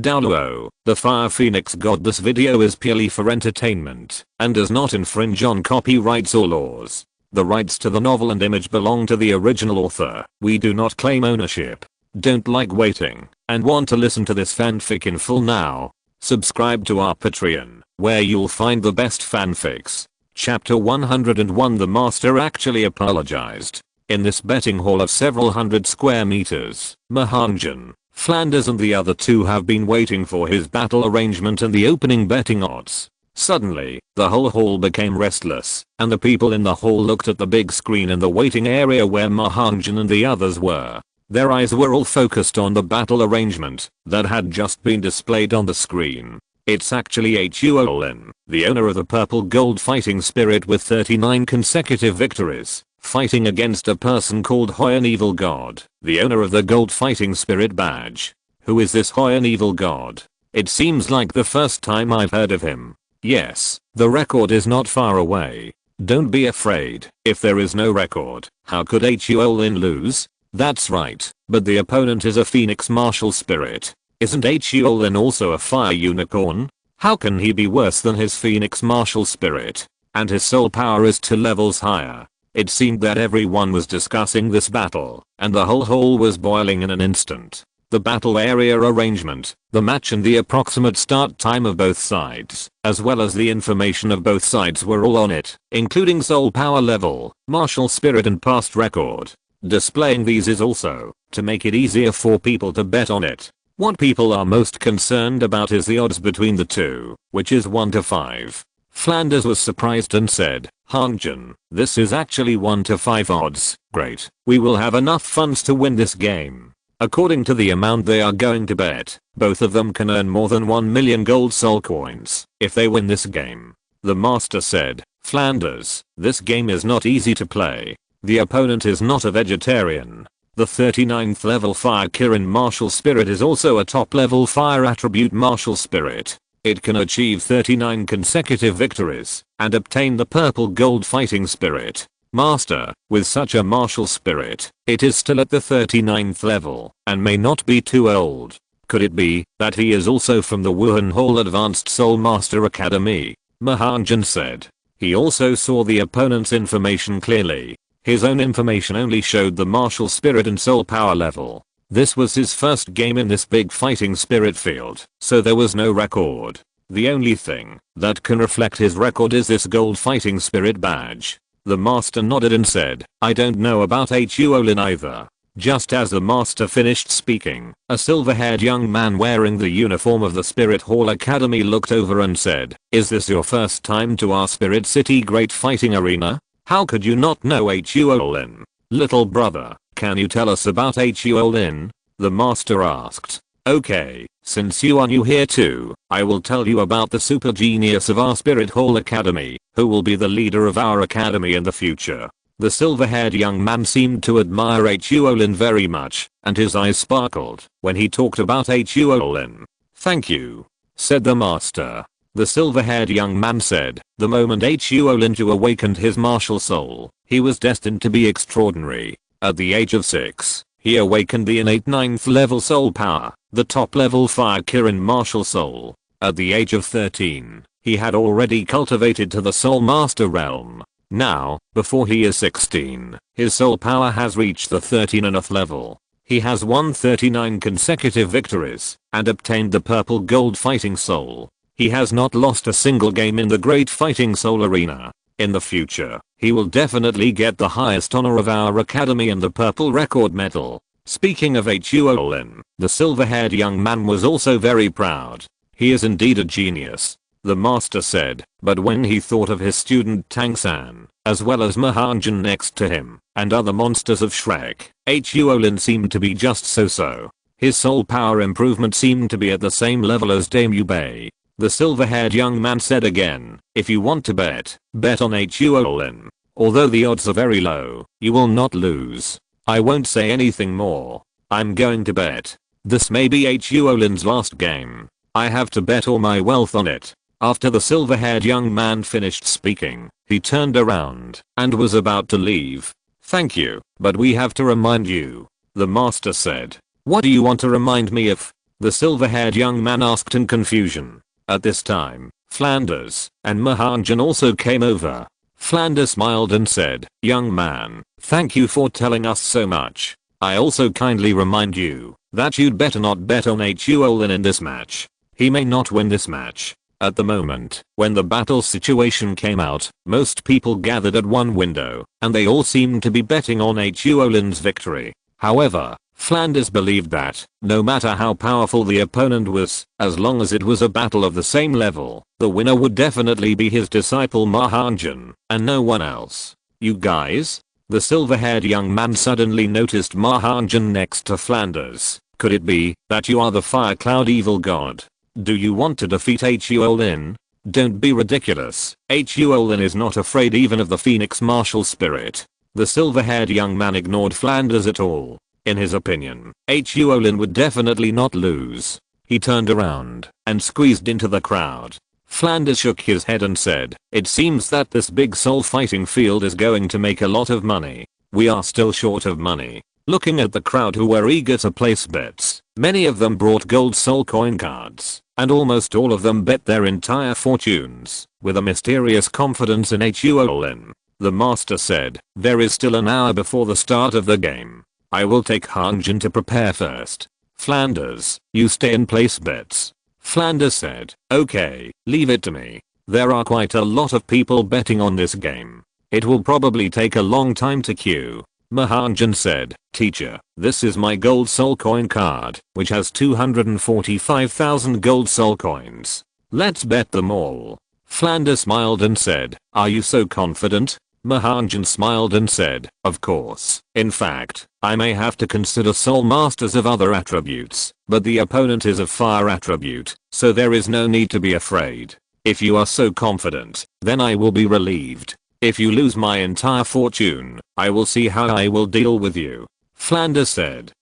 Douluo, the Fire Phoenix God. This video is purely for entertainment and does not infringe on copyrights or laws. The rights to the novel and image belong to the original author. We do not claim ownership. Don't like waiting and want to listen to this fanfic in full now? Subscribe to our Patreon, where you'll find the best fanfics. Chapter 101. The master actually apologized. In this betting hall of several hundred square meters, Ma Hongjun, Flanders and the other two have been waiting for his battle arrangement and the opening betting odds. Suddenly, the whole hall became restless, and the people in the hall looked at the big screen in the waiting area where Ma Hongjun and the others were. Their eyes were all focused on the battle arrangement that had just been displayed on the screen. It's actually Huolin, the owner of the purple gold fighting spirit with 39 consecutive victories, fighting against a person called Hoyan Evil God, the owner of the gold fighting spirit badge. Who is this Hoyan Evil God? It seems like the first time I've heard of him. Yes, the record is not far away. Don't be afraid. If there is no record, how could Huolin lose? That's right, but the opponent is a phoenix martial spirit. Isn't Huolin also a fire unicorn? How can he be worse than his phoenix martial spirit? And his soul power is 2 levels higher. It seemed that everyone was discussing this battle, and the whole hall was boiling in an instant. The battle area arrangement, the match and the approximate start time of both sides, as well as the information of both sides were all on it, including soul power level, martial spirit and past record. Displaying these is also to make it easier for people to bet on it. What people are most concerned about is the odds between the two, which is 1 to 5. Flanders was surprised and said, Hongjun, this is actually 1 to 5 odds. Great. We will have enough funds to win this game. According to the amount they are going to bet, both of them can earn more than 1 million gold soul coins if they win this game. The master said, Flanders, this game is not easy to play. The opponent is not a vegetarian. The 39th level Fire Kirin martial spirit is also a top level fire attribute martial spirit. It can achieve 39 consecutive victories and obtain the purple gold fighting spirit. Master, with such a martial spirit, it is still at the 39th level and may not be too old. Could it be that he is also from the Wuhan Hall Advanced Soul Master Academy? Ma Hongjun said. He also saw the opponent's information clearly. His own information only showed the martial spirit and soul power level. This was his first game in this big fighting spirit field, so there was no record. The only thing that can reflect his record is this gold fighting spirit badge. The master nodded and said, I don't know about Huolin either. Just as the master finished speaking, a silver-haired young man wearing the uniform of the Spirit Hall Academy looked over and said, is this your first time to our Spirit City Great Fighting Arena? How could you not know Huolin? Little brother, can you tell us about Huolin? The master asked. Okay, since you are new here too, I will tell you about the super genius of our Spirit Hall Academy, who will be the leader of our academy in the future. The silver-haired young man seemed to admire Huolin very much, and his eyes sparkled when he talked about Huolin. Thank you, said the master. The silver-haired young man said, the moment Huolin awakened his martial soul, he was destined to be extraordinary. At the age of 6, he awakened the innate 9th level soul power, the top level Fire Kirin martial soul. At the age of 13, he had already cultivated to the soul master realm. Now, before he is 16, his soul power has reached the 13th level. He has won 39 consecutive victories and obtained the purple gold fighting soul. He has not lost a single game in the Great Fighting Soul Arena. In the future, he will definitely get the highest honor of our academy and the purple record medal. Speaking of Huolin, the silver-haired young man was also very proud. He is indeed a genius, the master said, but when he thought of his student Tang-san, as well as Ma Hongjun next to him, and other monsters of Shrek, Huolin seemed to be just so-so. His soul power improvement seemed to be at the same level as Dame Yubei. The silver-haired young man said again, if you want to bet on Huolin. Although the odds are very low, you will not lose. I won't say anything more. I'm going to bet. This may be Huolin's last game. I have to bet all my wealth on it. After the silver-haired young man finished speaking, he turned around and was about to leave. Thank you, but we have to remind you, the master said. What do you want to remind me of? The silver-haired young man asked in confusion. At this time, Flanders and Ma Hongjun also came over. Flanders smiled and said, "Young man, thank you for telling us so much. I also kindly remind you that you'd better not bet on Huolin in this match. He may not win this match." At the moment, when the battle situation came out, most people gathered at one window, and they all seemed to be betting on Huolin's victory. However, Flanders believed that, no matter how powerful the opponent was, as long as it was a battle of the same level, the winner would definitely be his disciple Ma Hongjun, and no one else. "You guys?" The silver-haired young man suddenly noticed Ma Hongjun next to Flanders. "Could it be that you are the fire cloud evil god? Do you want to defeat Huolin? Don't be ridiculous. Huolin is not afraid even of the phoenix martial spirit." The silver-haired young man ignored Flanders at all. In his opinion, Huolin would definitely not lose. He turned around and squeezed into the crowd. Flanders shook his head and said, "It seems that this big soul fighting field is going to make a lot of money. We are still short of money." Looking at the crowd who were eager to place bets, many of them brought gold soul coin cards, and almost all of them bet their entire fortunes, with a mysterious confidence in Huolin. The master said, "There is still an hour before the start of the game. I will take Hongjun to prepare first. Flanders, you stay and place bets." Flanders said, "Okay, leave it to me. There are quite a lot of people betting on this game. It will probably take a long time to queue." Ma Hongjun said, "Teacher, this is my gold soul coin card, which has 245,000 gold soul coins. Let's bet them all." Flanders smiled and said, "Are you so confident?" Ma Hongjun smiled and said, "Of course. In fact, I may have to consider soul masters of other attributes, but the opponent is of fire attribute, so there is no need to be afraid. If you are so confident, then I will be relieved. If you lose my entire fortune, I will see how I will deal with you." Flanders said,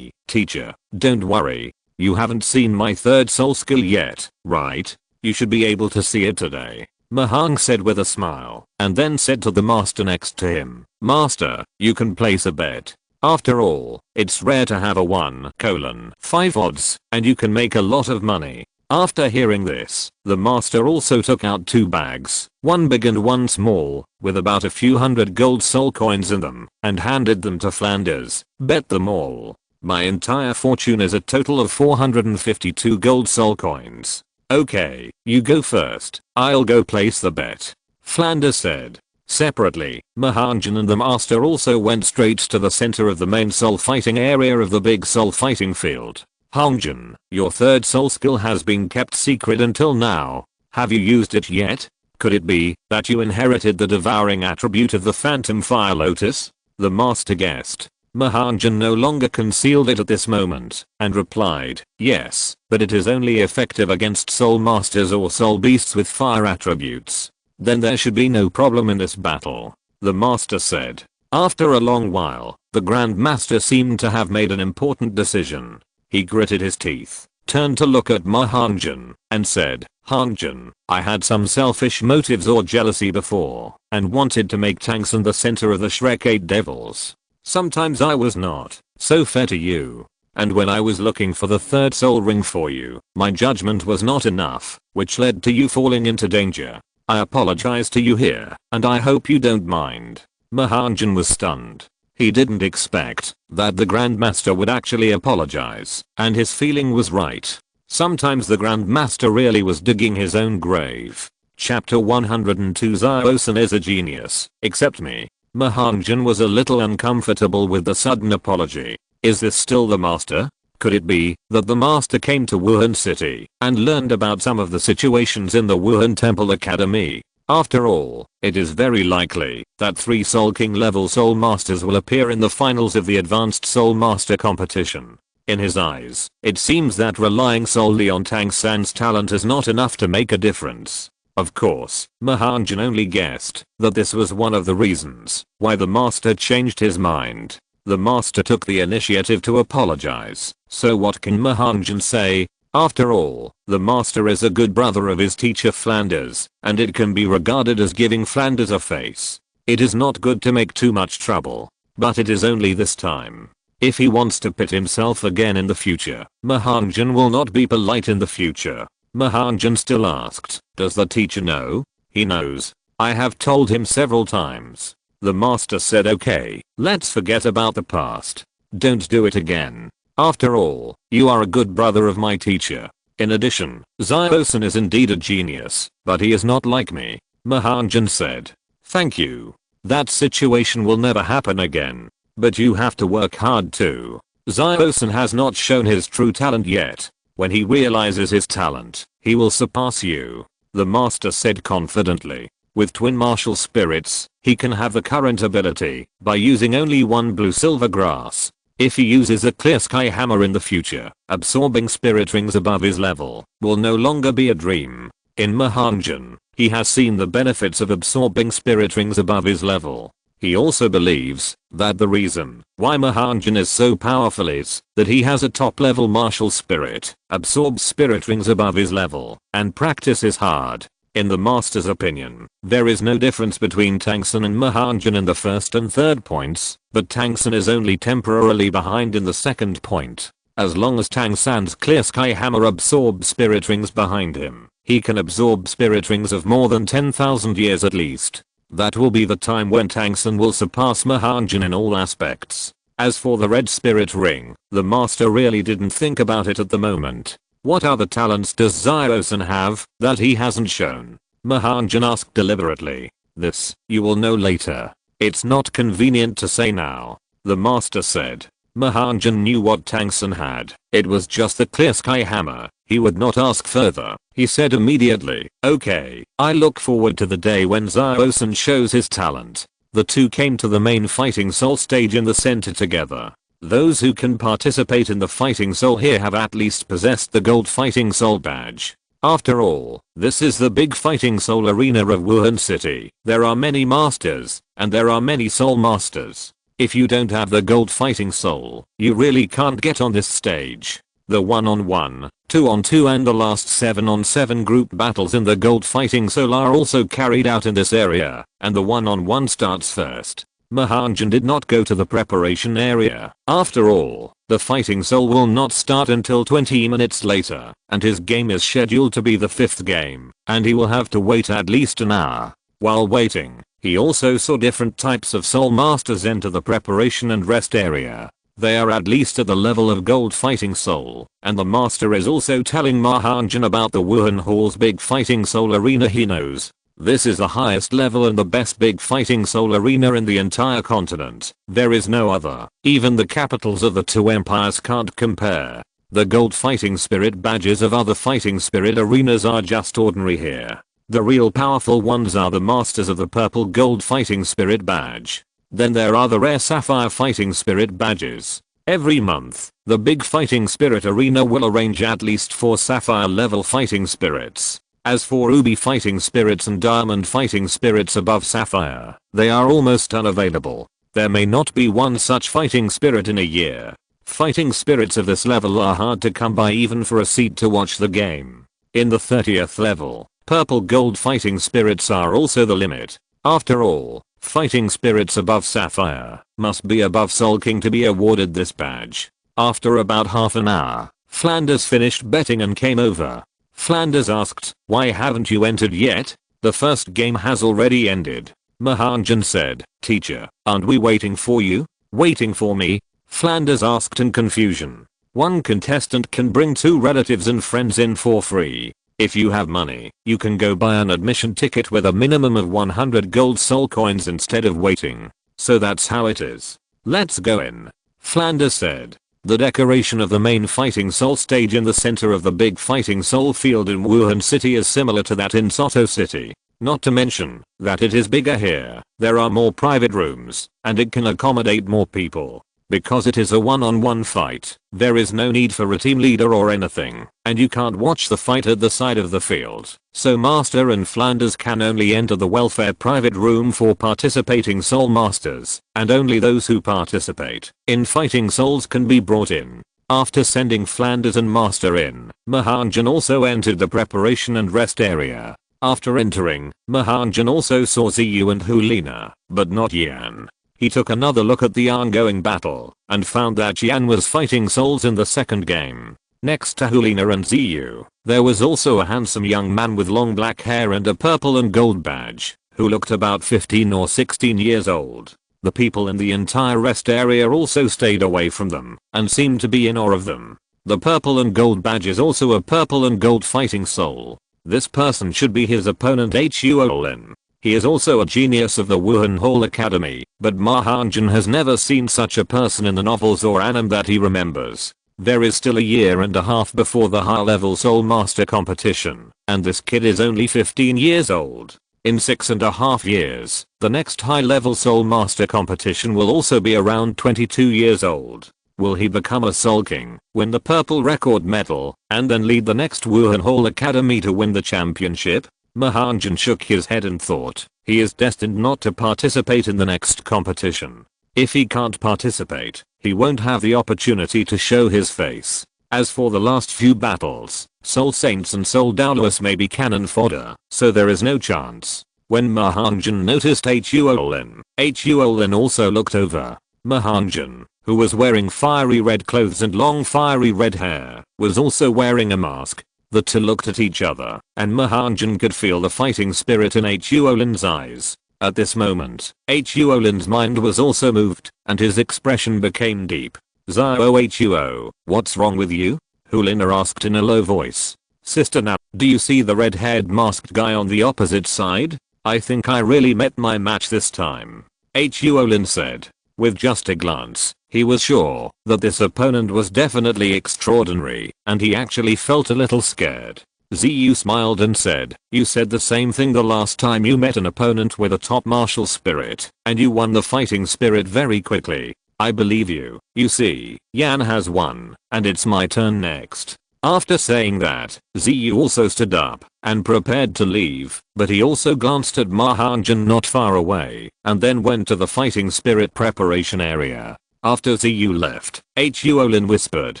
Teacher, don't worry. You haven't seen my third soul skill yet, right? You should be able to see it today." Ma Hong said with a smile, and then said to the master next to him, "Master, you can place a bet. After all, it's rare to have a 1:5 odds, and you can make a lot of money." After hearing this, the master also took out 2 bags, one big and one small, with about a few hundred gold soul coins in them, and handed them to Flanders. "Bet them all. My entire fortune is a total of 452 gold soul coins. Okay, you go first. I'll go place the bet." Flanders said. Separately, Ma Hongjun and the master also went straight to the center of the main soul fighting area of the big soul fighting field. "Hongjun, your third soul skill has been kept secret until now. Have you used it yet? Could it be that you inherited the devouring attribute of the phantom fire lotus?" The master guessed. Ma Hongjun no longer concealed it at this moment, and replied, "Yes, but it is only effective against soul masters or soul beasts with fire attributes. Then there should be no problem in this battle," the master said. After a long while, the Grand Master seemed to have made an important decision. He gritted his teeth, turned to look at Ma Hongjun, and said, "Hongjun, I had some selfish motives or jealousy before, and wanted to make Tangsun the center of the Shrek 8 devils. Sometimes I was not so fair to you. And when I was looking for the third soul ring for you, my judgment was not enough, which led to you falling into danger. I apologize to you here, and I hope you don't mind." Ma Hongjun was stunned. He didn't expect that the Grand Master would actually apologize, and his feeling was right. Sometimes the Grand Master really was digging his own grave. Chapter 102 Ziosan is a genius, except me. Ma Hongjun was a little uncomfortable with the sudden apology. Is this still the master? Could it be that the master came to Wuhan City and learned about some of the situations in the Wuhan Temple Academy? After all, it is very likely that 3 Soul King level Soul Masters will appear in the finals of the Advanced Soul Master competition. In his eyes, it seems that relying solely on Tang San's talent is not enough to make a difference. Of course, Ma Hongjun only guessed that this was one of the reasons why the master changed his mind. The master took the initiative to apologize, so what can Ma Hongjun say? After all, the master is a good brother of his teacher Flanders, and it can be regarded as giving Flanders a face. It is not good to make too much trouble, but it is only this time. If he wants to pit himself again in the future, Ma Hongjun will not be polite in the future. Ma Hongjun still asked, does the teacher know? He knows. I have told him several times. The master said, okay, let's forget about the past. Don't do it again. After all, you are a good brother of my teacher. In addition, Zio-san is indeed a genius, but he is not like me. Ma Hongjun said. Thank you. That situation will never happen again. But you have to work hard too. Zio-san has not shown his true talent yet. When he realizes his talent, he will surpass you. The master said confidently. With twin martial spirits, he can have the current ability by using only one blue silver grass. If he uses a clear sky hammer in the future, absorbing spirit rings above his level will no longer be a dream. In Ma Hongjun, he has seen the benefits of absorbing spirit rings above his level. He also believes that the reason why Ma Hongjun is so powerful is that he has a top level martial spirit, absorbs spirit rings above his level, and practices hard. In the master's opinion, there is no difference between Tang-san and Ma Hongjun in the first and third points, but Tang-san is only temporarily behind in the second point. As long as Tang-san's clear sky hammer absorbs spirit rings behind him, he can absorb spirit rings of more than 10,000 years at least. That will be the time when Tang-san will surpass Ma Hongjun in all aspects. As for the red spirit ring, the master really didn't think about it at the moment. What other talents does Zio-san have that he hasn't shown? Ma Hongjun asked deliberately. This, you will know later. It's not convenient to say now. The master said. Ma Hongjun knew what Tang-san had. It was just the clear sky hammer. He would not ask further. He said immediately, okay, I look forward to the day when Zio-san shows his talent. The two came to the main fighting soul stage in the center together. Those who can participate in the fighting soul here have at least possessed the gold fighting soul badge. After all, this is the big fighting soul arena of Wuhan City. There are many masters, and there are many soul masters. If you don't have the gold fighting soul, you really can't get on this stage. The 1-on-1, 2-on-2 and the last 7-on-7 group battles in the gold fighting soul are also carried out in this area, and the 1-on-1 starts first. Ma Hongjun did not go to the preparation area. After all, the fighting soul will not start until 20 minutes later, and his game is scheduled to be the 5th game, and he will have to wait at least an hour. While waiting, he also saw different types of soul masters enter the preparation and rest area. They are at least at the level of gold fighting soul, and the master is also telling Ma Hongjun about the Wuhan Hall's big fighting soul arena he knows. This is the highest level and the best big fighting soul arena in the entire continent. There is no other. Even the capitals of the two empires can't compare. The gold fighting spirit badges of other fighting spirit arenas are just ordinary here. The real powerful ones are the masters of the purple gold fighting spirit badge. Then there are the rare sapphire fighting spirit badges. Every month, the big fighting spirit arena will arrange at least 4 sapphire level fighting spirits. As for ruby fighting spirits and diamond fighting spirits above sapphire, they are almost unavailable. There may not be one such fighting spirit in a year. Fighting spirits of this level are hard to come by even for a seat to watch the game. In the 30th level, purple gold fighting spirits are also the limit. After all, fighting spirits above sapphire must be above Soul King to be awarded this badge. After about half an hour, Flanders finished betting and came over. Flanders asked, why haven't you entered yet? The first game has already ended. Ma Hongjun said, teacher, aren't we waiting for you? Waiting for me? Flanders asked in confusion. One contestant can bring 2 relatives and friends in for free. If you have money, you can go buy an admission ticket with a minimum of 100 gold soul coins instead of waiting. So that's how it is. Let's go in. Flanders said. The decoration of the main fighting soul stage in the center of the big fighting soul field in Wuhan City is similar to that in Soto City. Not to mention that it is bigger here. There are more private rooms, and it can accommodate more people. Because it is a one-on-one fight, there is no need for a team leader or anything, and you can't watch the fight at the side of the field. So Master and Flanders can only enter the welfare private room for participating soul masters, and only those who participate in fighting souls can be brought in. After sending Flanders and Master in, Ma Hongjun also entered the preparation and rest area. After entering, Ma Hongjun also saw Ziyu and Hulina, but not Yan. He took another look at the ongoing battle and found that Yan was fighting souls in the second game. Next to Hulina and Ziyu, there was also a handsome young man with long black hair and a purple and gold badge, who looked about 15 or 16 years old. The people in the entire rest area also stayed away from them and seemed to be in awe of them. The purple and gold badge is also a purple and gold fighting soul. This person should be his opponent Huolin. He is also a genius of the Wuhan Hall Academy, but Ma Hongjun has never seen such a person in the novels or anime that he remembers. There is still a year and a half before the high-level Soul Master competition, and this kid is only 15 years old. In 6.5 years, the next high-level Soul Master competition will also be around 22 years old. Will he become a Soul King, win the purple record medal, and then lead the next Wuhan Hall Academy to win the championship? Ma Hongjun shook his head and thought, he is destined not to participate in the next competition. If he can't participate, he won't have the opportunity to show his face. As for the last few battles, Soul Saints and Soul Douluo may be cannon fodder, so there is no chance. When Ma Hongjun noticed Huolin also looked over. Ma Hongjun, who was wearing fiery red clothes and long fiery red hair, was also wearing a mask. The two looked at each other, and Ma Hongjun could feel the fighting spirit in Huolin's eyes. At this moment, Huolin's mind was also moved, and his expression became deep. Huo, what's wrong with you? Hulina asked in a low voice. Sister now, do you see the red-haired masked guy on the opposite side? I think I really met my match this time. Huolin said. With just a glance, he was sure that this opponent was definitely extraordinary, and he actually felt a little scared. Ziyu smiled and said, you said the same thing the last time you met an opponent with a top martial spirit, and you won the fighting spirit very quickly. I believe you. You see, Yan has won, and it's my turn next. After saying that, Ziyu also stood up and prepared to leave, but he also glanced at Ma Hongjun not far away, and then went to the fighting spirit preparation area. After Ziyu left, Huolin whispered,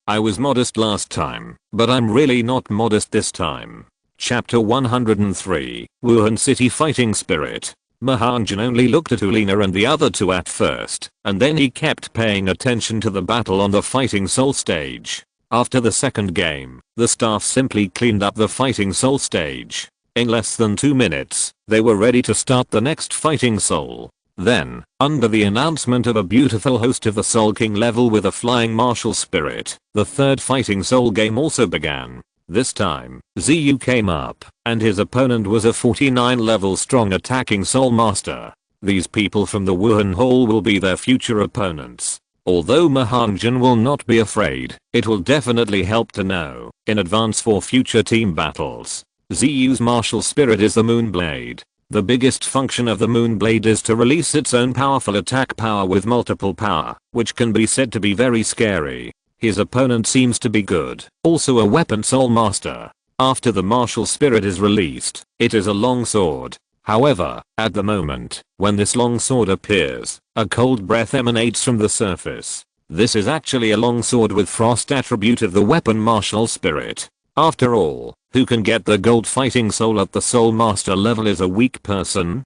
I was modest last time, but I'm really not modest this time. Chapter 103, Wuhan City Fighting Spirit. Ma Hongjun only looked at Hulina and the other two at first, and then he kept paying attention to the battle on the fighting soul stage. After the second game, the staff simply cleaned up the fighting soul stage. In less than 2 minutes, they were ready to start the next fighting soul. Then, under the announcement of a beautiful host of the Soul King level with a flying martial spirit, the third fighting soul game also began. This time, Ziyu came up, and his opponent was a 49 level strong attacking Soul Master. These people from the Wuhan Hall will be their future opponents. Although Ma Hongjun will not be afraid, it will definitely help to know in advance for future team battles. Ziyu's martial spirit is the Moonblade. The biggest function of the Moonblade is to release its own powerful attack power with multiple power, which can be said to be very scary. His opponent seems to be good, also a weapon soul master. After the martial spirit is released, it is a long sword. However, at the moment, when this long sword appears, a cold breath emanates from the surface. This is actually a long sword with frost attribute of the weapon martial spirit. After all, who can get the gold fighting soul at the soul master level is a weak person?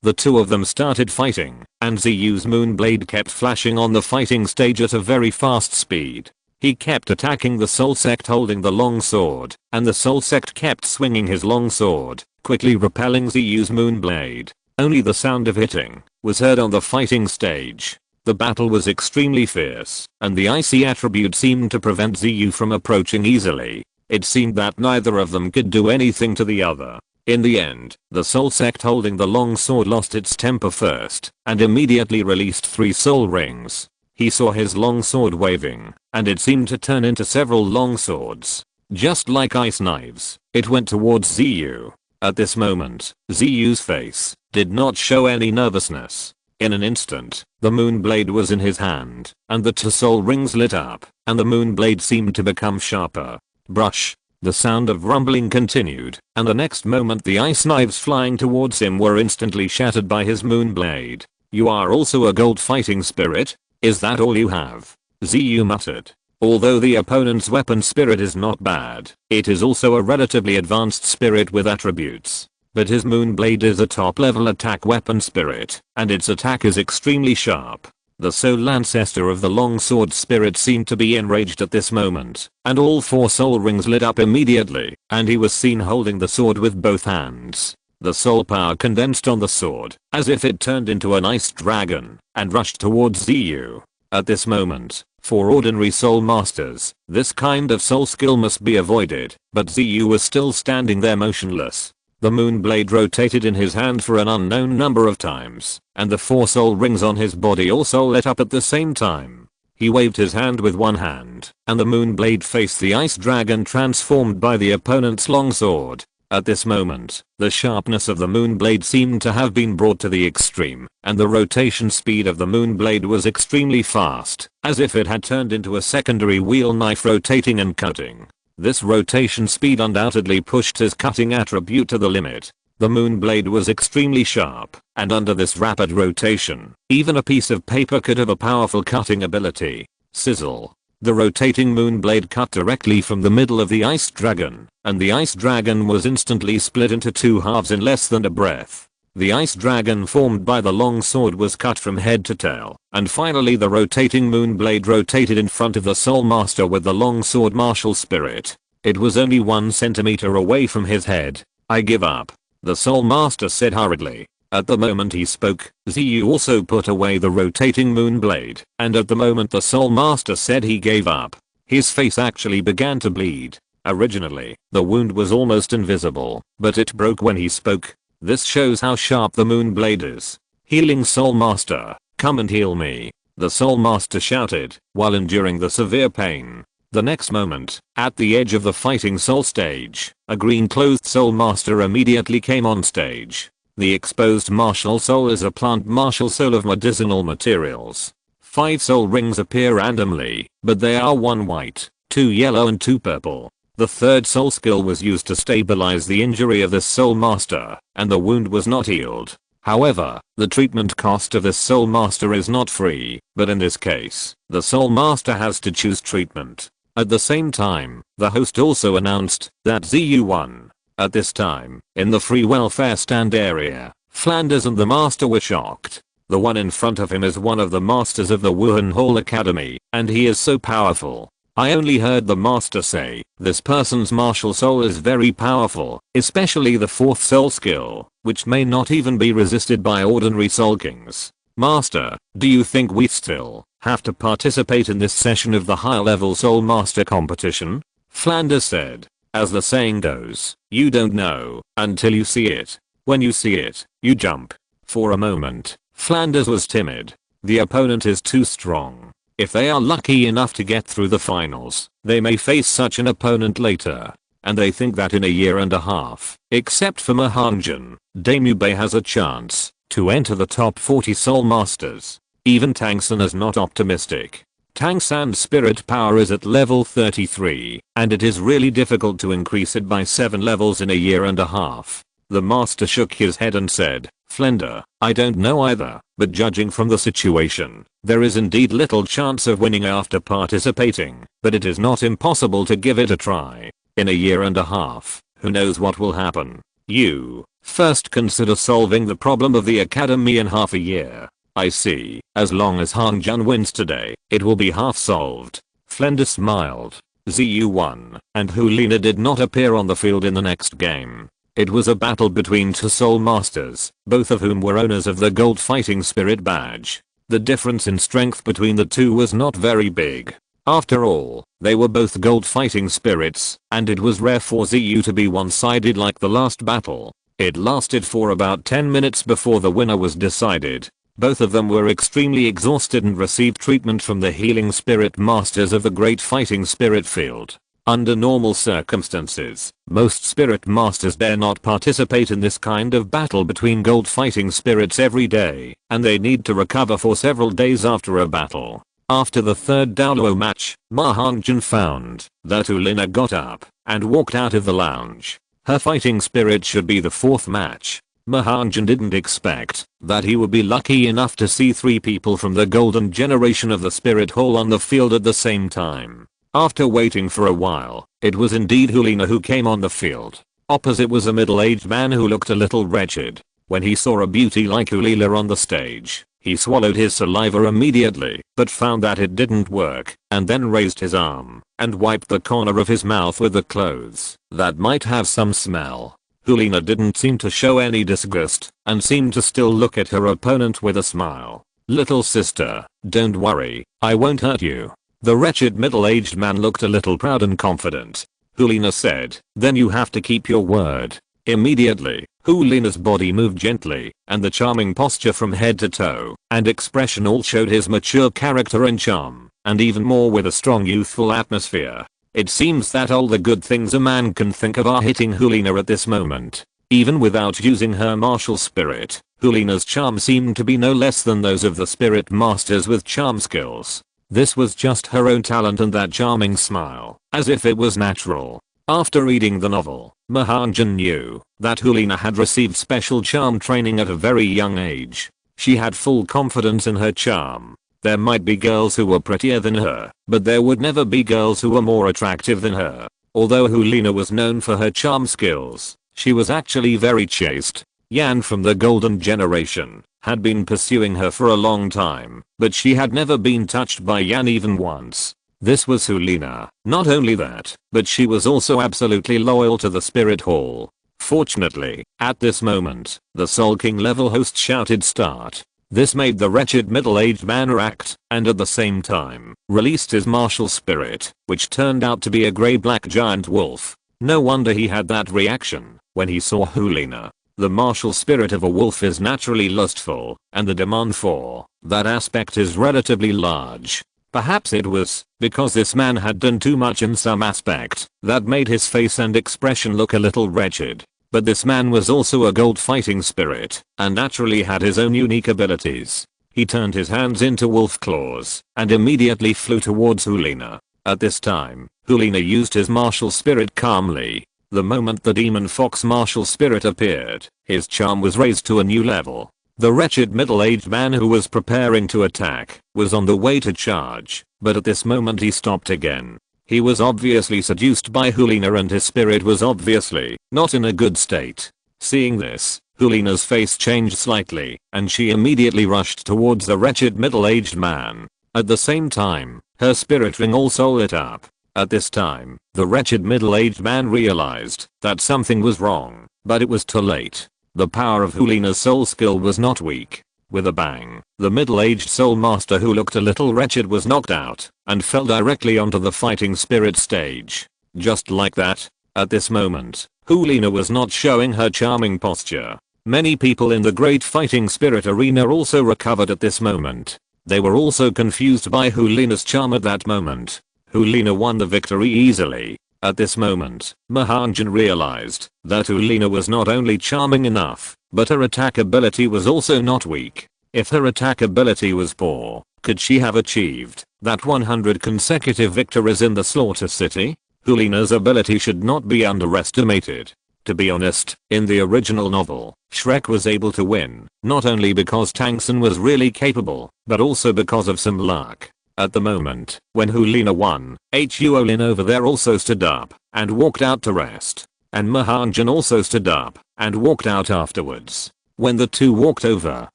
The two of them started fighting, and Ziyu's Moonblade kept flashing on the fighting stage at a very fast speed. He kept attacking the Soul Sect holding the long sword, and the Soul Sect kept swinging his long sword, quickly repelling Ziyu's Moonblade. Only the sound of hitting was heard on the fighting stage. The battle was extremely fierce, and the icy attribute seemed to prevent Ziyu from approaching easily. It seemed that neither of them could do anything to the other. In the end, the Soul Sect holding the long sword lost its temper first, and immediately released 3 soul rings. He saw his long sword waving, and it seemed to turn into several long swords. Just like ice knives, it went towards Ziyu. At this moment, Ziyu's face did not show any nervousness. In an instant, the Moonblade was in his hand, and the 2 soul rings lit up, and the Moonblade seemed to become sharper. Brush. The sound of rumbling continued, and the next moment the ice knives flying towards him were instantly shattered by his Moonblade. You are also a gold fighting spirit? Is that all you have? Ziyu muttered. Although the opponent's weapon spirit is not bad, it is also a relatively advanced spirit with attributes. but his moonblade is a top level attack weapon spirit, and its attack is extremely sharp. The soul ancestor of the longsword spirit seemed to be enraged at this moment, and all 4 soul rings lit up immediately, and he was seen holding the sword with both hands. The soul power condensed on the sword, as if it turned into an ice dragon, and rushed towards Ziyu. At this moment, for ordinary soul masters, this kind of soul skill must be avoided, but Ziyu was still standing there motionless. The moonblade rotated in his hand for an unknown number of times, and the 4 soul rings on his body also lit up at the same time. He waved his hand with one hand, and the moonblade faced the ice dragon transformed by the opponent's longsword. At this moment, the sharpness of the moonblade seemed to have been brought to the extreme, and the rotation speed of the moonblade was extremely fast, as if it had turned into a secondary wheel knife rotating and cutting. This rotation speed undoubtedly pushed his cutting attribute to the limit. The moonblade was extremely sharp, and under this rapid rotation, even a piece of paper could have a powerful cutting ability. Sizzle. The rotating moonblade cut directly from the middle of the ice dragon, and the ice dragon was instantly split into 2 halves in less than a breath. The ice dragon formed by the long sword was cut from head to tail, and finally the rotating moonblade rotated in front of the soul master with the long sword martial spirit. It was only 1 centimeter away from his head. "I give up," the soul master said hurriedly. At the moment he spoke, Ziyu also put away the rotating moonblade, and at the moment the soul master said he gave up, his face actually began to bleed. Originally, the wound was almost invisible, but it broke when he spoke. This shows how sharp the moonblade is. "Healing soul master, come and heal me," the soul master shouted, while enduring the severe pain. The next moment, at the edge of the fighting soul stage, a green-clothed soul master immediately came on stage. The exposed martial soul is a plant martial soul of medicinal materials. 5 soul rings appear randomly, but they are 1 white, 2 yellow and 2 purple. The 3rd soul skill was used to stabilize the injury of this soul master, and the wound was not healed. However, the treatment cost of this soul master is not free, but in this case, the soul master has to choose treatment. At the same time, the host also announced that Ziyu won. At this time, in the free welfare stand area, Flanders and the master were shocked. The one in front of him is one of the masters of the Wuhan Hall Academy, and he is so powerful. I only heard the master say, this person's martial soul is very powerful, especially the 4th soul skill, which may not even be resisted by ordinary soul kings. Master, do you think we still have to participate in this session of the high-level soul master competition? Flanders said. As the saying goes, you don't know until you see it. When you see it, you jump. For a moment, Flanders was timid. The opponent is too strong. If they are lucky enough to get through the finals, they may face such an opponent later. And they think that in a year and a half, except for Ma Hongjun, Damube has a chance to enter the top 40 soul masters. Even Tang San is not optimistic. Tang San's spirit power is at level 33, and it is really difficult to increase it by 7 levels in a year and a half. The master shook his head and said, Flender, I don't know either, but judging from the situation, there is indeed little chance of winning after participating, but it is not impossible to give it a try. In a year and a half, who knows what will happen. You first consider solving the problem of the academy in half a year. I see, as long as Hongjun wins today, it will be half solved. Flender smiled. Ziyu won, and Hulina did not appear on the field in the next game. It was a battle between 2 soul masters, both of whom were owners of the gold fighting spirit badge. The difference in strength between the 2 was not very big. After all, they were both gold fighting spirits, and it was rare for Ziyu to be one-sided like the last battle. It lasted for about 10 minutes before the winner was decided. Both of them were extremely exhausted and received treatment from the healing spirit masters of the great fighting spirit field. Under normal circumstances, most spirit masters dare not participate in this kind of battle between gold fighting spirits every day, and they need to recover for several days after a battle. After the 3rd Douluo match, Ma Hongjun found that Ulina got up and walked out of the lounge. Her fighting spirit should be the 4th match. Ma Hongjun didn't expect that he would be lucky enough to see 3 people from the golden generation of the spirit hall on the field at the same time. After waiting for a while, it was indeed Hulina who came on the field. Opposite was a middle-aged man who looked a little wretched. When he saw a beauty like Hulina on the stage, he swallowed his saliva immediately, but found that it didn't work, and then raised his arm and wiped the corner of his mouth with the clothes that might have some smell. Hulina didn't seem to show any disgust and seemed to still look at her opponent with a smile. "Little sister, don't worry, I won't hurt you." The wretched middle-aged man looked a little proud and confident. Hulina said, "Then you have to keep your word." Immediately, Hulina's body moved gently, and the charming posture from head to toe and expression all showed his mature character and charm, and even more with a strong youthful atmosphere. It seems that all the good things a man can think of are hitting Hulina at this moment. Even without using her martial spirit, Hulina's charm seemed to be no less than those of the spirit masters with charm skills. This was just her own talent and that charming smile, as if it was natural. After reading the novel, Ma Hongjun knew that Hulina had received special charm training at a very young age. She had full confidence in her charm. There might be girls who were prettier than her, but there would never be girls who were more attractive than her. Although Hulina was known for her charm skills, she was actually very chaste. Yan from the golden generation had been pursuing her for a long time, but she had never been touched by Yan even once. This was Hulina. Not only that, but she was also absolutely loyal to the spirit hall. Fortunately, at this moment, the Soul King level host shouted start. This made the wretched middle-aged man react, and at the same time, released his martial spirit, which turned out to be a grey-black giant wolf. No wonder he had that reaction when he saw Hulina. The martial spirit of a wolf is naturally lustful, and the demand for that aspect is relatively large. Perhaps it was because this man had done too much in some aspect that made his face and expression look a little wretched. But this man was also a gold fighting spirit and naturally had his own unique abilities. He turned his hands into wolf claws and immediately flew towards Hulina. At this time, Hulina used his martial spirit calmly. The moment the demon fox martial spirit appeared, his charm was raised to a new level. The wretched middle-aged man who was preparing to attack was on the way to charge, but at this moment he stopped again. He was obviously seduced by Hulina and his spirit was obviously not in a good state. Seeing this, Hulina's face changed slightly, and she immediately rushed towards the wretched middle-aged man. At the same time, her spirit ring also lit up. At this time, the wretched middle-aged man realized that something was wrong, but it was too late. The power of Hulina's soul skill was not weak. With a bang, the middle-aged soul master who looked a little wretched was knocked out and fell directly onto the fighting spirit stage. Just like that. At this moment, Hulina was not showing her charming posture. Many people in the great fighting spirit arena also recovered at this moment. They were also confused by Hulina's charm at that moment. Hulina won the victory easily. At this moment, Ma Hongjun realized that Hulina was not only charming enough, but her attack ability was also not weak. If her attack ability was poor, could she have achieved that 100 consecutive victories in the Slaughter City? Hulina's ability should not be underestimated. To be honest, in the original novel, Shrek was able to win, not only because Tangsen was really capable, but also because of some luck. At the moment, when Hulina won, Huolin over there also stood up and walked out to rest. And Ma Hongjun also stood up and walked out afterwards. When the two walked over,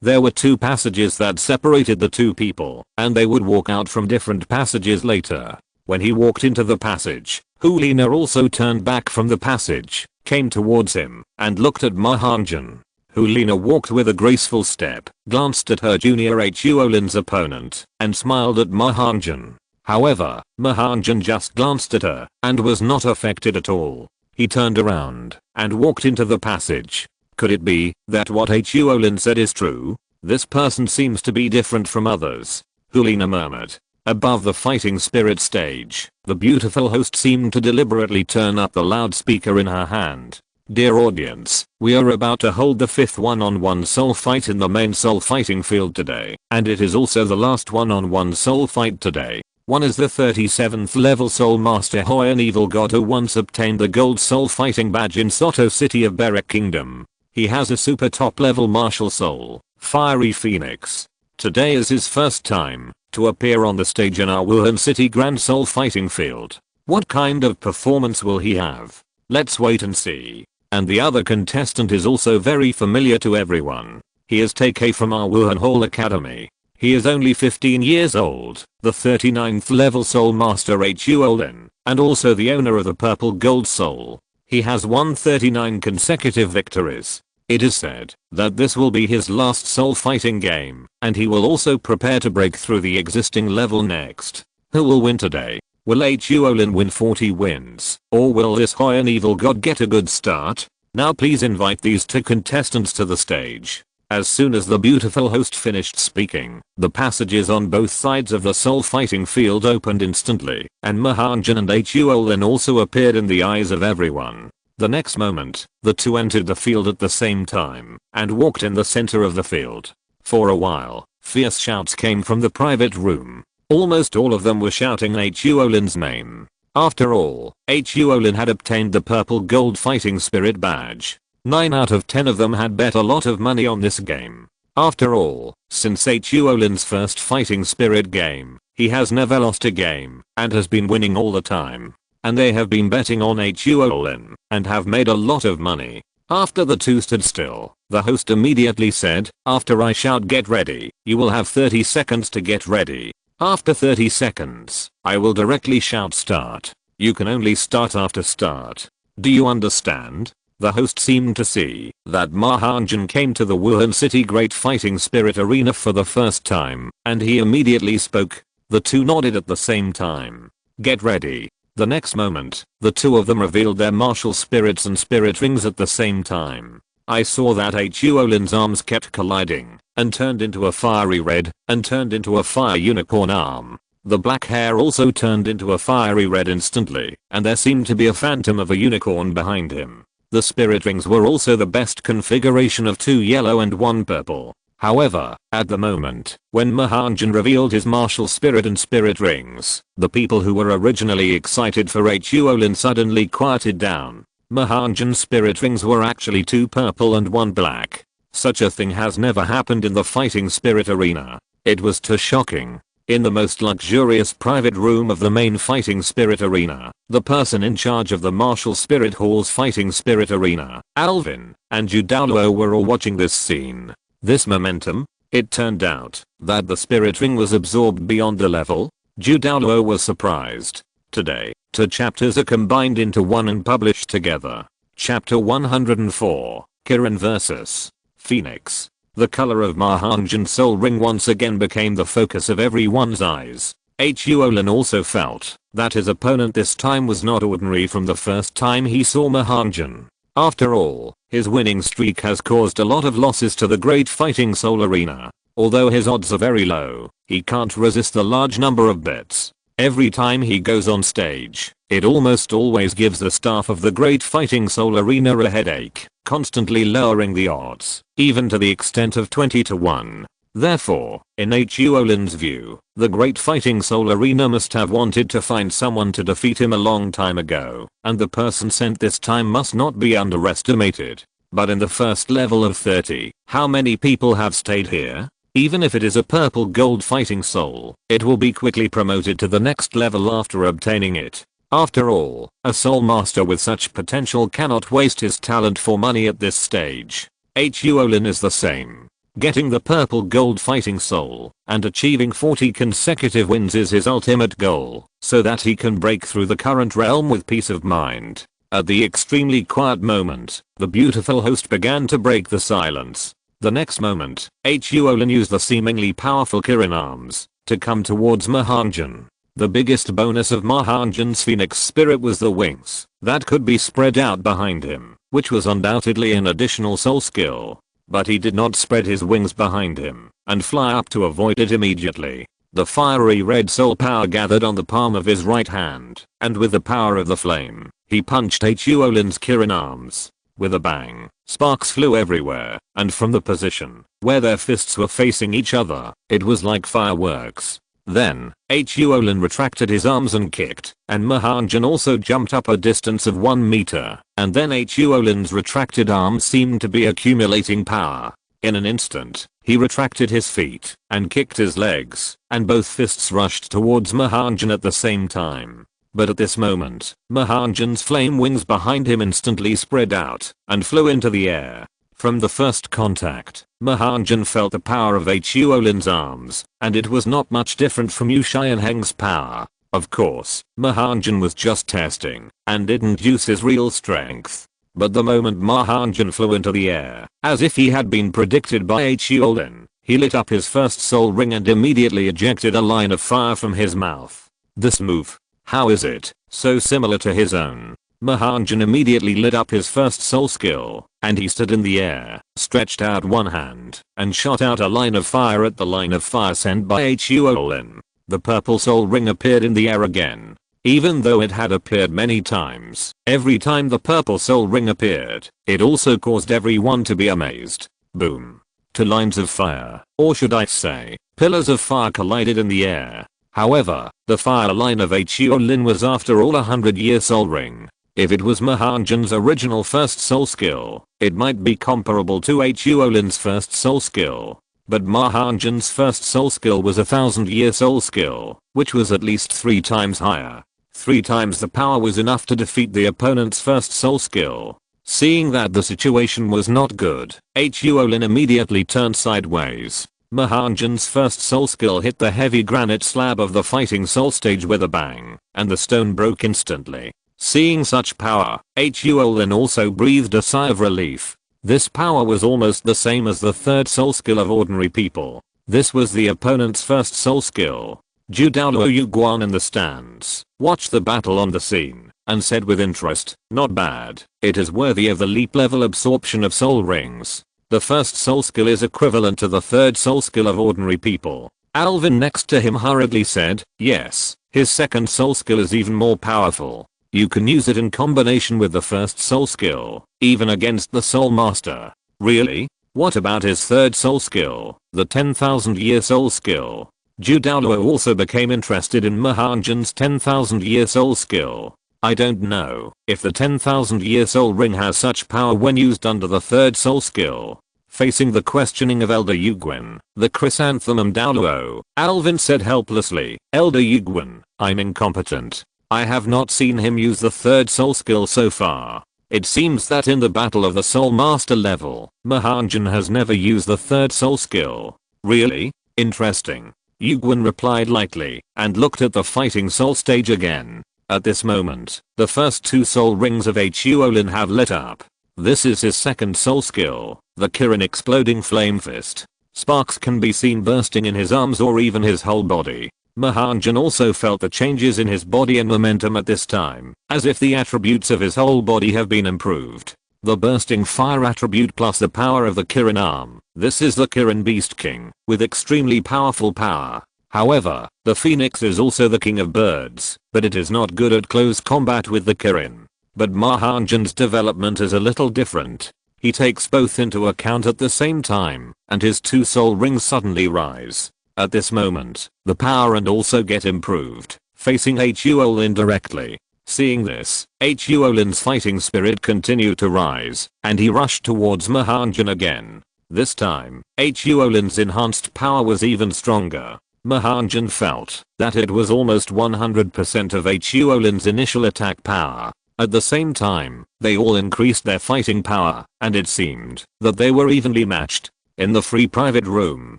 there were two passages that separated the two people, and they would walk out from different passages later. When he walked into the passage, Hulina also turned back from the passage, came towards him, and looked at Ma Hongjun. Hulina walked with a graceful step, glanced at her junior Huolin's opponent, and smiled at Ma Hongjun. However, Ma Hongjun just glanced at her and was not affected at all. He turned around and walked into the passage. Could it be that what Huolin said is true? This person seems to be different from others. Hulina murmured. Above the fighting spirit stage, the beautiful host seemed to deliberately turn up the loudspeaker in her hand. Dear audience, we are about to hold the 5th one-on-one soul fight in the main soul fighting field today, and it is also the last one-on-one soul fight today. One is the 37th level soul master Hoi, an evil god who once obtained the gold soul fighting badge in Soto City of Berek Kingdom. He has a super top level martial soul, Fiery Phoenix. Today is his first time to appear on the stage in our Wuhan City Grand Soul fighting field. What kind of performance will he have? Let's wait and see. And the other contestant is also very familiar to everyone. He is TK from our Wuhan Hall Academy. He is only 15 years old, the 39th level Soul Master Huolin, and also the owner of the Purple Gold Soul. He has won 39 consecutive victories. It is said that this will be his last soul fighting game, and he will also prepare to break through the existing level next. Who will win today? Will Huolin win 40 wins, or will this Hoyan evil god get a good start? Now please invite these two contestants to the stage. As soon as the beautiful host finished speaking, the passages on both sides of the soul fighting field opened instantly, and Ma Hongjun and Huolin also appeared in the eyes of everyone. The next moment, the two entered the field at the same time, and walked in the center of the field. For a while, fierce shouts came from the private room. Almost all of them were shouting Huolin's name. After all, Huolin had obtained the purple gold fighting spirit badge. 9 out of 10 of them had bet a lot of money on this game. After all, since Huolin's first fighting spirit game, he has never lost a game, and has been winning all the time. And they have been betting on Huolin, and have made a lot of money. After the two stood still, the host immediately said, "After I shout get ready, you will have 30 seconds to get ready. After 30 seconds, I will directly shout start. You can only start after start. Do you understand?" The host seemed to see that Ma Hongjun came to the Wuhan City Great Fighting Spirit Arena for the first time, and he immediately spoke. The two nodded at the same time. Get ready. The next moment, the two of them revealed their martial spirits and spirit rings at the same time. I saw that Huolin's arms kept colliding, and turned into a fiery red, and turned into a fire unicorn arm. The black hair also turned into a fiery red instantly, and there seemed to be a phantom of a unicorn behind him. The spirit rings were also the best configuration of 2 yellow and 1 purple. However, at the moment, when Ma Hongjun revealed his martial spirit and spirit rings, the people who were originally excited for Huolin suddenly quieted down. Ma Hongjun's spirit rings were actually 2 purple and 1 black. Such a thing has never happened in the fighting spirit arena. It was too shocking. In the most luxurious private room of the main fighting spirit arena, the person in charge of the martial spirit hall's fighting spirit arena, Alvin, and Douluo were all watching this scene. This momentum? It turned out that the spirit ring was absorbed beyond the level. Douluo was surprised. Today, 2 chapters are combined into one and published together. Chapter 104, Kirin vs. Phoenix. The color of Ma Hongjun's soul ring once again became the focus of everyone's eyes. Huolin also felt that his opponent this time was not ordinary from the first time he saw Ma Hongjun. After all, his winning streak has caused a lot of losses to the Great Fighting Soul Arena. Although his odds are very low, he can't resist the large number of bets. Every time he goes on stage, it almost always gives the staff of the Great Fighting Soul Arena a headache, constantly lowering the odds, even to the extent of 20 to 1. Therefore, in Huolin's view, the Great Fighting Soul Arena must have wanted to find someone to defeat him a long time ago, and the person sent this time must not be underestimated. But in the first level of 30, how many people have stayed here? Even if it is a purple gold fighting soul, it will be quickly promoted to the next level after obtaining it. After all, a soul master with such potential cannot waste his talent for money at this stage. Huolin is the same. Getting the purple gold fighting soul and achieving 40 consecutive wins is his ultimate goal, so that he can break through the current realm with peace of mind. At the extremely quiet moment, the beautiful host began to break the silence. The next moment, Huolin used the seemingly powerful Kirin arms to come towards Ma Hongjun. The biggest bonus of Ma Hongjun's phoenix spirit was the wings that could be spread out behind him, which was undoubtedly an additional soul skill. But he did not spread his wings behind him and fly up to avoid it immediately. The fiery red soul power gathered on the palm of his right hand, and with the power of the flame, he punched Huolin's Kirin arms. With a bang, sparks flew everywhere, and from the position where their fists were facing each other, it was like fireworks. Then, Huolin retracted his arms and kicked, and Ma Hongjun also jumped up a distance of 1 meter, and then Huolin's retracted arms seemed to be accumulating power. In an instant, he retracted his feet, and kicked his legs, and both fists rushed towards Ma Hongjun at the same time. But at this moment, Ma Hongjun's flame wings behind him instantly spread out and flew into the air. From the first contact, Ma Hongjun felt the power of Huo Lin's arms, and it was not much different from Yu Xianheng's power. Of course, Ma Hongjun was just testing and didn't use his real strength. But the moment Ma Hongjun flew into the air, as if he had been predicted by Huo Lin, he lit up his first soul ring and immediately ejected a line of fire from his mouth. This move, how is it so similar to his own? Ma Hongjun immediately lit up his first soul skill, and he stood in the air, stretched out one hand, and shot out a line of fire at the line of fire sent by Huo Lin. The purple soul ring appeared in the air again. Even though it had appeared many times, every time the purple soul ring appeared, it also caused everyone to be amazed. Boom. Two lines of fire, or should I say, pillars of fire collided in the air. However, the fire line of Huo Lin was after all a 100-year soul ring. If it was Ma Hongjun's original first soul skill, it might be comparable to Huo Lin's first soul skill. But Ma Hongjun's first soul skill was a 1000-year soul skill, which was at least 3 times higher. 3 times the power was enough to defeat the opponent's first soul skill. Seeing that the situation was not good, Huo Lin immediately turned sideways. Ma Hongjun's first soul skill hit the heavy granite slab of the fighting soul stage with a bang, and the stone broke instantly. Seeing such power, Huo Lin also breathed a sigh of relief. This power was almost the same as the third soul skill of ordinary people. This was the opponent's first soul skill. Douluo Yuguan in the stands watched the battle on the scene and said with interest, "Not bad. It is worthy of the leap level absorption of soul rings. The first soul skill is equivalent to the third soul skill of ordinary people." Alvin next to him hurriedly said, "Yes, his second soul skill is even more powerful. You can use it in combination with the first soul skill, even against the soul master." "Really? What about his third soul skill, the 10,000-year soul skill?" Douluo also became interested in Ma Hongjun's 10,000-year soul skill. "I don't know if the 10,000-year soul ring has such power when used under the third soul skill." Facing the questioning of Elder Yuguan, the chrysanthemum Douluo, Alvin said helplessly, "Elder Yuguan, I'm incompetent. I have not seen him use the third soul skill so far. It seems that in the battle of the soul master level, Ma Hongjun has never used the third soul skill." "Really? Interesting." Yuguan replied lightly and looked at the fighting soul stage again. At this moment, the first 2 soul rings of Huo Lin have lit up. This is his second soul skill, the Kirin exploding flame fist. Sparks can be seen bursting in his arms or even his whole body. Ma Hongjun also felt the changes in his body and momentum at this time, as if the attributes of his whole body have been improved. The bursting fire attribute plus the power of the Kirin arm. This is the Kirin Beast King, with extremely powerful power. However, the Phoenix is also the king of birds, but it is not good at close combat with the Kirin. But Ma Hongjun's development is a little different. He takes both into account at the same time, and his 2 soul rings suddenly rise. At this moment, the power and also get improved, facing Huo Lin directly. Seeing this, Huo Lin's fighting spirit continued to rise, and he rushed towards Ma Hongjun again. This time, Huo Lin's enhanced power was even stronger. Ma Hongjun felt that it was almost 100% of Huo Lin's initial attack power. At the same time, they all increased their fighting power, and it seemed that they were evenly matched. In the free private room,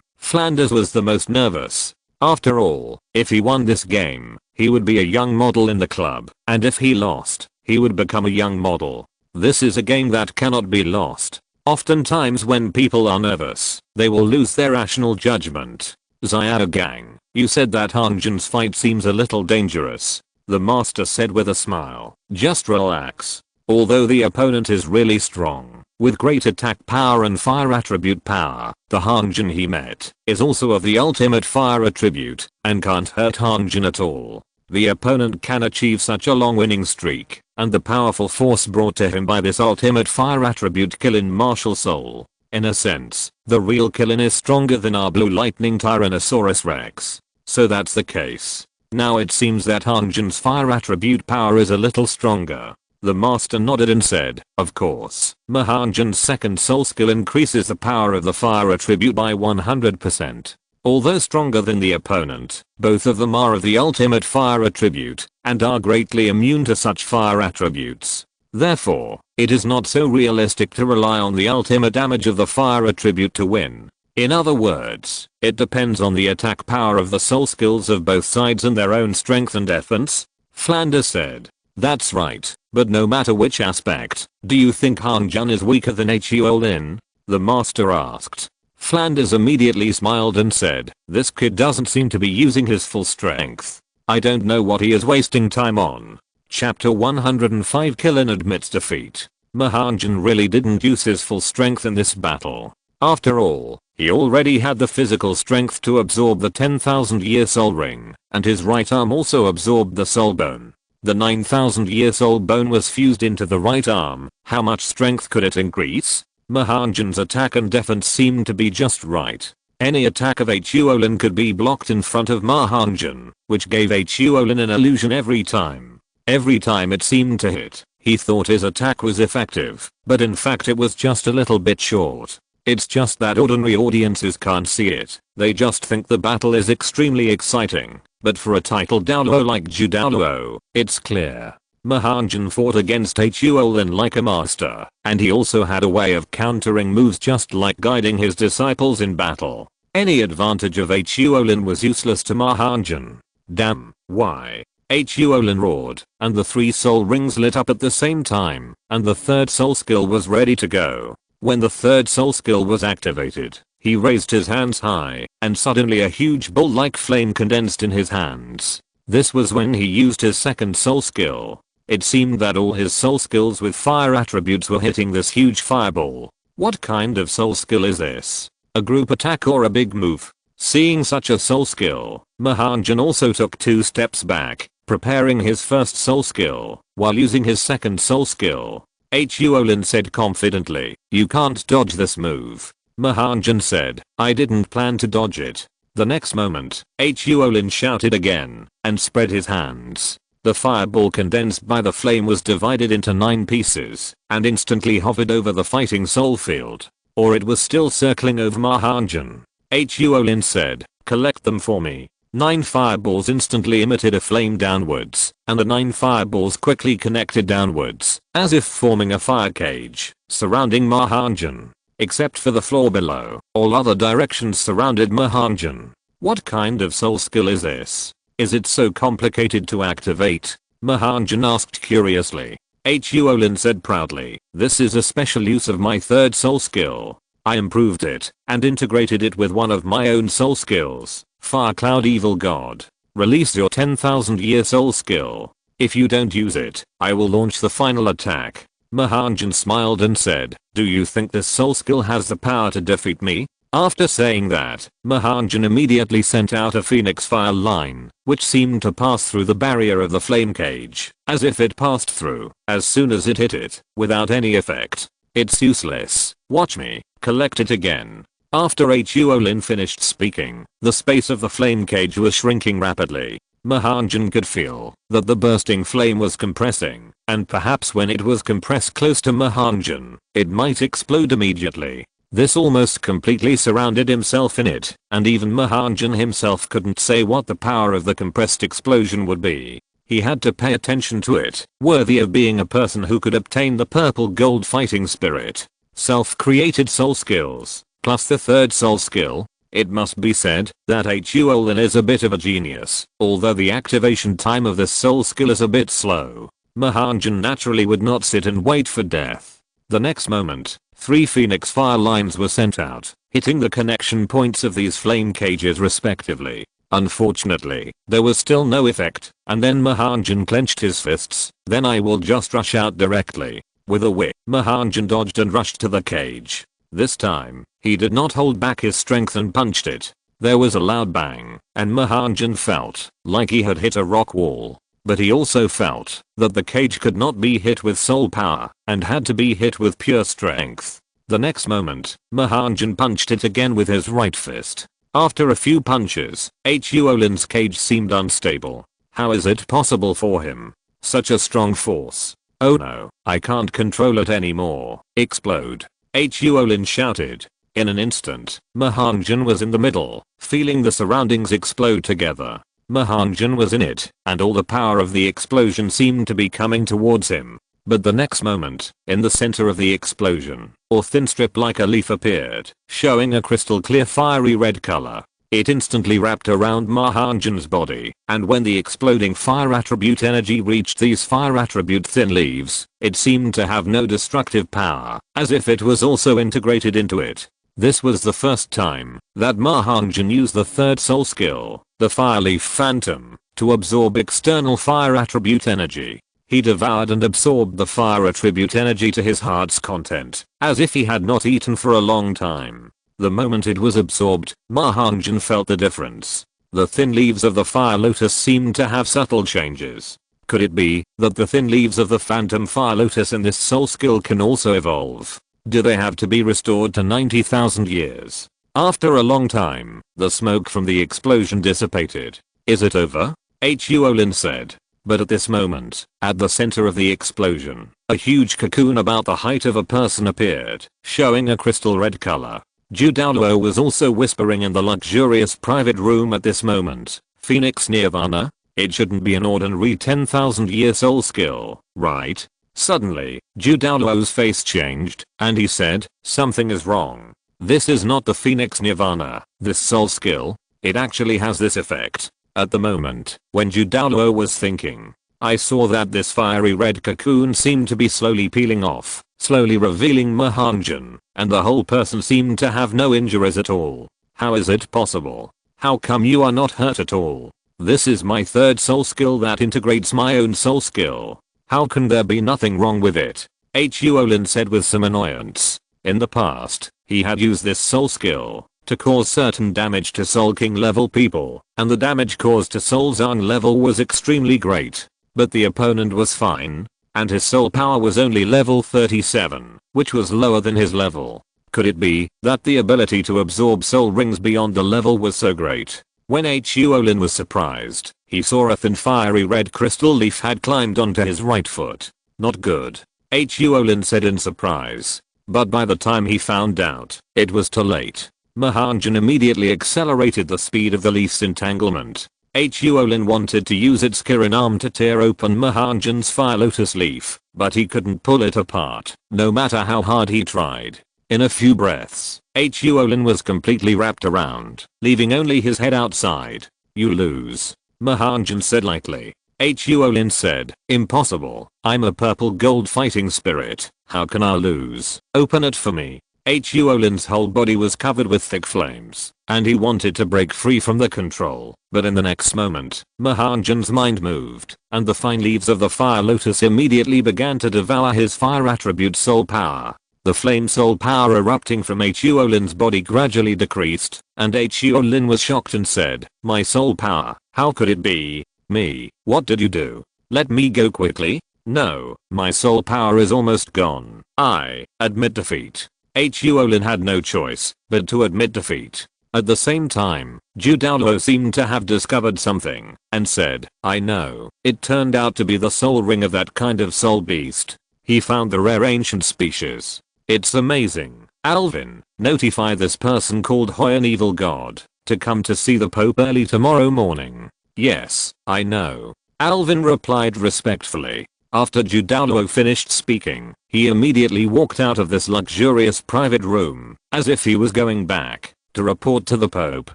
Flanders was the most nervous. After all, if he won this game, he would be a young model in the club, and if he lost, he would become a young model. This is a game that cannot be lost. Oftentimes when people are nervous, they will lose their rational judgment. "Xiao Gang, you said that Hongjun's fight seems a little dangerous," the master said with a smile. "Just relax. Although the opponent is really strong, with great attack power and fire attribute power, the Hongjun he met is also of the ultimate fire attribute and can't hurt Hongjun at all. The opponent can achieve such a long winning streak, and the powerful force brought to him by this ultimate fire attribute Killin martial soul. In a sense, the real Killin is stronger than our blue lightning Tyrannosaurus Rex. So that's the case. Now it seems that Hongjun's fire attribute power is a little stronger." The master nodded and said, "Of course, Ma Hongjun's second soul skill increases the power of the fire attribute by 100%. Although stronger than the opponent, both of them are of the ultimate fire attribute and are greatly immune to such fire attributes. Therefore, it is not so realistic to rely on the ultimate damage of the fire attribute to win. In other words, it depends on the attack power of the soul skills of both sides and their own strength and defense. Flanders said. That's right, but no matter which aspect, do you think Hongjun is weaker than Huolin? The master asked. Flanders immediately smiled and said, this kid doesn't seem to be using his full strength. I don't know what he is wasting time on. Chapter 105 Kill in Amidst defeat. Ma Hongjun really didn't use his full strength in this battle. After all, he already had the physical strength to absorb the 10,000-year soul ring, and his right arm also absorbed the soul bone. The 9,000-year soul bone was fused into the right arm. How much strength could it increase? Ma Hongjun's attack and defense seemed to be just right. Any attack of Huolin could be blocked in front of Ma Hongjun, which gave Huolin an illusion every time. Every time it seemed to hit, he thought his attack was effective, but in fact it was just a little bit short. It's just that ordinary audiences can't see it. They just think the battle is extremely exciting. But for a titled Douluo like Douluo, it's clear. Ma Hongjun fought against Huolin like a master, and he also had a way of countering moves just like guiding his disciples in battle. Any advantage of Huolin was useless to Ma Hongjun. Damn, why? Huolin roared, and the 3 soul rings lit up at the same time, and the 3rd soul skill was ready to go. When the 3rd soul skill was activated, he raised his hands high, and suddenly a huge ball-like flame condensed in his hands. This was when he used his 2nd soul skill. It seemed that all his soul skills with fire attributes were hitting this huge fireball. What kind of soul skill is this? A group attack or a big move? Seeing such a soul skill, Ma Hongjun also took 2 steps back, preparing his 1st soul skill, while using his 2nd soul skill. Huolin said confidently, you can't dodge this move. Ma Hongjun said, I didn't plan to dodge it. The next moment, Huolin shouted again, and spread his hands. The fireball condensed by the flame was divided into 9 pieces, and instantly hovered over the fighting soul field. Or it was still circling over Ma Hongjun. Huolin said, collect them for me. 9 fireballs instantly emitted a flame downwards, and the 9 fireballs quickly connected downwards, as if forming a fire cage, surrounding Ma Hongjun. Except for the floor below, all other directions surrounded Ma Hongjun. What kind of soul skill is this? Is it so complicated to activate? Ma Hongjun asked curiously. Huolin said proudly, this is a special use of my 3rd soul skill. I improved it, and integrated it with one of my own soul skills. Fire Cloud Evil God. Release your 10,000-year soul skill. If you don't use it, I will launch the final attack. Ma Hongjun smiled and said, do you think this soul skill has the power to defeat me? After saying that, Ma Hongjun immediately sent out a phoenix fire line, which seemed to pass through the barrier of the flame cage, as if it passed through, as soon as it hit it, without any effect. It's useless. Watch me. Collect it again. After Huolin finished speaking, the space of the flame cage was shrinking rapidly. Ma Hongjun could feel that the bursting flame was compressing, and perhaps when it was compressed close to Ma Hongjun, it might explode immediately. This almost completely surrounded himself in it, and even Ma Hongjun himself couldn't say what the power of the compressed explosion would be. He had to pay attention to it, worthy of being a person who could obtain the purple gold fighting spirit. Self-created soul skills, plus the 3rd soul skill. It must be said that Huolin is a bit of a genius, although the activation time of this soul skill is a bit slow. Ma Hongjun naturally would not sit and wait for death. The next moment, 3 phoenix fire lines were sent out, hitting the connection points of these flame cages respectively. Unfortunately, there was still no effect, and then Ma Hongjun clenched his fists. Then I will just rush out directly. With a whip, Ma Hongjun dodged and rushed to the cage. This time, he did not hold back his strength and punched it. There was a loud bang, and Ma Hongjun felt like he had hit a rock wall. But he also felt that the cage could not be hit with soul power, and had to be hit with pure strength. The next moment, Ma Hongjun punched it again with his right fist. After a few punches, Huolin's cage seemed unstable. How is it possible for him? Such a strong force. Oh no, I can't control it anymore. Explode. Huolin shouted. In an instant, Ma Hongjun was in the middle, feeling the surroundings explode together. Ma Hongjun was in it, and all the power of the explosion seemed to be coming towards him. But the next moment, in the center of the explosion, a thin strip like a leaf appeared, showing a crystal clear fiery red color. It instantly wrapped around Ma Hongjun's body, and when the exploding fire attribute energy reached these fire attribute thin leaves, it seemed to have no destructive power, as if it was also integrated into it. This was the first time that Ma Hongjun used the third soul skill, the Fire Leaf Phantom, to absorb external fire attribute energy. He devoured and absorbed the fire attribute energy to his heart's content, as if he had not eaten for a long time. The moment it was absorbed, Ma Hongjun felt the difference. The thin leaves of the fire lotus seemed to have subtle changes. Could it be that the thin leaves of the phantom fire lotus in this soul skill can also evolve? Do they have to be restored to 90,000 years? After a long time, the smoke from the explosion dissipated. Is it over? Huolin said. But at this moment, at the center of the explosion, a huge cocoon about the height of a person appeared, showing a crystal red color. Douluo was also whispering in the luxurious private room at this moment. Phoenix Nirvana? It shouldn't be an ordinary 10,000-year soul skill, right? Suddenly, Douluo's face changed, and he said, something is wrong. This is not the Phoenix Nirvana, this soul skill. It actually has this effect. At the moment, when Douluo was thinking, I saw that this fiery red cocoon seemed to be slowly peeling off, slowly revealing Ma Hongjun, and the whole person seemed to have no injuries at all. How is it possible? How come you are not hurt at all? This is my third soul skill that integrates my own soul skill. How can there be nothing wrong with it? Huolin said with some annoyance. In the past, he had used this soul skill to cause certain damage to Soul King level people, and the damage caused to Soul Zhang level was extremely great. But the opponent was fine, and his soul power was only level 37, which was lower than his level. Could it be that the ability to absorb soul rings beyond the level was so great? When Huolin was surprised, he saw a thin fiery red crystal leaf had climbed onto his right foot. Not good. Huolin said in surprise. But by the time he found out, it was too late. Ma Hongjun immediately accelerated the speed of the leaf's entanglement. Huolin wanted to use its Kirin arm to tear open Ma Hongjun's fire lotus leaf, but he couldn't pull it apart, no matter how hard he tried. In a few breaths, Huolin was completely wrapped around, leaving only his head outside. You lose. Ma Hongjun said lightly. Huolin said, impossible, I'm a purple gold fighting spirit, how can I lose? Open it for me. Huolin's whole body was covered with thick flames, and he wanted to break free from the control, but in the next moment, Ma Hongjun's mind moved, and the fine leaves of the fire lotus immediately began to devour his fire attribute soul power. The flame soul power erupting from Huolin's body gradually decreased, and Huolin was shocked and said, my soul power, how could it be? Me, what did you do? Let me go quickly? No, my soul power is almost gone. I admit defeat. Huolin had no choice but to admit defeat. At the same time, Douluo seemed to have discovered something, and said, I know. It turned out to be the soul ring of that kind of soul beast. He found the rare ancient species. It's amazing. Alvin, notify this person called Hoyan Evil God to come to see the Pope early tomorrow morning. Yes, I know. Alvin replied respectfully. After Douluo finished speaking, he immediately walked out of this luxurious private room, as if he was going back to report to the Pope.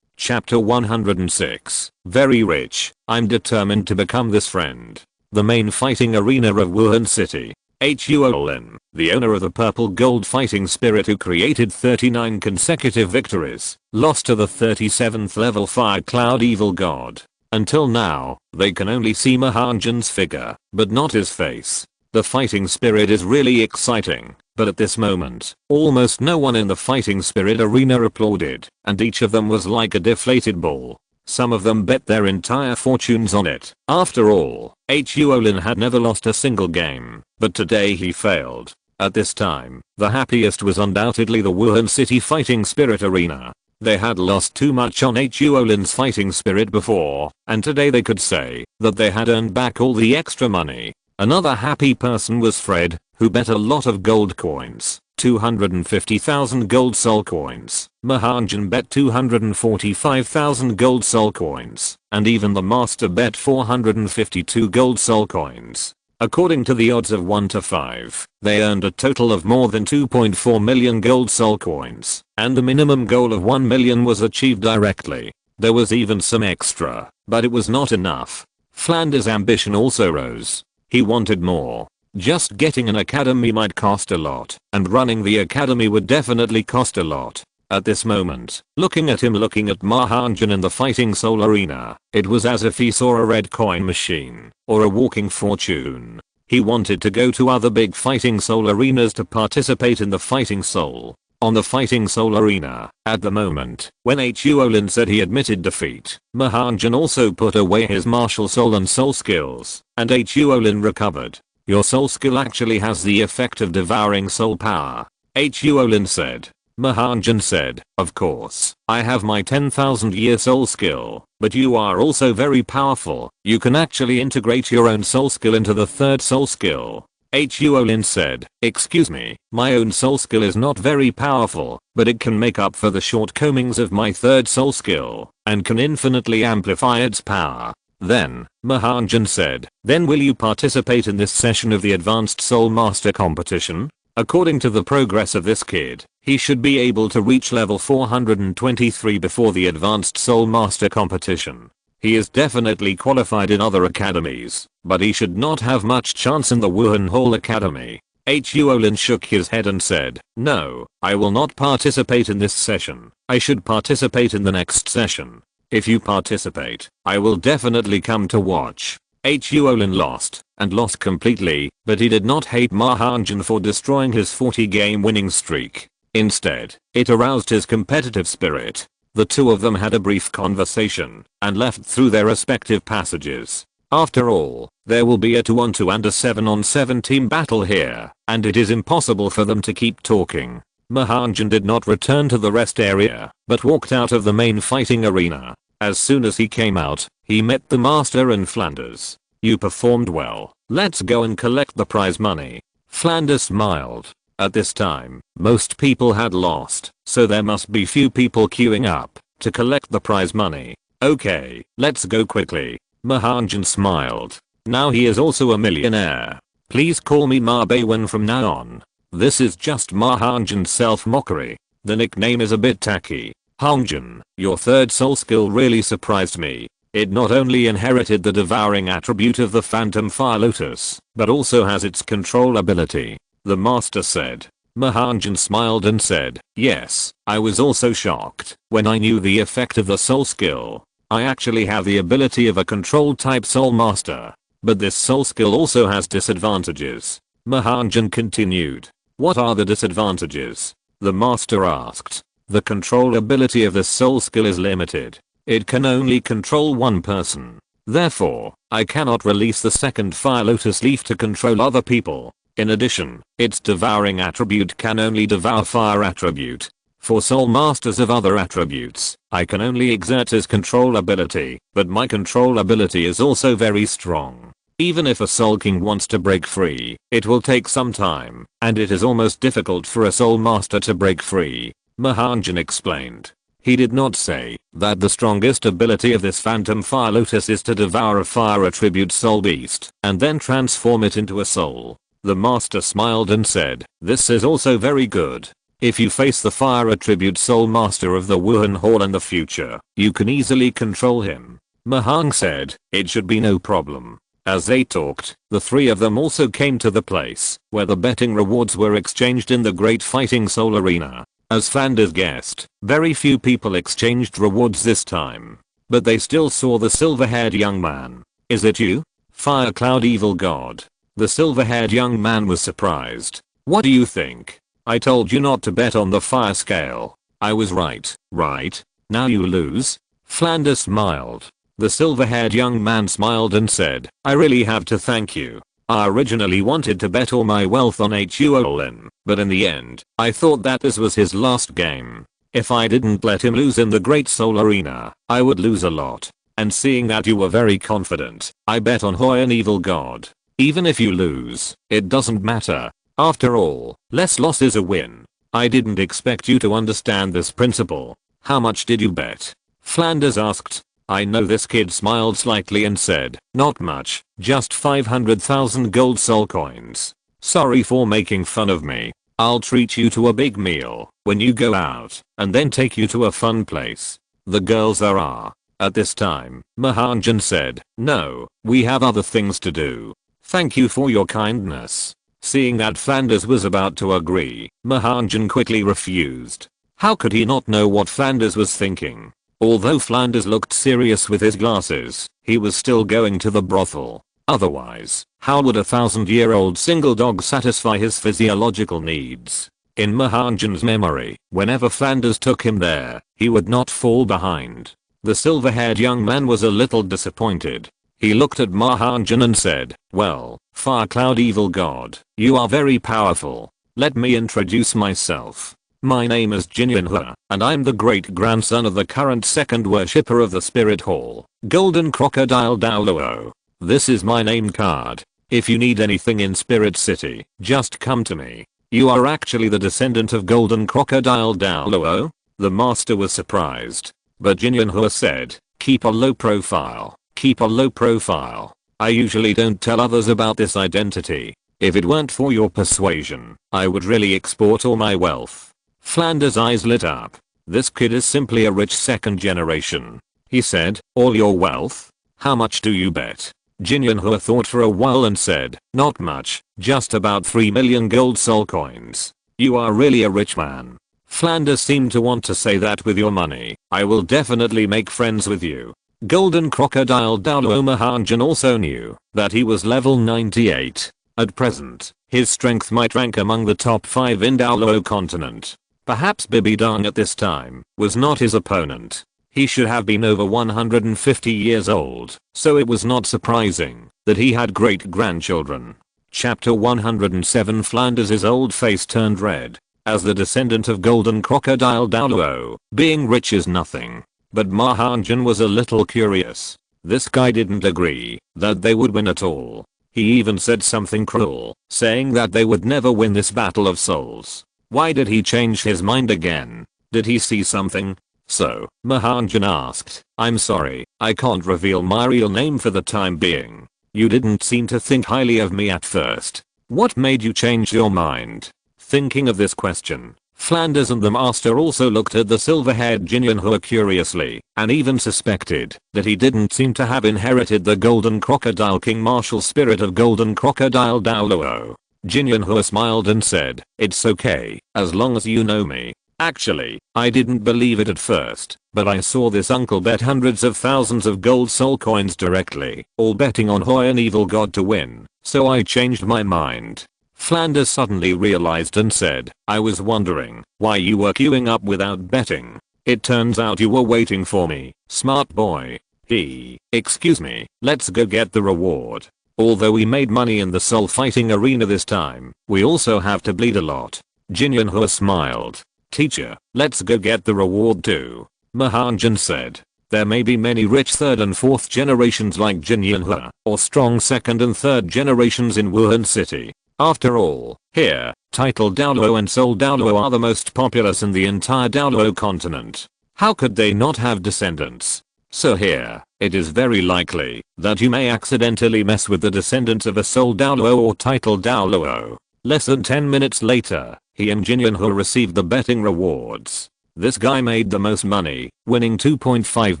Chapter 106. Very rich. I'm determined to become this friend. The main fighting arena of Wuhan City. Huolin, the owner of the purple gold fighting spirit who created 39 consecutive victories, lost to the 37th level Fire Cloud Evil God. Until now, they can only see Ma Hongjun's figure, but not his face. The fighting spirit is really exciting, but at this moment, almost no one in the fighting spirit arena applauded, and each of them was like a deflated ball. Some of them bet their entire fortunes on it. After all, Huolin had never lost a single game, but today he failed. At this time, the happiest was undoubtedly the Wuhan City Fighting Spirit Arena. They had lost too much on Huolin's fighting spirit before, and today they could say that they had earned back all the extra money. Another happy person was Fred, who bet a lot of gold coins. 250,000 gold soul coins. Ma Hongjun bet 245,000 gold soul coins, and even the master bet 452 gold soul coins. According to the odds of 1 to 5, they earned a total of more than 2.4 million gold soul coins, and the minimum goal of 1 million was achieved directly. There was even some extra, but it was not enough. Flanders' ambition also rose. He wanted more. Just getting an academy might cost a lot, and running the academy would definitely cost a lot. At this moment, looking at Ma Hongjun in the fighting soul arena, it was as if he saw a red coin machine, or a walking fortune. He wanted to go to other big fighting soul arenas to participate in the fighting soul. On the fighting soul arena, at the moment, when Huolin said he admitted defeat, Ma Hongjun also put away his martial soul and soul skills, and Huolin recovered. Your soul skill actually has the effect of devouring soul power, Huolin said. Ma Hongjun said, of course, I have my 10,000 year soul skill, but you are also very powerful. You can actually integrate your own soul skill into the third soul skill. Huolin said, excuse me, my own soul skill is not very powerful, but it can make up for the shortcomings of my third soul skill, and can infinitely amplify its power. Then, Ma Hongjun said, then will you participate in this session of the Advanced Soul Master competition? According to the progress of this kid, he should be able to reach level 423 before the Advanced Soul Master competition. He is definitely qualified in other academies, but he should not have much chance in the Wuhan Hall Academy. Huolin shook his head and said, no, I will not participate in this session. I should participate in the next session. If you participate, I will definitely come to watch. Huolin lost, and lost completely, but he did not hate Ma Hongjun for destroying his 40-game winning streak. Instead, it aroused his competitive spirit. The two of them had a brief conversation, and left through their respective passages. After all, there will be a 2-on-2 and a 7-on-7 team battle here, and it is impossible for them to keep talking. Ma Hongjun did not return to the rest area, but walked out of the main fighting arena. As soon as he came out, he met the master and Flanders. You performed well. Let's go and collect the prize money. Flanders smiled. At this time, most people had lost, so there must be few people queuing up to collect the prize money. Okay, let's go quickly. Ma Hongjun smiled. Now he is also a millionaire. Please call me Ma Baiwen from now on. This is just Ma Hongjun's self-mockery. The nickname is a bit tacky. Hongjun, your third soul skill really surprised me. It not only inherited the devouring attribute of the Phantom Fire Lotus, but also has its control ability. The master said. Ma Hongjun smiled and said, yes, I was also shocked when I knew the effect of the soul skill. I actually have the ability of a control type soul master. But this soul skill also has disadvantages. Ma Hongjun continued. What are the disadvantages? The master asked. The control ability of this soul skill is limited. It can only control one person. Therefore, I cannot release the second Fire Lotus leaf to control other people. In addition, its devouring attribute can only devour fire attribute. For soul masters of other attributes, I can only exert his control ability, but my control ability is also very strong. Even if a soul king wants to break free, it will take some time, and it is almost difficult for a soul master to break free. Ma Hongjun explained. He did not say that the strongest ability of this Phantom Fire Lotus is to devour a fire attribute soul beast, and then transform it into a soul. The master smiled and said, this is also very good. If you face the fire attribute soul master of the Wuhan Hall in the future, you can easily control him. Ma Hong said, it should be no problem. As they talked, the three of them also came to the place where the betting rewards were exchanged in the Great Fighting Soul Arena. As Flanders guessed, very few people exchanged rewards this time. But they still saw the silver-haired young man. Is it you? Fire Cloud Evil God. The silver-haired young man was surprised. What do you think? I told you not to bet on the fire scale. I was right, right? Now you lose? Flanders smiled. The silver-haired young man smiled and said, I really have to thank you. I originally wanted to bet all my wealth on Huolin, but in the end, I thought that this was his last game. If I didn't let him lose in the Great Soul Arena, I would lose a lot. And seeing that you were very confident, I bet on Hoyan Evil God. Even if you lose, it doesn't matter. After all, less loss is a win. I didn't expect you to understand this principle. How much did you bet? Flanders asked. I know this kid smiled slightly and said, not much, just 500,000 gold soul coins. Sorry for making fun of me. I'll treat you to a big meal when you go out and then take you to a fun place. The girls are. At this time, Ma Hongjun said, no, we have other things to do. Thank you for your kindness. Seeing that Flanders was about to agree, Ma Hongjun quickly refused. How could he not know what Flanders was thinking? Although Flanders looked serious with his glasses, he was still going to the brothel. Otherwise, how would a 1,000-year-old single dog satisfy his physiological needs? In Ma Hongjun's memory, whenever Flanders took him there, he would not fall behind. The silver-haired young man was a little disappointed. He looked at Ma Hongjun and said, well, Fire Cloud Evil God, you are very powerful. Let me introduce myself. My name is Jinyanhua, and I'm the great-grandson of the current second worshipper of the Spirit Hall, Golden Crocodile Douluo. This is my name card. If you need anything in Spirit City, just come to me. You are actually the descendant of Golden Crocodile Douluo? The master was surprised. But Jinyanhua said, keep a low profile. Keep a low profile. I usually don't tell others about this identity. If it weren't for your persuasion, I would really export all my wealth. Flanders' eyes lit up. This kid is simply a rich second generation. He said, all your wealth? How much do you bet? Jinyanhua thought for a while and said, not much, just about 3 million gold soul coins. You are really a rich man. Flanders seemed to want to say that with your money, I will definitely make friends with you. Golden Crocodile Douluo Ma Hongjun also knew that he was level 98. At present, his strength might rank among the top 5 in Douluo continent. Perhaps Bibidang at this time was not his opponent. He should have been over 150 years old, so it was not surprising that he had great-grandchildren. Chapter 107 Flanders' old face turned red. As the descendant of Golden Crocodile Douluo, being rich is nothing. But Ma Hongjun was a little curious. This guy didn't agree that they would win at all. He even said something cruel, saying that they would never win this battle of souls. Why did he change his mind again? Did he see something? So, Ma Hongjun asked, I'm sorry, I can't reveal my real name for the time being. You didn't seem to think highly of me at first. What made you change your mind? Thinking of this question, Flanders and the master also looked at the silver-haired Jinyanhua curiously, and even suspected that he didn't seem to have inherited the Golden Crocodile King martial spirit of Golden Crocodile Douluo. Jinyanhua smiled and said, it's okay, as long as you know me. Actually, I didn't believe it at first, but I saw this uncle bet hundreds of thousands of gold soul coins directly, all betting on Hoi an evil god to win, so I changed my mind. Flanders suddenly realized and said, I was wondering why you were queuing up without betting. It turns out you were waiting for me, smart boy. Excuse me, let's go get the reward. Although we made money in the soul fighting arena this time, we also have to bleed a lot. Jinyanhua smiled. Teacher, let's go get the reward too. Ma Hongjun said. There may be many rich 3rd and 4th generations like Jinyanhua, or strong 2nd and 3rd generations in Wuhan City. After all, here, Title Douluo and Soul Douluo are the most populous in the entire Douluo continent. How could they not have descendants? So here, it is very likely that you may accidentally mess with the descendants of a Soul Douluo or Title Douluo. Less than 10 minutes later, he and Jinyanhua received the betting rewards. This guy made the most money, winning 2.5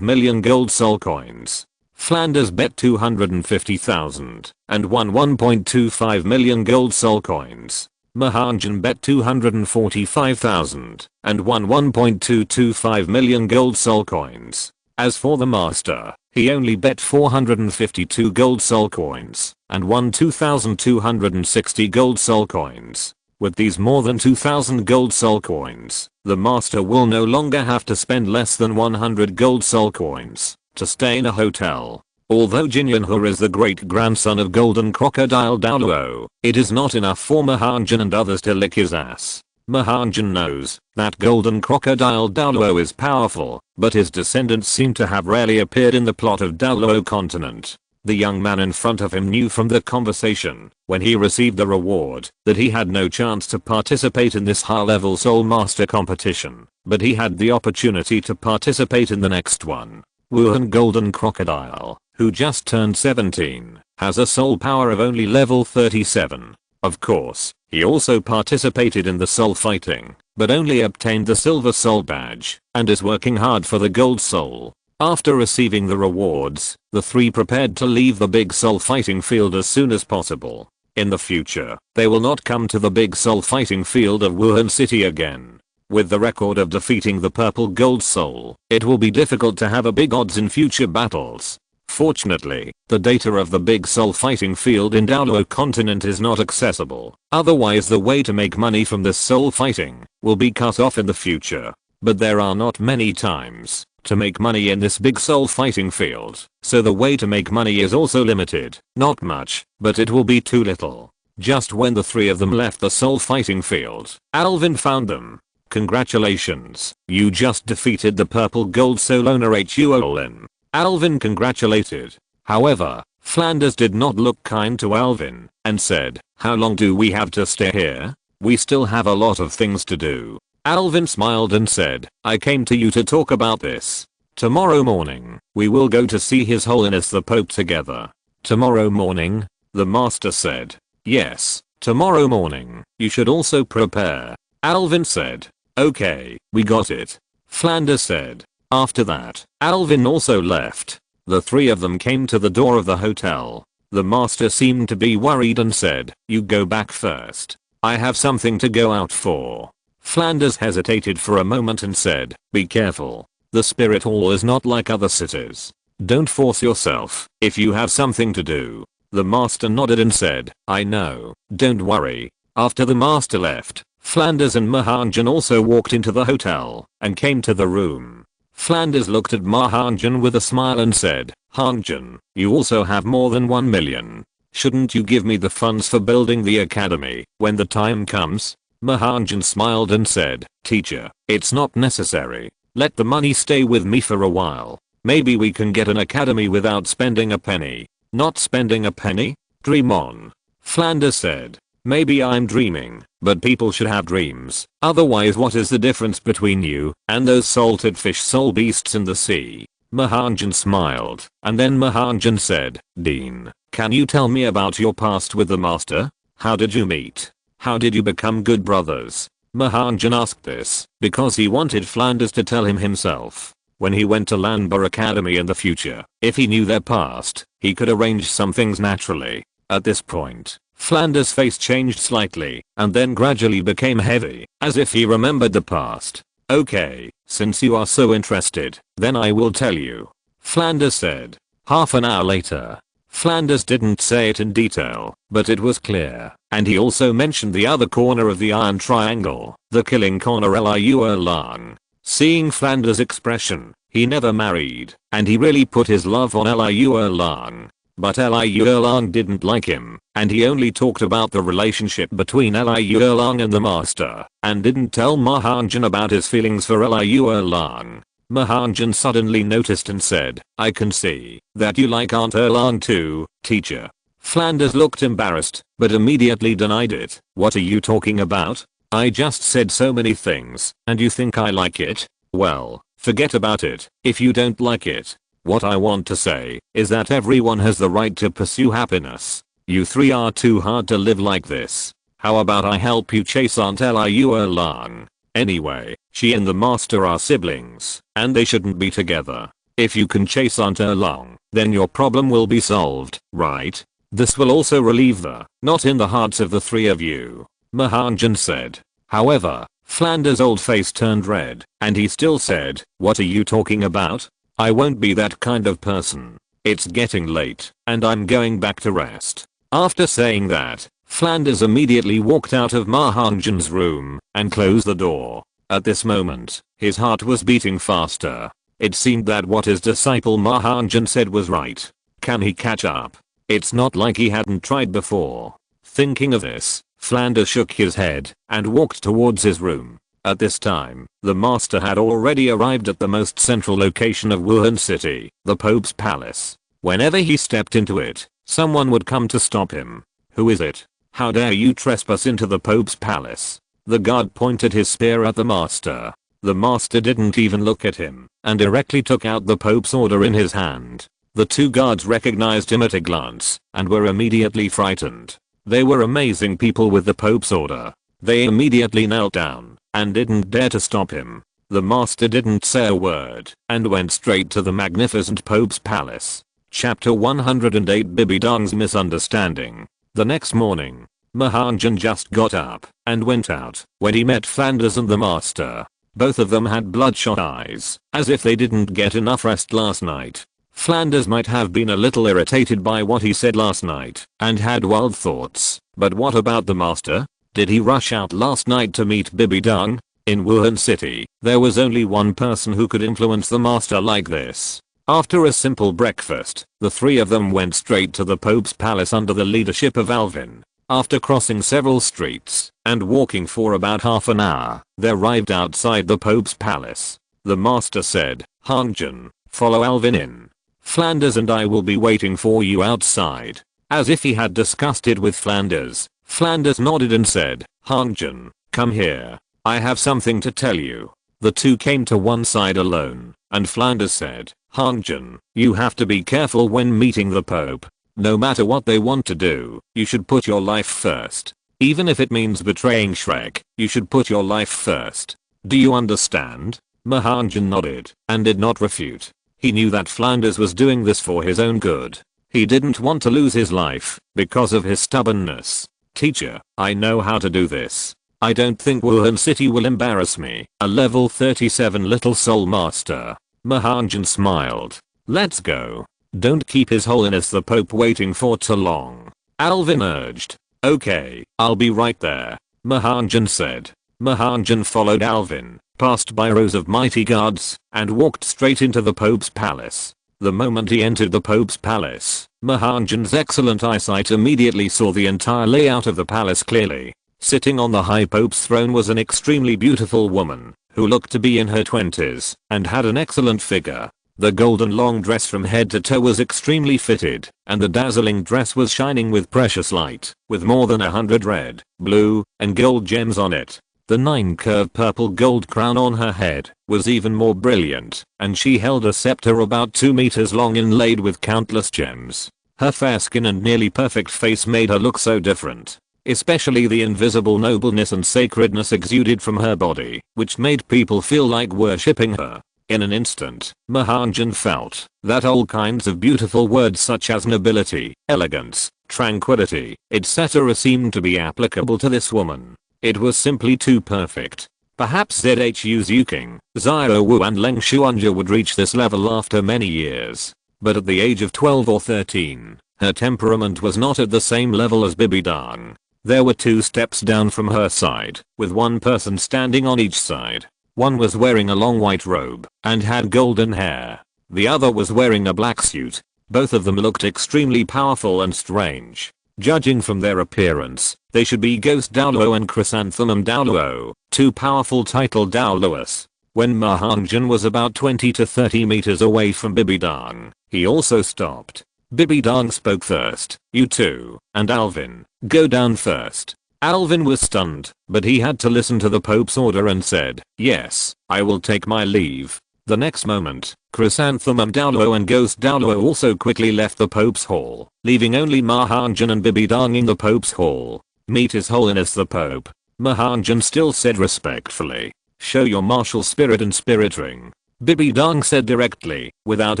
million gold soul coins. Flanders bet 250,000 and won 1.25 million gold soul coins. Ma Hongjun bet 245,000 and won 1.225 million gold soul coins. As for the master, he only bet 452 gold soul coins and won 2,260 gold soul coins. With these more than 2,000 gold soul coins, the master will no longer have to spend less than 100 gold soul coins to stay in a hotel. Although Jinyanhua is the great-grandson of Golden Crocodile Douluo, it is not enough for Ma Hongjun and others to lick his ass. Ma Hongjun knows that Golden Crocodile Douluo is powerful, but his descendants seem to have rarely appeared in the plot of Douluo continent. The young man in front of him knew from the conversation, when he received the reward, that he had no chance to participate in this high-level Soul Master competition, but he had the opportunity to participate in the next one. Wuhan Golden Crocodile, who just turned 17, has a soul power of only level 37. Of course, he also participated in the soul fighting, but only obtained the silver soul badge, and is working hard for the gold soul. After receiving the rewards, the three prepared to leave the big soul fighting field as soon as possible. In the future, they will not come to the big soul fighting field of Wuhan City again. With the record of defeating the purple gold soul, it will be difficult to have a big odds in future battles. Fortunately, the data of the big soul fighting field in Douluo continent is not accessible, otherwise the way to make money from this soul fighting will be cut off in the future. But there are not many times to make money in this big soul fighting field, so the way to make money is also limited. Not much, but it will be too little. Just when the three of them left the soul fighting field, Alvin found them. Congratulations, you just defeated the purple gold soul owner Huolin. Alvin congratulated. However, Flanders did not look kind to Alvin, and said, how long do we have to stay here? We still have a lot of things to do. Alvin smiled and said, I came to you to talk about this. Tomorrow morning, we will go to see His Holiness the Pope together. Tomorrow morning? The master said. Yes, tomorrow morning. You should also prepare. Alvin said. Okay, we got it. Flanders said. After that, Alvin also left. The three of them came to the door of the hotel. The master seemed to be worried and said, you go back first. I have something to go out for. Flanders hesitated for a moment and said, be careful. The spirit hall is not like other cities. Don't force yourself if you have something to do. The master nodded and said, I know, don't worry. After the master left, Flanders and Ma Hongjun also walked into the hotel and came to the room. Flanders looked at Ma Hongjun with a smile and said, Hongjun, you also have more than 1 million. Shouldn't you give me the funds for building the academy when the time comes? Ma Hongjun smiled and said, teacher, it's not necessary. Let the money stay with me for a while. Maybe we can get an academy without spending a penny. Not spending a penny? Dream on. Flanders said. Maybe I'm dreaming, but people should have dreams. Otherwise what is the difference between you and those salted fish soul beasts in the sea? Ma Hongjun smiled, and then Ma Hongjun said, Dean, can you tell me about your past with the master? How did you meet? How did you become good brothers? Ma Hongjun asked this because he wanted Flanders to tell him himself. When he went to Lanba Academy in the future, if he knew their past, he could arrange some things naturally. At this point, Flanders' face changed slightly, and then gradually became heavy, as if he remembered the past. Okay, since you are so interested, then I will tell you. Flanders said. Half an hour later. Flanders didn't say it in detail, but it was clear, and he also mentioned the other corner of the iron triangle, the killing corner Liu Lang. Seeing Flanders' expression, he never married, and he really put his love on Liu Lang. But Liu Lang didn't like him, and he only talked about the relationship between Liu Lang and the master, and didn't tell Ma Hongjun about his feelings for Liu Lang. Ma Hongjun suddenly noticed and said, I can see that you like Aunt Erlang too, teacher. Flanders looked embarrassed, but immediately denied it. What are you talking about? I just said so many things, and you think I like it? Well, forget about it, if you don't like it. What I want to say is that everyone has the right to pursue happiness. You three are too hard to live like this. How about I help you chase Aunt Liu Lang? Anyway, she and the master are siblings, and they shouldn't be together. If you can chase Aunt Erlang, then your problem will be solved, right? This will also relieve the knot in the hearts of the three of you. Ma Hongjun said. However, Flanders' old face turned red, and he still said, what are you talking about? I won't be that kind of person. It's getting late, and I'm going back to rest. After saying that, Flanders immediately walked out of Ma Hongjun's room and closed the door. At this moment, his heart was beating faster. It seemed that what his disciple Ma Hongjun said was right. Can he catch up? It's not like he hadn't tried before. Thinking of this, Flanders shook his head and walked towards his room. At this time, the master had already arrived at the most central location of Wuhan City, the Pope's Palace. Whenever he stepped into it, someone would come to stop him. "Who is it? How dare you trespass into the Pope's palace?" The guard pointed his spear at the master. The master didn't even look at him and directly took out the Pope's order in his hand. The two guards recognized him at a glance and were immediately frightened. They were amazing people with the Pope's order. They immediately knelt down and didn't dare to stop him. The master didn't say a word and went straight to the magnificent Pope's palace. Chapter 108 Bibi Dong's Misunderstanding. The next morning, Ma Hongjun just got up and went out when he met Flanders and the master. Both of them had bloodshot eyes, as if they didn't get enough rest last night. Flanders might have been a little irritated by what he said last night and had wild thoughts, but what about the master? Did he rush out last night to meet Bibi Dong? In Wuhan City, there was only one person who could influence the master like this. After a simple breakfast, the three of them went straight to the Pope's palace under the leadership of Alvin. After crossing several streets and walking for about half an hour, they arrived outside the Pope's palace. The master said, "Hongjun, follow Alvin in. Flanders and I will be waiting for you outside." As if he had discussed it with Flanders, Flanders nodded and said, "Hongjun, come here. I have something to tell you." The two came to one side alone, and Flanders said, "Hongjun, you have to be careful when meeting the Pope. No matter what they want to do, you should put your life first. Even if it means betraying Shrek, you should put your life first. Do you understand?" Ma Hongjun nodded and did not refute. He knew that Flanders was doing this for his own good. He didn't want to lose his life because of his stubbornness. "Teacher, I know how to do this. I don't think Wuhan City will embarrass me." A level 37 little soul master. Ma Hongjun smiled. "Let's go. Don't keep His Holiness the Pope waiting for too long," Alvin urged. "Okay, I'll be right there," Ma Hongjun said. Ma Hongjun followed Alvin, passed by rows of mighty guards, and walked straight into the Pope's palace. The moment he entered the Pope's palace, Ma Hongjun's excellent eyesight immediately saw the entire layout of the palace clearly. Sitting on the high Pope's throne was an extremely beautiful woman, who looked to be in her 20s, and had an excellent figure. The golden long dress from head to toe was extremely fitted, and the dazzling dress was shining with precious light, with more than 100 red, blue, and gold gems on it. The 9-curved purple gold crown on her head was even more brilliant, and she held a scepter about 2 meters long inlaid with countless gems. Her fair skin and nearly perfect face made her look so different. Especially the invisible nobleness and sacredness exuded from her body, which made people feel like worshipping her. In an instant, Ma Hongjun felt that all kinds of beautiful words such as nobility, elegance, tranquility, etc. seemed to be applicable to this woman. It was simply too perfect. Perhaps Zhu Zuking, Xiao Wu and Leng Xuanja would reach this level after many years. But at the age of 12 or 13, her temperament was not at the same level as Bibi Dong. There were 2 steps down from her side, with one person standing on each side. One was wearing a long white robe and had golden hair. The other was wearing a black suit. Both of them looked extremely powerful and strange. Judging from their appearance, they should be Ghost Douluo and Chrysanthemum Douluo, 2 powerful titled Douluos. When Ma Hongjun was about 20 to 30 meters away from Bibi Dong, he also stopped. Bibi Dong spoke first. "You two, and Alvin, go down first." Alvin was stunned, but he had to listen to the Pope's order and said, "Yes, I will take my leave." The next moment, Chrysanthemum Douluo and Ghost Douluo also quickly left the Pope's hall, leaving only Ma Hongjun and Bibi Dong in the Pope's hall. "Meet His Holiness the Pope," Ma Hongjun still said respectfully. "Show your martial spirit and spirit ring," Bibi Dong said directly, without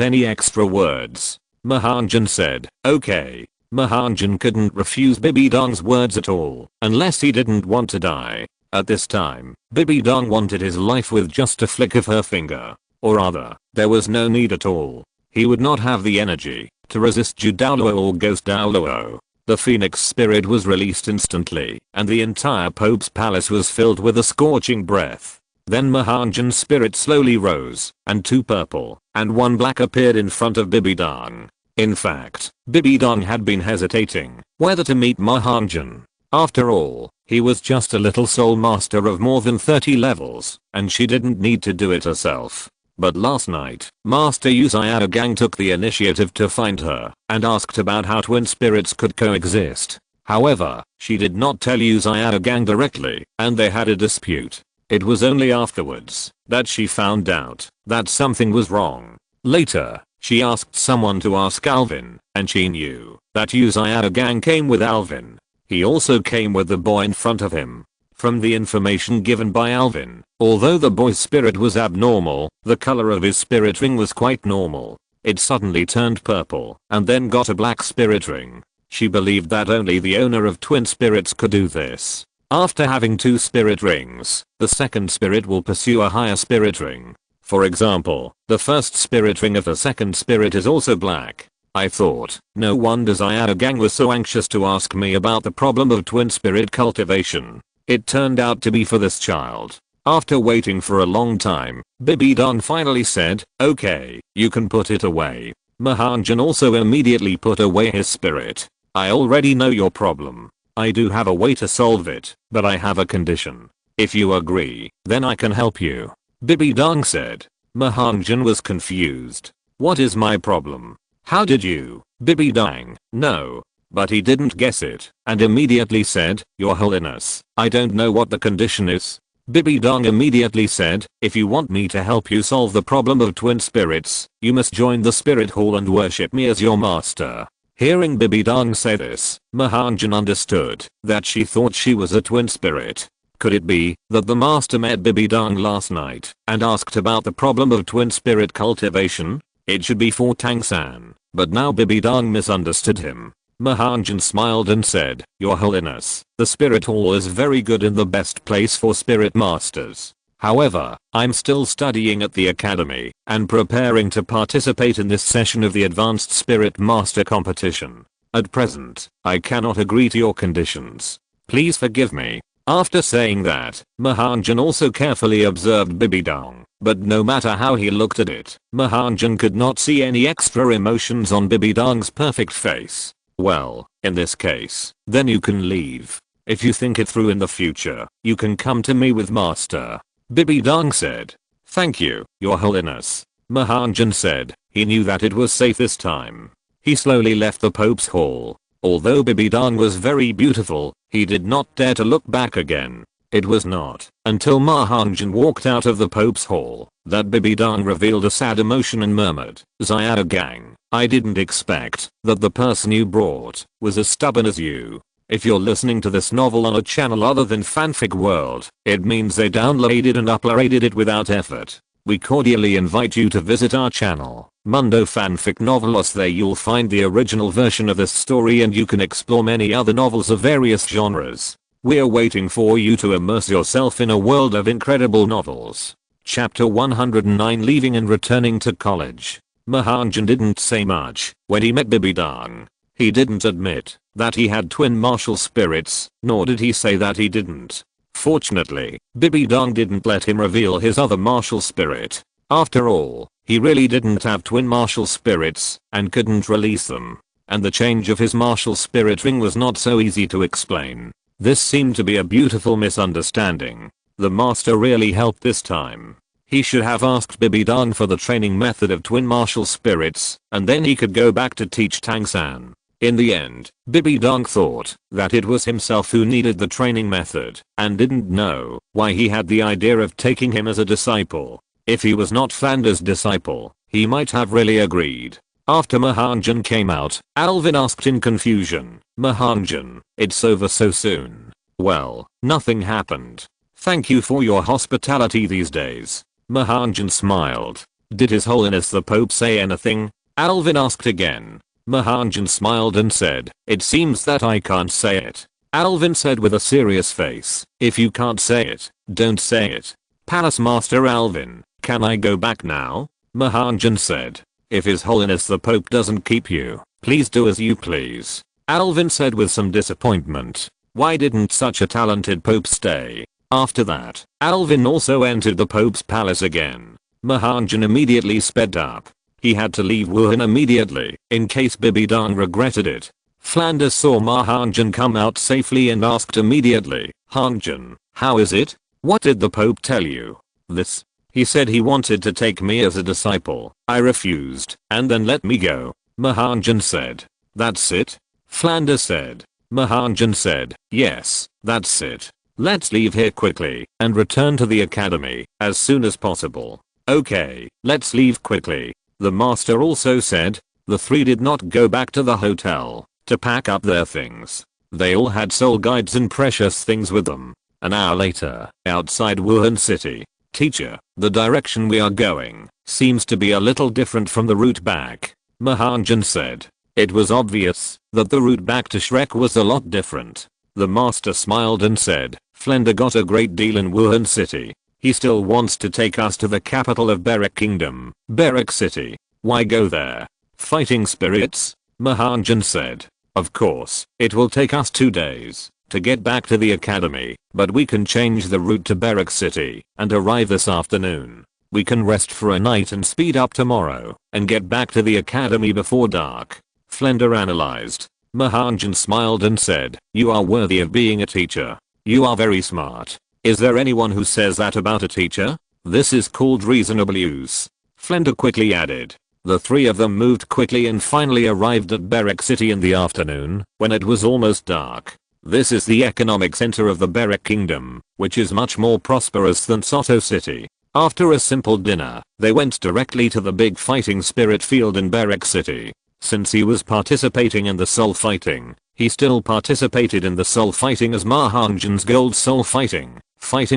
any extra words. Ma Hongjun said, "Okay." Ma Hongjun couldn't refuse Bibi Dong's words at all, unless he didn't want to die. At this time, Bibi Dong wanted his life with just a flick of her finger. Or rather, there was no need at all. He would not have the energy to resist Zhu Douluo or Ghost Douluo. The phoenix spirit was released instantly, and the entire Pope's palace was filled with a scorching breath. Then Ma Hongjun's spirit slowly rose, and 2 purple and 1 black appeared in front of Bibi Dong. In fact, Bibi Dong had been hesitating whether to meet Ma Hongjun. After all, he was just a little soul master of more than 30 levels, and she didn't need to do it herself. But last night, Master Uzayada Gang took the initiative to find her and asked about how twin spirits could coexist. However, she did not tell Uzayada Gang directly, and they had a dispute. It was only afterwards that she found out that something was wrong. Later, she asked someone to ask Alvin, and she knew that Uzayada Gang came with Alvin. He also came with the boy in front of him. From the information given by Alvin, although the boy's spirit was abnormal, the color of his spirit ring was quite normal. It suddenly turned purple and then got a black spirit ring. She believed that only the owner of twin spirits could do this. After having 2 spirit rings, the second spirit will pursue a higher spirit ring. For example, the first spirit ring of the second spirit is also black. I thought, no wonder Uzayada Gang was so anxious to ask me about the problem of twin spirit cultivation. It turned out to be for this child. After waiting for a long time, Bibidong finally said, okay, you can put it away. Ma Hongjun also immediately put away his spirit. I already know your problem. I do have a way to solve it, but I have a condition. If you agree, then I can help you. Bibidong said. Ma Hongjun was confused. What is my problem? How did you? Bibidong, no. But he didn't guess it, and immediately said, Your Holiness, I don't know what the condition is. Bibidong immediately said, if you want me to help you solve the problem of twin spirits, you must join the spirit hall and worship me as your master. Hearing Bibidong say this, Ma Hongjun understood that she thought she was a twin spirit. Could it be that the master met Bibidong last night and asked about the problem of twin spirit cultivation? It should be for Tang-san, but now Bibidong misunderstood him. Ma Hongjun smiled and said, Your Holiness, the spirit hall is very good and the best place for spirit masters. However, I'm still studying at the academy and preparing to participate in this session of the advanced spirit master competition. At present, I cannot agree to your conditions. Please forgive me. After saying that, Ma Hongjun also carefully observed Bibidong, but no matter how he looked at it, Ma Hongjun could not see any extra emotions on Bibidong's perfect face. Well, in this case, then you can leave. If you think it through in the future, you can come to me with Master. Bibidong said. Thank you, Your Holiness. Ma Hongjun said. He knew that it was safe this time. He slowly left the Pope's hall. Although Bibidong was very beautiful, he did not dare to look back again. It was not until Ma Hongjun walked out of the Pope's hall that Bibidong revealed a sad emotion and murmured, Uzayada Gang, I didn't expect that the person you brought was as stubborn as you. If you're listening to this novel on a channel other than Fanfic World, it means they downloaded and uploaded it without effort. We cordially invite you to visit our channel, Mundo Fanfic Novelos. There you'll find the original version of this story and you can explore many other novels of various genres. We're waiting for you to immerse yourself in a world of incredible novels. Chapter 109 Leaving and Returning to College. Ma Hongjun didn't say much when he met Bibidong. He didn't admit that he had twin martial spirits, nor did he say that he didn't. Fortunately, Bibidong didn't let him reveal his other martial spirit. After all, he really didn't have twin martial spirits and couldn't release them. And the change of his martial spirit ring was not so easy to explain. This seemed to be a beautiful misunderstanding. The master really helped this time. He should have asked Bibidong for the training method of twin martial spirits, and then he could go back to teach Tang-san. In the end, Bibidong thought that it was himself who needed the training method, and didn't know why he had the idea of taking him as a disciple. If he was not Flander's disciple, he might have really agreed. After Ma Hongjun came out, Alvin asked in confusion, Ma Hongjun, it's over so soon. Well, nothing happened. Thank you for your hospitality these days. Ma Hongjun smiled. Did His Holiness the Pope say anything? Alvin asked again. Ma Hongjun smiled and said, it seems that I can't say it. Alvin said with a serious face, if you can't say it, don't say it. Palace Master Alvin, can I go back now? Ma Hongjun said. If His Holiness the Pope doesn't keep you, please do as you please. Alvin said with some disappointment. Why didn't such a talented Pope stay? After that, Alvin also entered the Pope's palace again. Ma Hongjun immediately sped up. He had to leave Wuhan immediately, in case Bibidong regretted it. Flanders saw Ma Hongjun come out safely and asked immediately, Hongjun, how is it? What did the Pope tell you? This. He said he wanted to take me as a disciple. I refused, and then let me go. Ma Hongjun said. That's it? Flanders said. Ma Hongjun said, yes, that's it. Let's leave here quickly and return to the academy as soon as possible. Okay, let's leave quickly. The master also said. The three did not go back to the hotel to pack up their things. They all had soul guides and precious things with them. An hour later, outside Wuhan City. Teacher, the direction we are going seems to be a little different from the route back. Ma Hongjun said. It was obvious that the route back to Shrek was a lot different. The master smiled and said, Flender got a great deal in Wuhan City. He still wants to take us to the capital of Berek Kingdom, Berek City. Why go there? Fighting spirits? Ma Hongjun said. Of course, it will take us 2 days to get back to the academy, but we can change the route to Berek City and arrive this afternoon. We can rest for a night and speed up tomorrow and get back to the academy before dark. Flender analyzed. Ma Hongjun smiled and said, you are worthy of being a teacher. You are very smart. Is there anyone who says that about a teacher? This is called reasonable use. Flender quickly added. The three of them moved quickly and finally arrived at Berek City in the afternoon when it was almost dark. This is the economic center of the Berek Kingdom, which is much more prosperous than Soto City. After a simple dinner, they went directly to the big fighting spirit field in Berek City. Since he was participating in the soul fighting, he still participated in the soul fighting as Ma Hongjun's gold soul fighting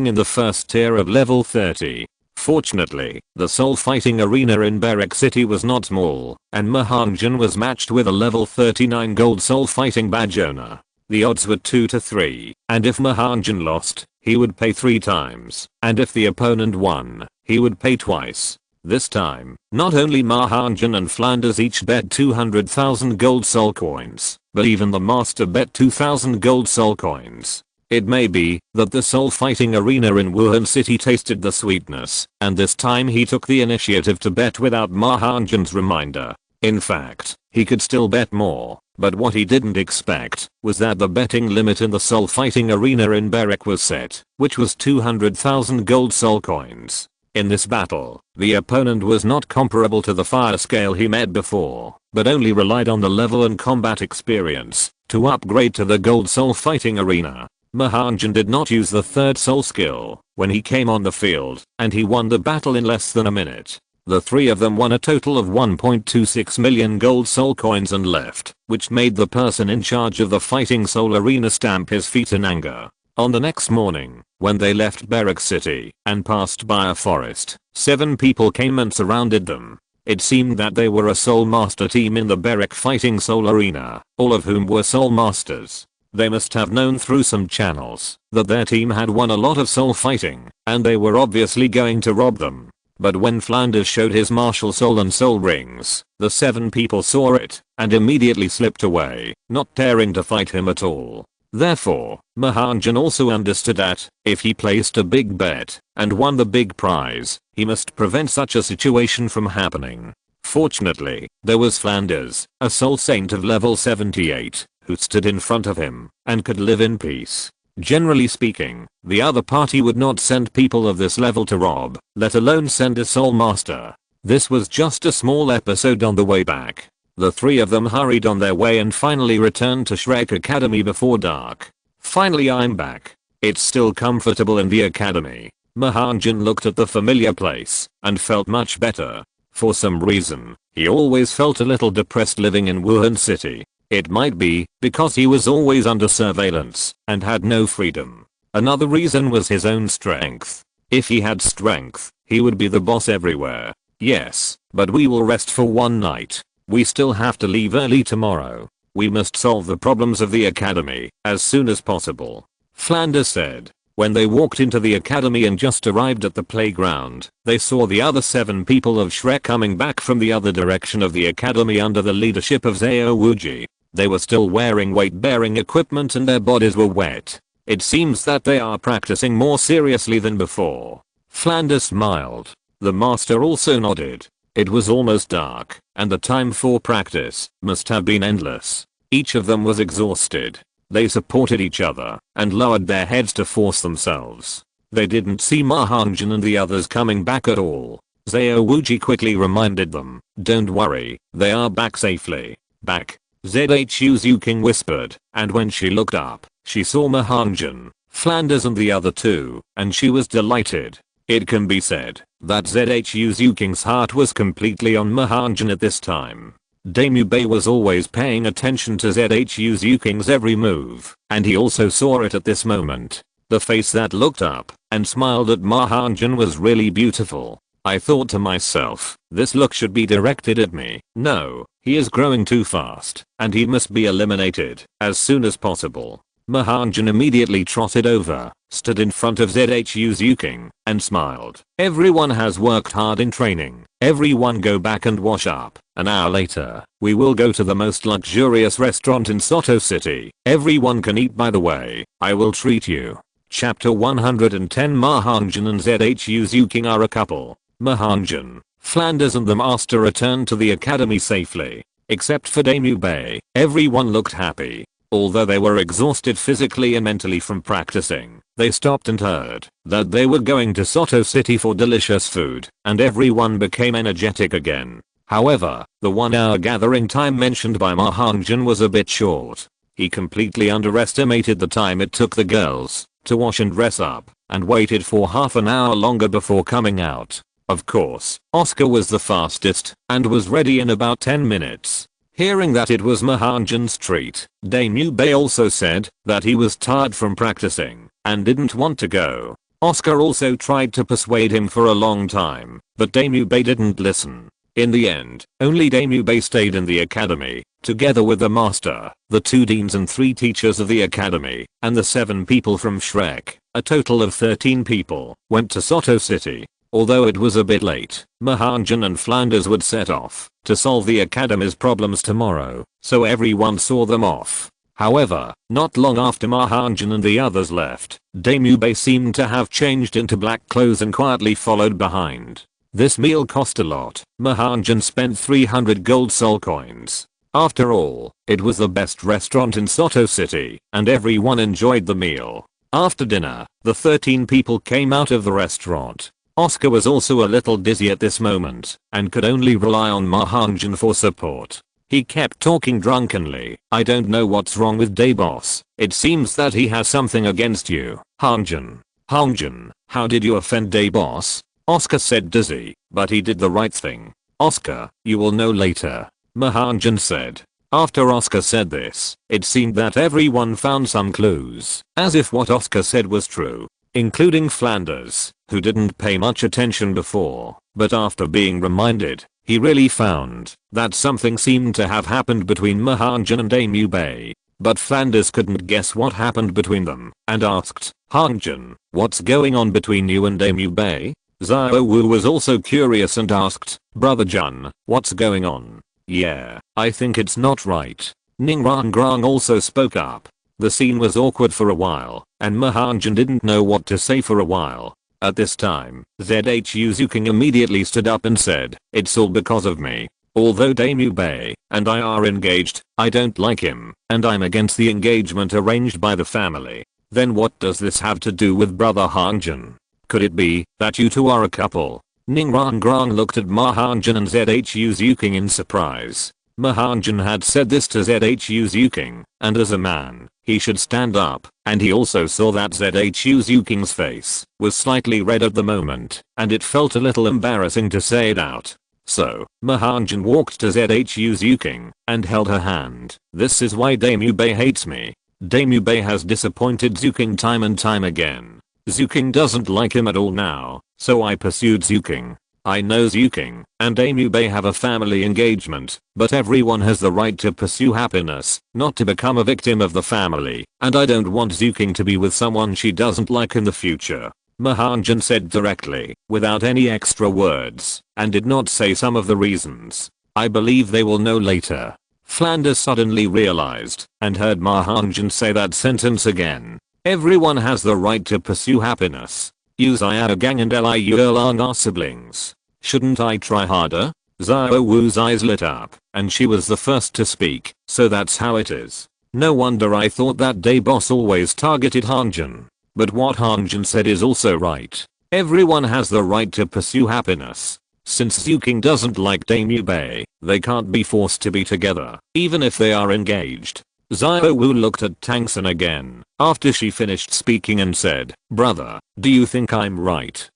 in the first tier of level 30. Fortunately, the soul fighting arena in Berek City was not small, and Ma Hongjun was matched with a level 39 gold soul fighting badge owner. The odds were 2 to 3, and if Ma Hongjun lost, he would pay 3 times, and if the opponent won, he would pay twice. This time, not only Ma Hongjun and Flanders each bet 200,000 gold soul coins, but even the master bet 2,000 gold soul coins. It may be that the soul fighting arena in Wuhan City tasted the sweetness, and this time he took the initiative to bet without Ma Hongjun's reminder. In fact, he could still bet more, but what he didn't expect was that the betting limit in the soul fighting arena in Berek was set, which was 200,000 gold soul coins. In this battle, the opponent was not comparable to the fire scale he met before, but only relied on the level and combat experience to upgrade to the gold soul fighting arena. Ma Hongjun did not use the third soul skill when he came on the field, and he won the battle in less than a minute. The three of them won a total of 1.26 million gold soul coins and left, which made the person in charge of the fighting soul arena stamp his feet in anger. On the next morning, when they left Berek City and passed by a forest, 7 people came and surrounded them. It seemed that they were a soul master team in the Berek fighting soul arena, all of whom were soul masters. They must have known through some channels that their team had won a lot of soul fighting, and they were obviously going to rob them. But when Flanders showed his martial soul and soul rings, the 7 people saw it and immediately slipped away, not daring to fight him at all. Therefore, Ma Hongjun also understood that if he placed a big bet and won the big prize, he must prevent such a situation from happening. Fortunately, there was Flanders, a soul saint of level 78, who stood in front of him and could live in peace. Generally speaking, the other party would not send people of this level to rob, let alone send a soul master. This was just a small episode on the way back. The three of them hurried on their way and finally returned to Shrek Academy before dark. Finally, I'm back. It's still comfortable in the academy. Ma Hongjun looked at the familiar place and felt much better. For some reason, he always felt a little depressed living in Wuhan City. It might be because he was always under surveillance and had no freedom. Another reason was his own strength. If he had strength, he would be the boss everywhere. Yes, but we will rest for one night. We still have to leave early tomorrow. We must solve the problems of the academy as soon as possible. Flanders said. When they walked into the academy and just arrived at the playground, they saw the other 7 people of Shrek coming back from the other direction of the academy under the leadership of Zhao Wuji. They were still wearing weight-bearing equipment and their bodies were wet. It seems that they are practicing more seriously than before. Flanders smiled. The master also nodded. It was almost dark, and the time for practice must have been endless. Each of them was exhausted. They supported each other and lowered their heads to force themselves. They didn't see Ma Hongjun and the others coming back at all. Xiao Wuji quickly reminded them, "Don't worry, they are back safely." "Back?" Zhu Zuking whispered, and when she looked up, she saw Ma Hongjun, Flanders and the other two, and she was delighted. It can be said that Zhu Zuking's heart was completely on Ma Hongjun at this time. Daemu Bei was always paying attention to Zhu Zuking's every move, and he also saw it at this moment. The face that looked up and smiled at Ma Hongjun was really beautiful. I thought to myself, this look should be directed at me. No, he is growing too fast, and he must be eliminated as soon as possible. Ma Hongjun immediately trotted over, stood in front of Zhu Zuking, and smiled. "Everyone has worked hard in training. Everyone go back and wash up. An hour later, we will go to the most luxurious restaurant in Soto City. Everyone can eat, by the way. I will treat you." Chapter 110. Ma Hongjun and Zhu Zuking are a couple. Ma Hongjun, Flanders and the master returned to the academy safely. Except for Daemu Bei, everyone looked happy. Although they were exhausted physically and mentally from practicing, they stopped and heard that they were going to Soto City for delicious food, and everyone became energetic again. However, the 1 hour gathering time mentioned by Ma Hongjun was a bit short. He completely underestimated the time it took the girls to wash and dress up, and waited for half an hour longer before coming out. Of course, Oscar was the fastest, and was ready in about 10 minutes. Hearing that it was Ma Hongjun's treat, Daemu Bei also said that he was tired from practicing and didn't want to go. Oscar also tried to persuade him for a long time, but Daemu Bei didn't listen. In the end, only Daemu Bei stayed in the academy, together with the master, the 2 deans and 3 teachers of the academy, and the 7 people from Shrek. A total of 13 people went to Soto City. Although it was a bit late, Ma Hongjun and Flanders would set off to solve the academy's problems tomorrow, so everyone saw them off. However, not long after Ma Hongjun and the others left, Daemu Bei seemed to have changed into black clothes and quietly followed behind. This meal cost a lot. Ma Hongjun spent 300 gold soul coins. After all, it was the best restaurant in Soto City, and everyone enjoyed the meal. After dinner, the 13 people came out of the restaurant. Oscar was also a little dizzy at this moment, and could only rely on Ma Hongjun for support. He kept talking drunkenly. "I don't know what's wrong with Day Boss. It seems that he has something against you. Hongjun. Hongjun, how did you offend Day Boss?" Oscar said dizzy, but he did the right thing. "Oscar, you will know later," Ma Hongjun said. After Oscar said this, it seemed that everyone found some clues, as if what Oscar said was true. Including Flanders, who didn't pay much attention before, but after being reminded, he really found that something seemed to have happened between Ma Hongjun and Daemu Bei. But Flanders couldn't guess what happened between them, and asked, "Hongjun, what's going on between you and Daemu Bei?" Xiao Wu was also curious and asked, "Brother Jun, what's going on?" "Yeah, I think it's not right." Ning Rong also spoke up. The scene was awkward for a while, and Ma Hongjun didn't know what to say for a while. At this time, Zhu Zuking immediately stood up and said, "It's all because of me. Although Daemu Bei and I are engaged, I don't like him, and I'm against the engagement arranged by the family." "Then what does this have to do with Brother Hongjun? Could it be that you two are a couple?" Ning Rong looked at Ma Hongjun and Zhu Zuking in surprise. Ma Hongjun had said this to Zhu Zuking, and as a man, he should stand up, and he also saw that Zhu Zuking's face was slightly red at the moment, and it felt a little embarrassing to say it out. So, Ma Hongjun walked to Zhu Zuking and held her hand. "This is why Daemu Bei hates me. Daemu Bei has disappointed Zuking time and time again. Zuking doesn't like him at all now, so I pursued Zuking. I know Zuking and Daemu Bei have a family engagement, but everyone has the right to pursue happiness, not to become a victim of the family, and I don't want Zuking to be with someone she doesn't like in the future." Ma Hongjun said directly, without any extra words, and did not say some of the reasons. "I believe they will know later." Flanders suddenly realized and heard Ma Hongjun say that sentence again. "Everyone has the right to pursue happiness. You Xiao Gang and Liu Erlang are siblings. Shouldn't I try harder?" Xiao Wu's eyes lit up, and she was the first to speak. "So that's how it is. No wonder I thought that Day Boss always targeted Hongjun. But what Hongjun said is also right. Everyone has the right to pursue happiness. Since Zuking doesn't like Dame Yubei, they can't be forced to be together, even if they are engaged. Xiao Wu looked at Tangsun again after she finished speaking and said, "Brother, do you think I'm right?"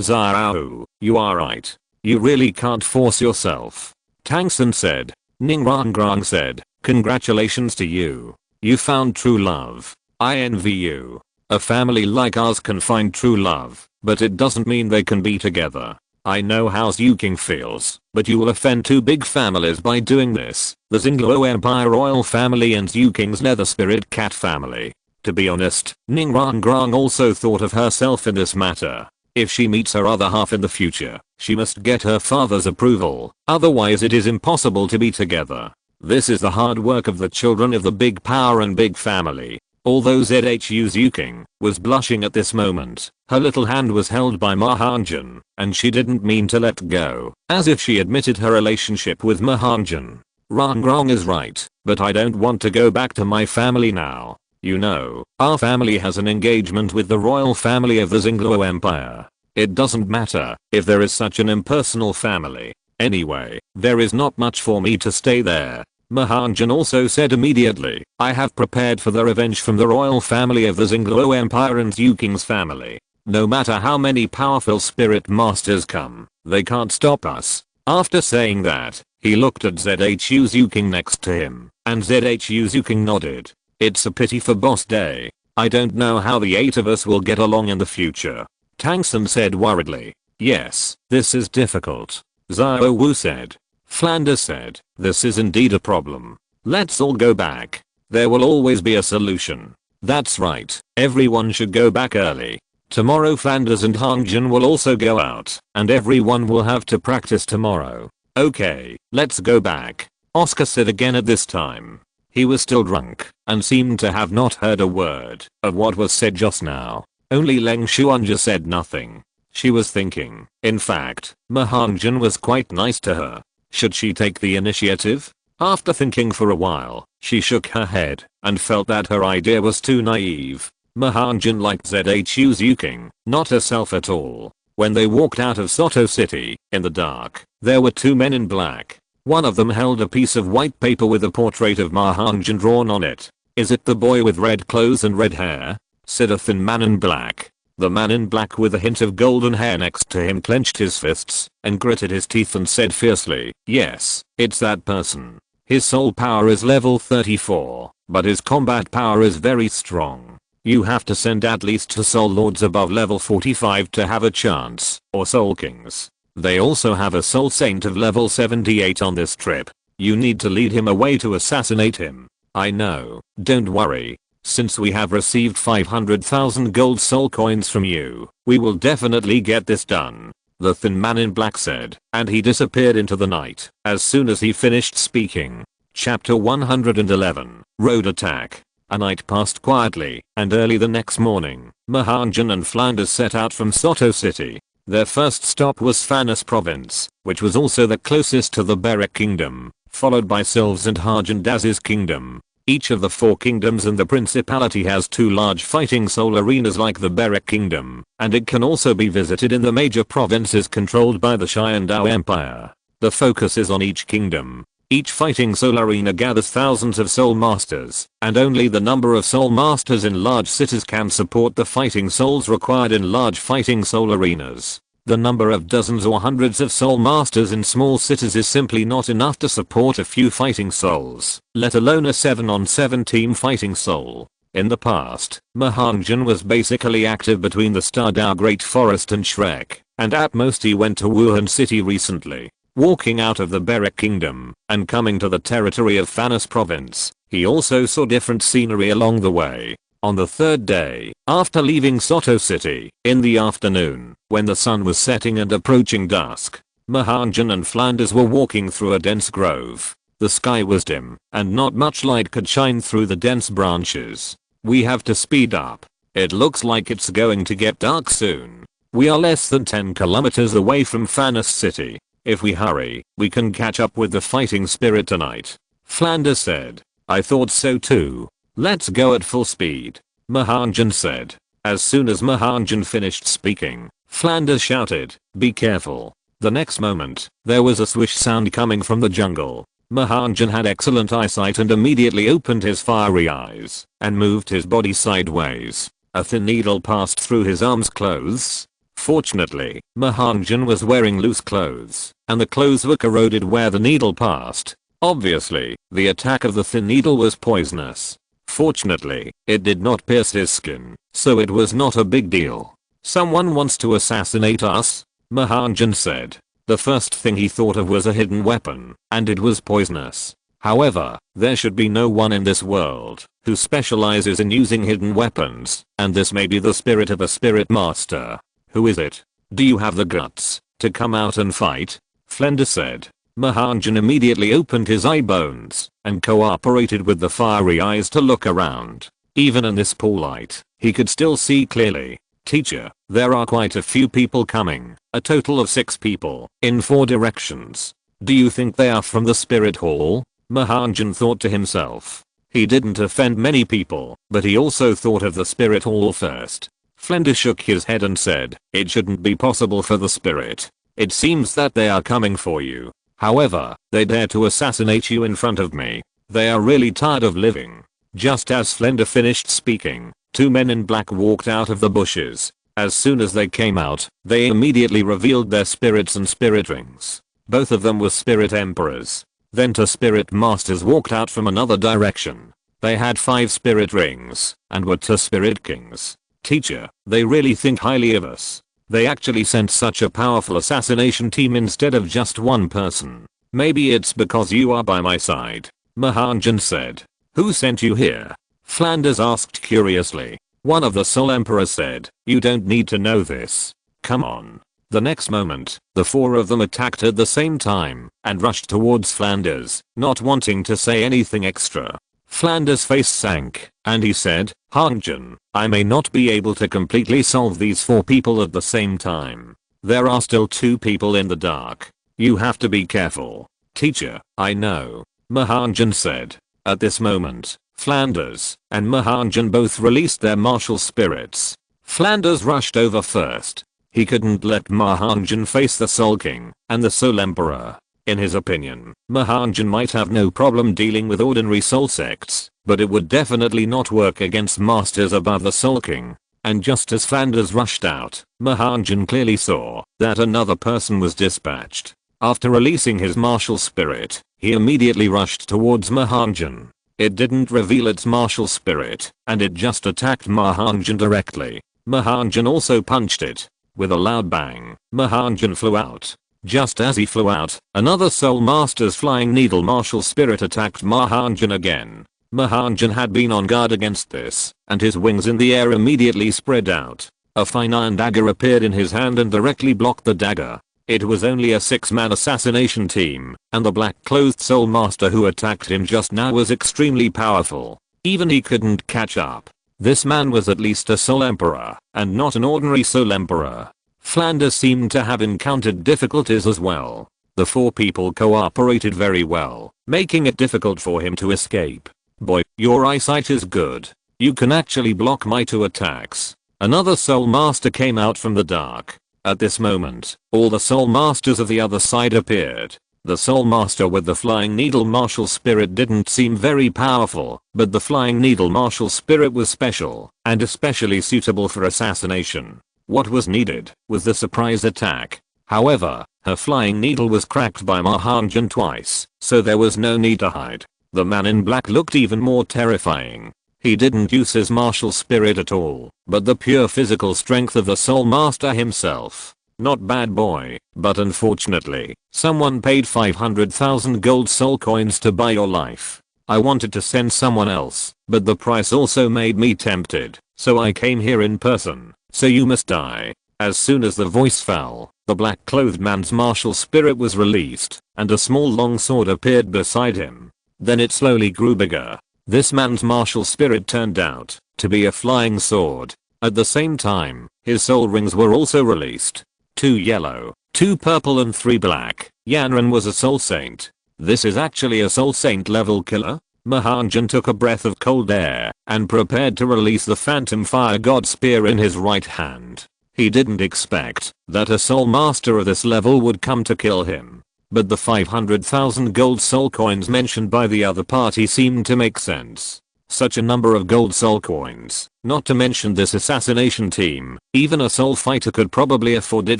Xiao Wu, you are right. You really can't force yourself. Tangsun said. Ning Rong said, "Congratulations to you. You found true love. I envy you. A family like ours can find true love, but it doesn't mean they can be together. I know how Zuking feels, but you will offend two big families by doing this, the Xingluo Empire royal family and Zuking's nether spirit cat family." To be honest, Ning Rong also thought of herself in this matter. If she meets her other half in the future, she must get her father's approval, otherwise it is impossible to be together. This is the hard work of the children of the big power and big family. Although Zhu Zuking was blushing at this moment, her little hand was held by Ma Hongjun, and she didn't mean to let go, as if she admitted her relationship with Ma Hongjun. Rong is right, but I don't want to go back to my family now. You know, our family has an engagement with the royal family of the Xingluo Empire. It doesn't matter if there is such an impersonal family. Anyway, there is not much for me to stay there. Ma Hongjun also said immediately, "I have prepared for the revenge from the royal family of the Xingluo Empire and Zuking's family. No matter how many powerful spirit masters come, they can't stop us." After saying that, he looked at Zhu Zuking next to him, and Zhu Zuking nodded. "It's a pity for Boss Day. I don't know how the 8 of us will get along in the future." Tangsun said worriedly. "Yes, this is difficult." Xiao Wu said. Flanders said, "This is indeed a problem. Let's all go back. There will always be a solution." That's right, everyone should go back early. Tomorrow Flanders and Hongjun will also go out, and everyone will have to practice tomorrow. "Okay, let's go back," Oscar said again at this time. He was still drunk, and seemed to have not heard a word of what was said just now. Only Leng Xuanja said nothing. She was thinking. In fact, Ma Hongjun was quite nice to her. Should she take the initiative? After thinking for a while, she shook her head and felt that her idea was too naive. Ma Hongjun liked Zhu Zuking, not herself at all. When they walked out of Soto City, in the dark, there were 2 men in black. One of them held a piece of white paper with a portrait of Ma Hongjun drawn on it. "Is it the boy with red clothes and red hair?" said a thin man in black. The man in black with a hint of golden hair next to him clenched his fists and gritted his teeth and said fiercely, "Yes, it's that person. His soul power is level 34, but his combat power is very strong. You have to send at least 2 soul lords above level 45 to have a chance, or soul kings. They also have a soul saint of level 78 on this trip. You need to lead him away to assassinate him." "I know, don't worry. Since we have received 500,000 gold soul coins from you, we will definitely get this done," the thin man in black said, and he disappeared into the night as soon as he finished speaking. Chapter 111, Road Attack. A night passed quietly, and early the next morning, Ma Hongjun and Flanders set out from Soto City. Their first stop was Fanis province, which was also the closest to the Berek kingdom, followed by Sylves and Harjandaz's kingdom. Each of the 4 kingdoms in the principality has 2 large fighting soul arenas like the Berek kingdom, and it can also be visited in the major provinces controlled by the Xiandao Empire. The focus is on each kingdom. Each fighting soul arena gathers thousands of soul masters, and only the number of soul masters in large cities can support the fighting souls required in large fighting soul arenas. The number of dozens or hundreds of soul masters in small cities is simply not enough to support a few fighting souls, let alone a 7-on-7 team fighting soul. In the past, Ma Hongjun was basically active between the Stardao Great Forest and Shrek, and at most he went to Wuhan City recently. Walking out of the Berek Kingdom and coming to the territory of Fanis Province, he also saw different scenery along the way. On the 3rd day, after leaving Soto City, in the afternoon, when the sun was setting and approaching dusk, Ma Hongjun and Flanders were walking through a dense grove. The sky was dim, and not much light could shine through the dense branches. "We have to speed up. It looks like it's going to get dark soon. We are less than 10 kilometers away from Fanis City. If we hurry, we can catch up with the fighting spirit tonight," Flanders said. "I thought so too. Let's go at full speed," Ma Hongjun said. As soon as Ma Hongjun finished speaking, Flanders shouted, "Be careful." The next moment, there was a swish sound coming from the jungle. Ma Hongjun had excellent eyesight and immediately opened his fiery eyes and moved his body sideways. A thin needle passed through his arms' clothes. Fortunately, Ma Hongjun was wearing loose clothes, and the clothes were corroded where the needle passed. Obviously, the attack of the thin needle was poisonous. Fortunately, it did not pierce his skin, so it was not a big deal. "Someone wants to assassinate us?" Ma Hongjun said. The first thing he thought of was a hidden weapon, and it was poisonous. However, there should be no one in this world who specializes in using hidden weapons, and this may be the spirit of a spirit master. "Who is it? Do you have the guts to come out and fight?" Flender said. Ma Hongjun immediately opened his eye bones and cooperated with the fiery eyes to look around. Even in this poor light, he could still see clearly. "Teacher, there are quite a few people coming, a total of 6 people, in 4 directions. Do you think they are from the spirit hall?" Ma Hongjun thought to himself. He didn't offend many people, but he also thought of the spirit hall first. Flender shook his head and said, "It shouldn't be possible for the spirit. It seems that they are coming for you. However, they dare to assassinate you in front of me. They are really tired of living." Just as Flender finished speaking, 2 men in black walked out of the bushes. As soon as they came out, they immediately revealed their spirits and spirit rings. Both of them were spirit emperors. Then 2 spirit masters walked out from another direction. They had 5 spirit rings and were 2 spirit kings. "Teacher, they really think highly of us. They actually sent such a powerful assassination team instead of just 1 person. Maybe it's because you are by my side," Ma Hongjun said. "Who sent you here?" Flanders asked curiously. One of the Soul Emperors said, "You don't need to know this. Come on." The next moment, the 4 of them attacked at the same time and rushed towards Flanders, not wanting to say anything extra. Flanders' face sank, and he said, "Hongjun, I may not be able to completely solve these 4 people at the same time. There are still 2 people in the dark. You have to be careful." "Teacher, I know," Ma Hongjun said. At this moment, Flanders and Ma Hongjun both released their martial spirits. Flanders rushed over first. He couldn't let Ma Hongjun face the Soul King and the Soul Emperor. In his opinion, Ma Hongjun might have no problem dealing with ordinary soul sects, but it would definitely not work against masters above the Soul King. And just as Flanders rushed out, Ma Hongjun clearly saw that another person was dispatched. After releasing his martial spirit, he immediately rushed towards Ma Hongjun. It didn't reveal its martial spirit, and it just attacked Ma Hongjun directly. Ma Hongjun also punched it. With a loud bang, Ma Hongjun flew out. Just as he flew out, another Soul Master's flying needle martial spirit attacked Ma Hongjun again. Ma Hongjun had been on guard against this, and his wings in the air immediately spread out. A fine iron dagger appeared in his hand and directly blocked the dagger. It was only a 6-man assassination team, and the black-clothed Soul Master who attacked him just now was extremely powerful. Even he couldn't catch up. This man was at least a Soul Emperor, and not an ordinary Soul Emperor. Flanders seemed to have encountered difficulties as well. The 4 people cooperated very well, making it difficult for him to escape. "Boy, your eyesight is good. You can actually block my 2 attacks." Another Soul Master came out from the dark. At this moment, all the Soul Masters of the other side appeared. The Soul Master with the Flying Needle martial spirit didn't seem very powerful, but the Flying Needle martial spirit was special, and especially suitable for assassination. What was needed was the surprise attack. However, her Flying Needle was cracked by Ma Hongjun twice, so there was no need to hide. The man in black looked even more terrifying. He didn't use his martial spirit at all, but the pure physical strength of the Soul Master himself. Not bad boy, but unfortunately, someone paid 500,000 gold soul coins to buy your life. I wanted to send someone else, but the price also made me tempted, so I came here in person, so you must die. As soon as the voice fell, the black-clothed man's martial spirit was released, and a small long sword appeared beside him. Then it slowly grew bigger. This man's martial spirit turned out to be a flying sword. At the same time, his soul rings were also released. 2 yellow, 2 purple and 3 black. Yanran was a soul saint. This is actually a soul saint level killer? Ma Hongjun took a breath of cold air and prepared to release the phantom fire god spear in his right hand. He didn't expect that a soul master of this level would come to kill him. But the 500,000 gold soul coins mentioned by the other party seemed to make sense. Such a number of gold soul coins, not to mention this assassination team, even a soul fighter could probably afford it.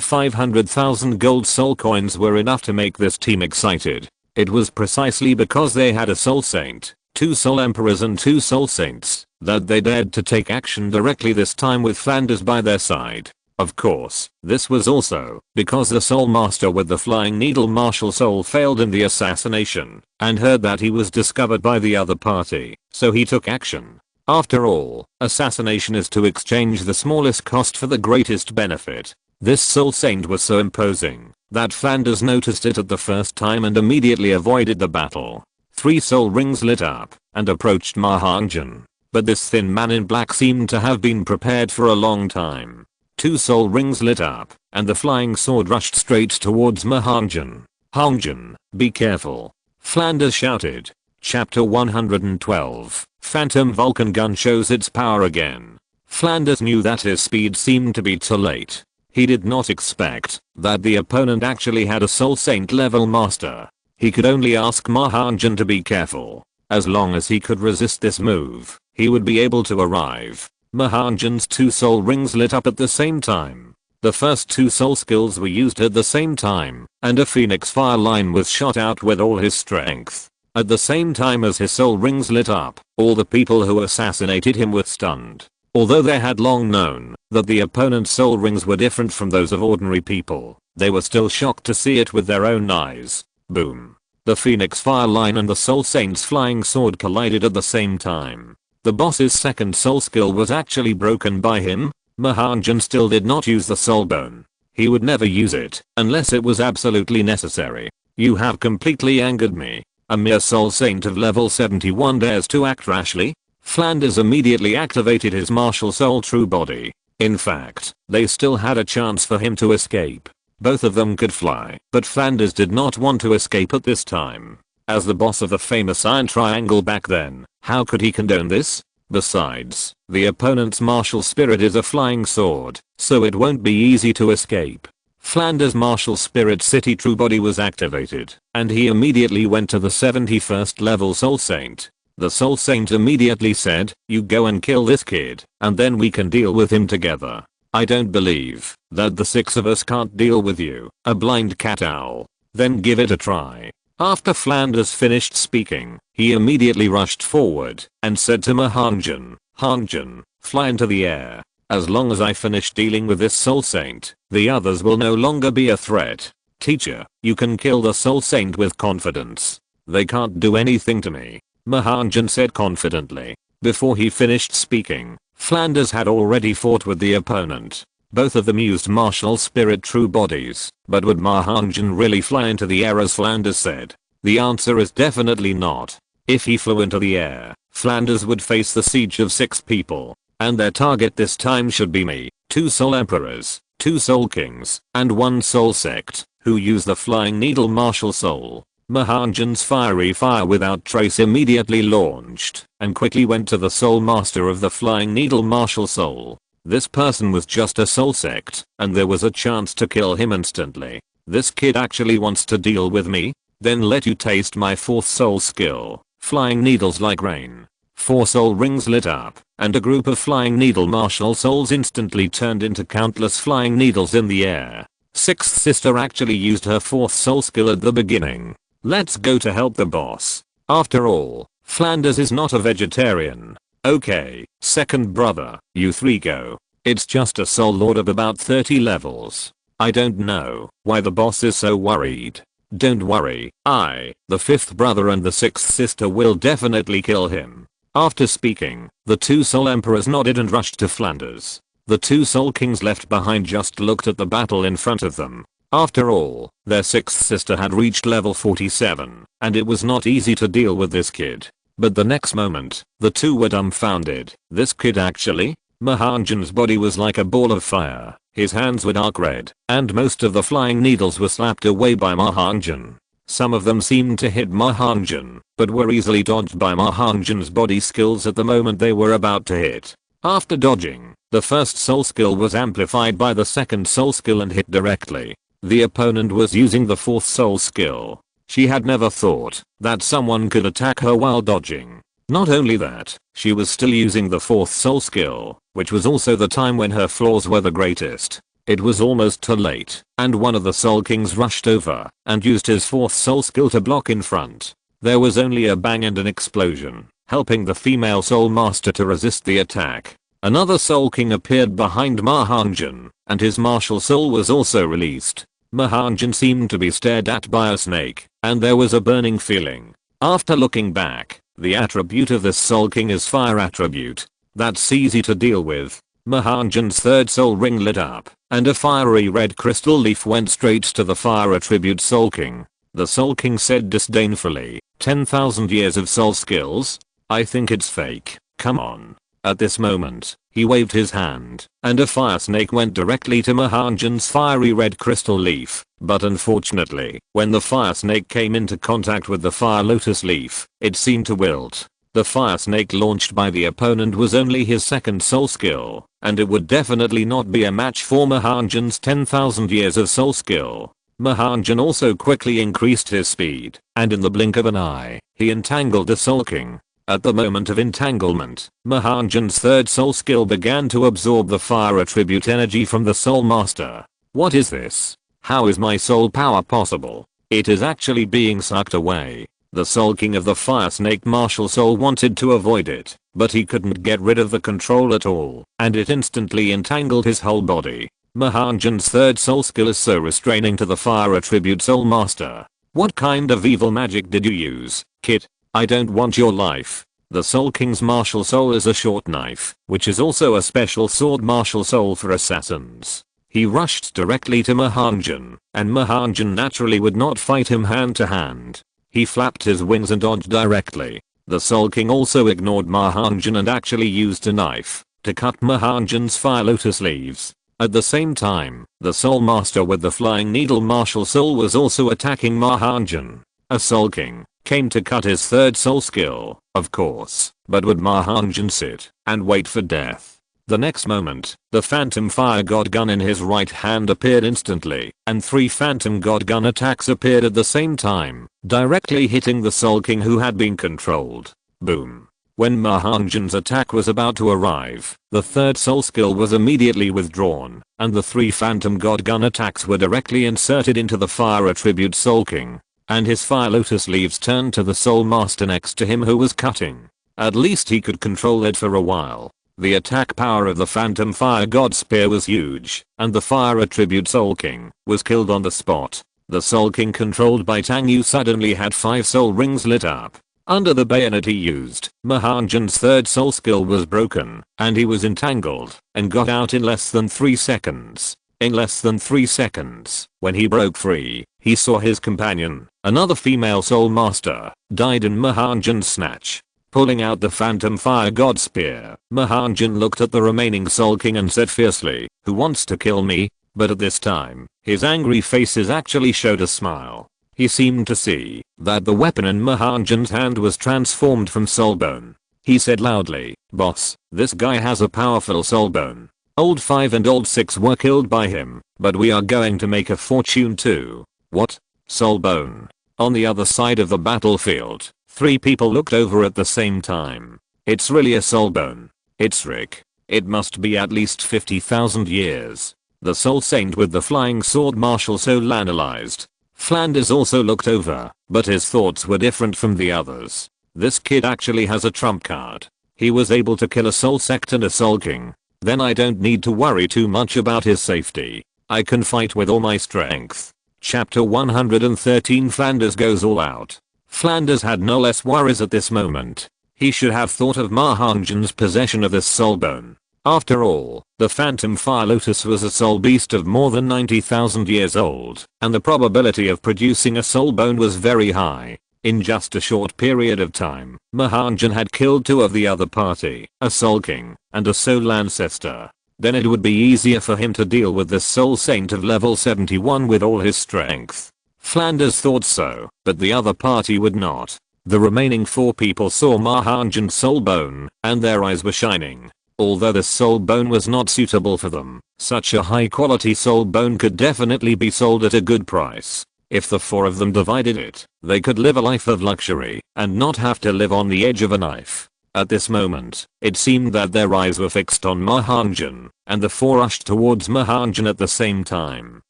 500,000 gold soul coins were enough to make this team excited. It was precisely because they had a soul saint, 2 soul emperors and 2 soul saints, that they dared to take action directly, this time with Flanders by their side. Of course, this was also because the soul master with the flying needle martial soul failed in the assassination and heard that he was discovered by the other party, so he took action. After all, assassination is to exchange the smallest cost for the greatest benefit. This soul saint was so imposing that Flanders noticed it at the first time and immediately avoided the battle. 3 soul rings lit up and approached Ma Hongjun, but this thin man in black seemed to have been prepared for a long time. 2 soul rings lit up, and the flying sword rushed straight towards Ma Hongjun. Hongjun, be careful. Flanders shouted. Chapter 112. Phantom Vulcan gun shows its power again. Flanders knew that his speed seemed to be too late. He did not expect that the opponent actually had a soul saint level master. He could only ask Ma Hongjun to be careful. As long as he could resist this move, he would be able to arrive. Ma Hongjun's 2 soul rings lit up at the same time. The first 2 soul skills were used at the same time, and a phoenix fire line was shot out with all his strength. At the same time as his soul rings lit up, all the people who assassinated him were stunned. Although they had long known that the opponent's soul rings were different from those of ordinary people, they were still shocked to see it with their own eyes. Boom. The phoenix fire line and the soul saint's flying sword collided at the same time. The boss's second soul skill was actually broken by him. Ma Hongjun still did not use the soul bone. He would never use it unless it was absolutely necessary. You have completely angered me. A mere soul saint of level 71 dares to act rashly? Flanders immediately activated his martial soul true body. In fact, they still had a chance for him to escape. Both of them could fly, but Flanders did not want to escape at this time. As the boss of the famous Iron Triangle back then, how could he condone this? Besides, the opponent's martial spirit is a flying sword, so it won't be easy to escape. Flanders' martial spirit city true body was activated, and he immediately went to the 71st level soul saint. The soul saint immediately said, "You go and kill this kid, and then we can deal with him together. I don't believe that the 6 of us can't deal with you, a blind cat owl. Then give it a try." After Flanders finished speaking, he immediately rushed forward and said to Ma Hongjun, "Hongjun, fly into the air. As long as I finish dealing with this soul saint, the others will no longer be a threat. Teacher, you can kill the soul saint with confidence. They can't do anything to me," Ma Hongjun said confidently. Before he finished speaking, Flanders had already fought with the opponent. Both of them used martial spirit true bodies, but would Ma Hongjun really fly into the air as Flanders said? The answer is definitely not. If he flew into the air, Flanders would face the siege of 6 people, and their target this time should be me, 2 soul emperors, 2 soul kings, and 1 soul sect, who use the flying needle martial soul. Ma Hongjun's fiery fire without trace immediately launched, and quickly went to the soul master of the flying needle martial soul. This person was just a soul sect, and there was a chance to kill him instantly. This kid actually wants to deal with me? Then let you taste my 4th soul skill, flying needles like rain. 4 soul rings lit up, and a group of flying needle martial souls instantly turned into countless flying needles in the air. 6th sister actually used her 4th soul skill at the beginning. Let's go to help the boss. After all, Flanders is not a vegetarian. Okay, second brother, you 3 go. It's just a soul lord of about 30 levels. I don't know why the boss is so worried. Don't worry, the 5th brother and the 6th sister will definitely kill him. After speaking, the 2 soul emperors nodded and rushed to Flanders. The 2 soul kings left behind just looked at the battle in front of them. After all, their 6th sister had reached level 47, and it was not easy to deal with this kid. But the next moment, the 2 were dumbfounded. This kid actually? Ma Hongjun's body was like a ball of fire. His hands were dark red, and most of the flying needles were slapped away by Ma Hongjun. Some of them seemed to hit Ma Hongjun, but were easily dodged by Ma Hongjun's body skills at the moment they were about to hit. After dodging, the first soul skill was amplified by the second soul skill and hit directly. The opponent was using the fourth soul skill. She had never thought that someone could attack her while dodging. Not only that, she was still using the fourth soul skill, which was also the time when her flaws were the greatest. It was almost too late, and one of the Soul Kings rushed over and used his fourth soul skill to block in front. There was only a bang and an explosion, helping the female Soul Master to resist the attack. Another Soul King appeared behind Ma Hongjun, and his martial soul was also released. Ma Hongjun seemed to be stared at by a snake, and there was a burning feeling. After looking back, the attribute of this Soul King is fire attribute. That's easy to deal with. Ma Hongjun's third soul ring lit up, and a fiery red crystal leaf went straight to the fire attribute Soul King. The Soul King said disdainfully, 10,000 years of soul skills? I think it's fake, come on. At this moment, he waved his hand, and a fire snake went directly to Ma Hongjun's fiery red crystal leaf. But unfortunately, when the fire snake came into contact with the fire lotus leaf, it seemed to wilt. The fire snake launched by the opponent was only his second soul skill, and it would definitely not be a match for Ma Hongjun's 10,000 years of soul skill. Ma Hongjun also quickly increased his speed, and in the blink of an eye, he entangled the Soul King. At the moment of entanglement, Ma Hongjun's third soul skill began to absorb the fire attribute energy from the Soul Master. What is this? How is my soul power possible? It is actually being sucked away. The Soul King of the Fire Snake Martial Soul wanted to avoid it, but he couldn't get rid of the control at all, and it instantly entangled his whole body. Ma Hongjun's third soul skill is so restraining to the fire attribute Soul Master. What kind of evil magic did you use, kid? I don't want your life. The Soul King's martial soul is a short knife, which is also a special sword martial soul for assassins. He rushed directly to Ma Hongjun, and Ma Hongjun naturally would not fight him hand to hand. He flapped his wings and dodged directly. The Soul King also ignored Ma Hongjun and actually used a knife to cut Ma Hongjun's fire lotus leaves. At the same time, the Soul Master with the flying needle martial soul was also attacking Ma Hongjun. A Soul King came to cut his third soul skill, of course, but would Ma Hongjun sit and wait for death? The next moment, the Phantom Fire God Gun in his right hand appeared instantly, and 3 Phantom God Gun attacks appeared at the same time, directly hitting the Soul King who had been controlled. Boom. When Ma Hongjun's attack was about to arrive, the third soul skill was immediately withdrawn, and the 3 Phantom God Gun attacks were directly inserted into the fire attribute Soul King, and his fire lotus leaves turned to the Soul Master next to him who was cutting. At least he could control it for a while. The attack power of the Phantom Fire God Spear was huge, and the fire attribute Soul King was killed on the spot. The Soul King controlled by Tang Yu suddenly had 5 soul rings lit up. Under the bayonet he used, Ma Hongjun's third soul skill was broken, and he was entangled, and got out in less than 3 seconds. In less than 3 seconds, when he broke free, he saw his companion, another female Soul Master, died in Ma Hongjun's snatch. Pulling out the Phantom Fire God Spear, Ma Hongjun looked at the remaining Soul King and said fiercely, "Who wants to kill me?" But at this time, his angry faces actually showed a smile. He seemed to see that the weapon in Ma Hongjun's hand was transformed from soul bone. He said loudly, "Boss, this guy has a powerful soul bone. Old 5 and Old 6 were killed by him, but we are going to make a fortune too." "What? Soul bone?" On the other side of the battlefield, 3 people looked over at the same time. "It's really a soul bone. It's Rick. It must be at least 50,000 years." The Soul Saint with the flying sword martial soul analyzed. Flanders also looked over, but his thoughts were different from the others. This kid actually has a trump card. He was able to kill a Soul Sect and a Soul King. Then I don't need to worry too much about his safety. I can fight with all my strength. Chapter 113 Flanders goes all out. Flanders had no less worries at this moment. He should have thought of Ma Hongjun's possession of this soul bone. After all, the Phantom Fire Lotus was a soul beast of more than 90,000 years old, and the probability of producing a soul bone was very high. In just a short period of time, Ma Hongjun had killed 2 of the other party, a Soul King, and a Soul Ancestor. Then it would be easier for him to deal with the Soul Saint of level 71 with all his strength. Flanders thought so, but the other party would not. The remaining 4 people saw Ma Hongjun's soul bone, and their eyes were shining. Although this soul bone was not suitable for them, such a high quality soul bone could definitely be sold at a good price. If the 4 of them divided it, they could live a life of luxury and not have to live on the edge of a knife. At this moment, it seemed that their eyes were fixed on Ma Hongjun, and the 4 rushed towards Ma Hongjun at the same time.